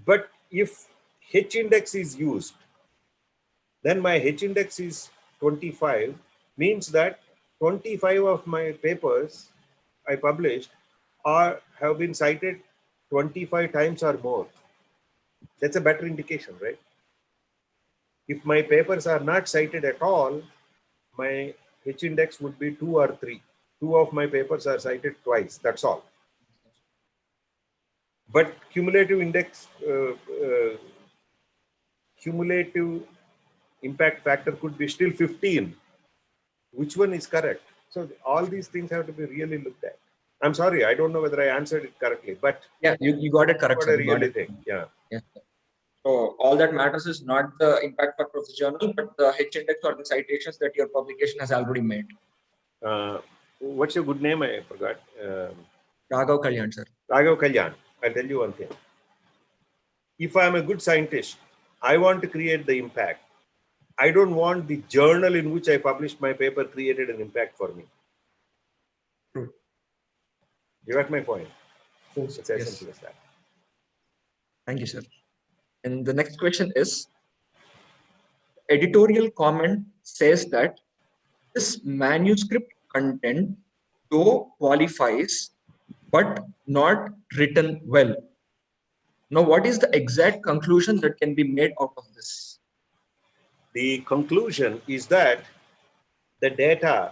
But if HIndex is used, then my HIndex is 25, means that 25 of my papers I published have been cited 25 times or more. That's a better indication, right? If my papers are not cited at all, my HIndex would be 2 or 3. 2 of my papers are cited twice, that's all. But cumulative impact factor could be still 15. Which one is correct? So all these things have to be really looked at. I'm sorry, I don't know whether I answered it correctly, but Yeah, you got it correct. What I really think, yeah. Yes. So all that matters is not the impact factor of the journal, but the HIndex or the citations that your publication has already made. What's your good name? I forgot. Raghav Kalyan, sir. Raghav Kalyan. I'll tell you one thing. If I'm a good scientist, I want to create the impact. I don't want the journal in which I published my paper created an impact for me. True. You got my point? Yes. It's as simple as that. Thank you, sir. And the next question is, editorial comment says that this manuscript content though qualifies, but not written well. Now, what is the exact conclusion that can be made out of this? The conclusion is that the data,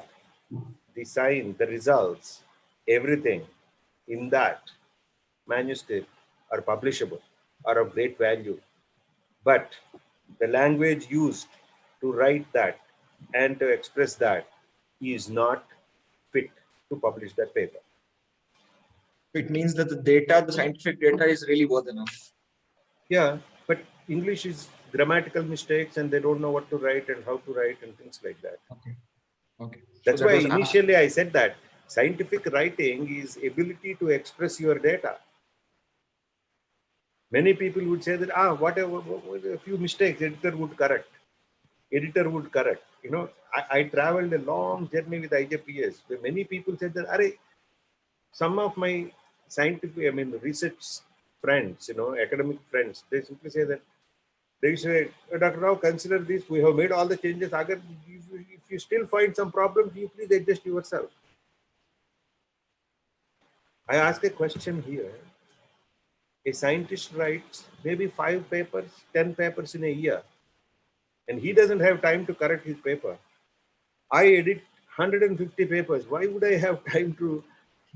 the sign, the results, everything in that manuscript are publishable, are of great value. But the language used to write that and to express that is not fit to publish that paper. It means that the data, the scientific data is really worth enough. Yeah, but English is grammatical mistakes and they don't know what to write and how to write and things like that. Okay. That's why initially I said that scientific writing is ability to express your data. Many people would say that, whatever, a few mistakes, editor would correct. I traveled a long journey with IJPS where many people said that, some of my research friends, academic friends, they simply say that, they say, Dr. Rao, consider this, we have made all the changes. If you still find some problems, you please adjust yourself. I ask a question here. A scientist writes maybe 5 papers, 10 papers in a year, and he doesn't have time to correct his paper. I edit 150 papers. Why would I have time to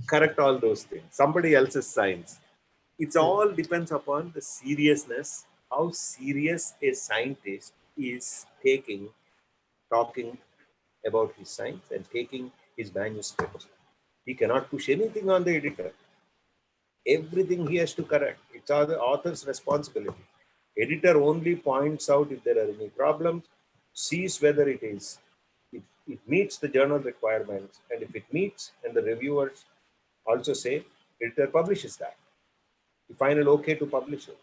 correct all those things? Somebody else's science. It all depends upon the seriousness, how serious a scientist is talking about his science and taking his manuscripts. He cannot push anything on the editor. Everything he has to correct. It's all the author's responsibility. Editor only points out if there are any problems, sees whether it meets the journal requirements, and if it meets, and the reviewers also say, editor publishes that. The final okay to publish it.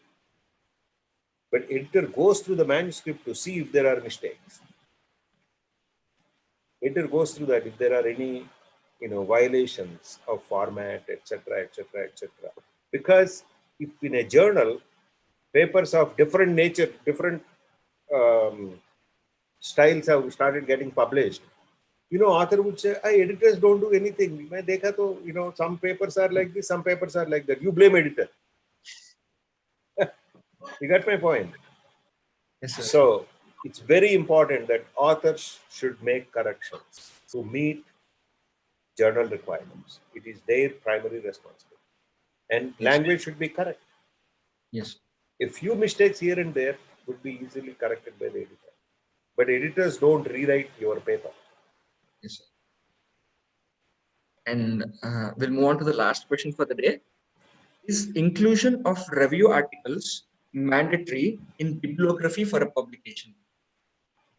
But editor goes through the manuscript to see if there are mistakes. Editor goes through that if there are any violations of format, etc., etc., etc. Because if in a journal, papers of different nature, different styles have started getting published, author would say, editors don't do anything. मैं देखा तो, some papers are like this, some papers are like that. You blame editor. You got my point? Yes, sir. So it's very important that authors should make corrections to meet journal requirements. It is their primary responsibility. And Yes. language should be correct. Yes. A few mistakes here and there would be easily corrected by the editor. But editors don't rewrite your paper. Yes, sir. And we'll move on to the last question for the day. Is inclusion of review articles mandatory in bibliography for a publication?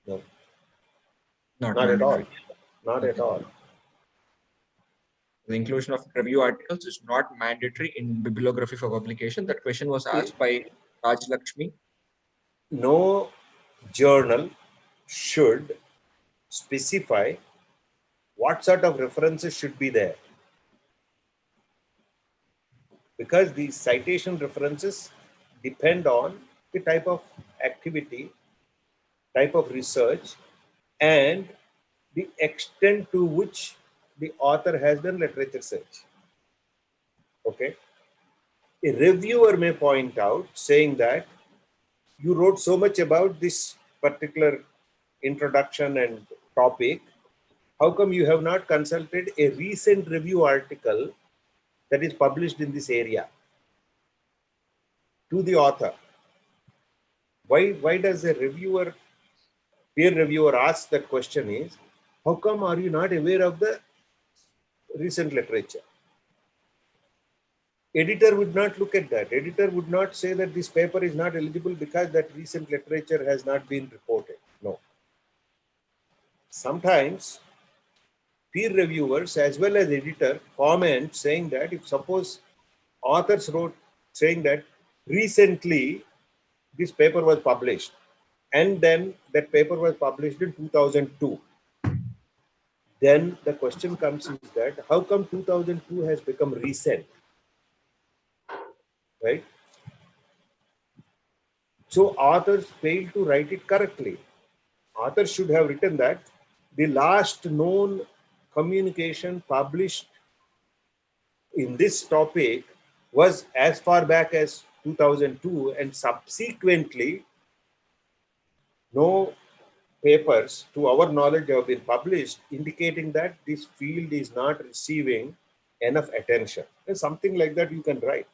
No, Not not at all. mandatory. Not at all. The inclusion of review articles is not mandatory in bibliography for publication. That question was asked by Raj Lakshmi. No journal should specify what sort of references should be there. Because these citation references depend on the type of activity, type of research, and the extent to which the author has done literature search. Okay. A reviewer may point out saying that you wrote so much about this particular introduction and topic. How come you have not consulted a recent review article that is published in this area to the author? Why does a reviewer, peer reviewer ask that question is, how come are you not aware of the recent literature? Editor would not look at that. Editor would not say that this paper is not eligible because that recent literature has not been reported. No. Sometimes peer reviewers as well as editor comment saying that if suppose authors wrote saying that recently this paper was published and then that paper was published in 2002, then the question comes is that how come 2002 has become recent, right? So authors fail to write it correctly. Authors should have written that the last known communication published in this topic was as far back as 2002, and subsequently no papers to our knowledge have been published indicating that this field is not receiving enough attention. There's something like that you can write.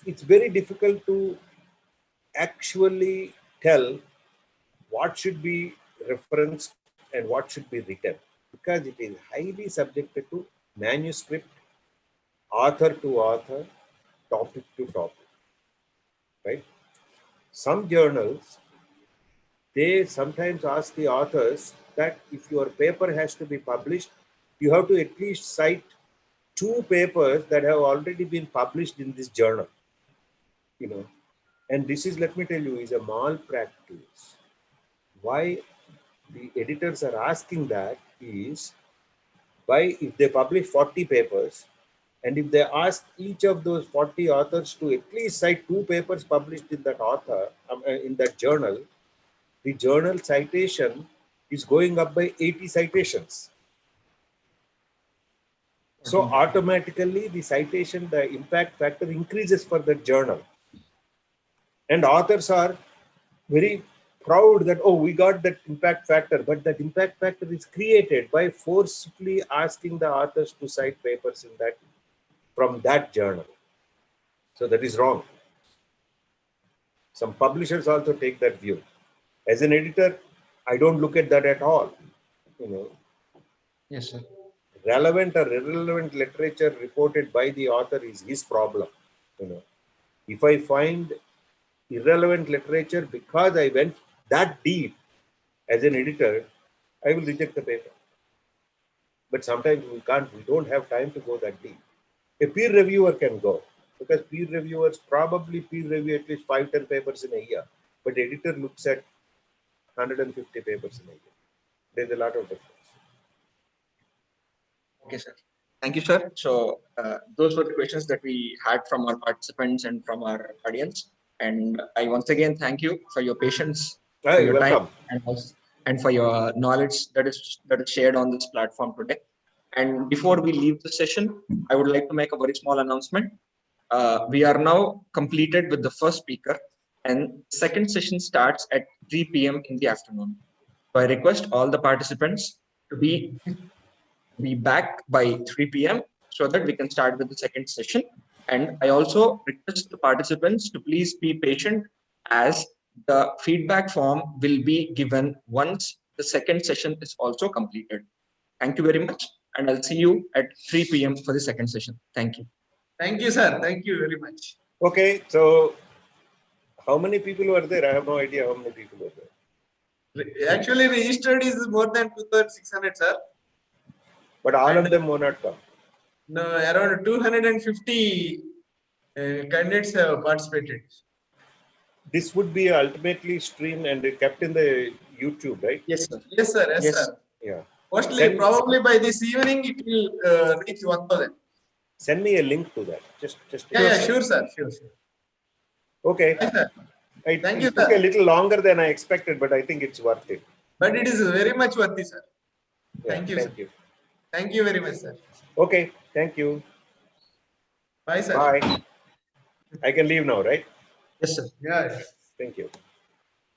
It's very difficult to actually tell what should be referenced and what should be written because it is highly subjected to manuscript, author to author, topic to topic, right? Some journals, they sometimes ask the authors that if your paper has to be published, you have to at least cite 2 papers that have already been published in this journal, and this is, let me tell you, is a malpractice. Why the editors are asking that is, why if they publish 40 papers and if they ask each of those 40 authors to at least cite 2 papers published in that author in that journal, the journal citation is going up by 80 citations. So automatically the citation, the impact factor increases for that journal. And authors are very proud that, oh, we got that impact factor, but that impact factor is created by forcibly asking the authors to cite papers in that from that journal. So that is wrong. Some publishers also take that view. As an editor, I don't look at that at all. Yes, sir. Relevant or irrelevant literature reported by the author is his problem. If I find irrelevant literature because I went that deep as an editor, I will reject the paper. But sometimes we don't have time to go that deep. A peer reviewer can go because peer reviewers probably peer review at least 5-10 papers in a year. But editor looks at 150 papers in a year. There's a lot of difference. Okay, sir. Thank you, sir. So those were the questions that we had from our participants and from our audience. And I once again thank you for your patience, for Hey, your welcome. time, and for your knowledge that is shared on this platform today. And before we leave the session, I would like to make a very small announcement. We are now completed with the first speaker, and the second session starts at 3 p.m. in the afternoon. So I request all the participants to be back by 3 p.m. so that we can start with the second session. And I also request the participants to please be patient, as the feedback form will be given once the second session is also completed. Thank you very much. And I'll see you at 3 p.m. for the second session. Thank you. Thank you, sir. Thank you very much. Okay, so how many people were there? I have no idea how many people were there. Actually, registered is more than 2,600, sir. But all of them will not come. No, around 250 candidates have participated. This would be ultimately streamed and kept in the YouTube, right? Yes, sir. Yes, sir. Yes, Yes. sir. Yeah. Mostly, probably by this evening, it will reach 1,000. Send me a link to that. Just Yeah, sure, sir. Sure. Okay. Yes, sir. Thank you, It took sir. a little longer than I expected, but I think it's worth it. But it is very much worthy, sir. Yeah, Thank you, sir. Thank you. Thank you very much, sir. Okay. Thank you. Bye, sir. Bye. I can leave now, right? Yes, sir. Yeah. Thank you.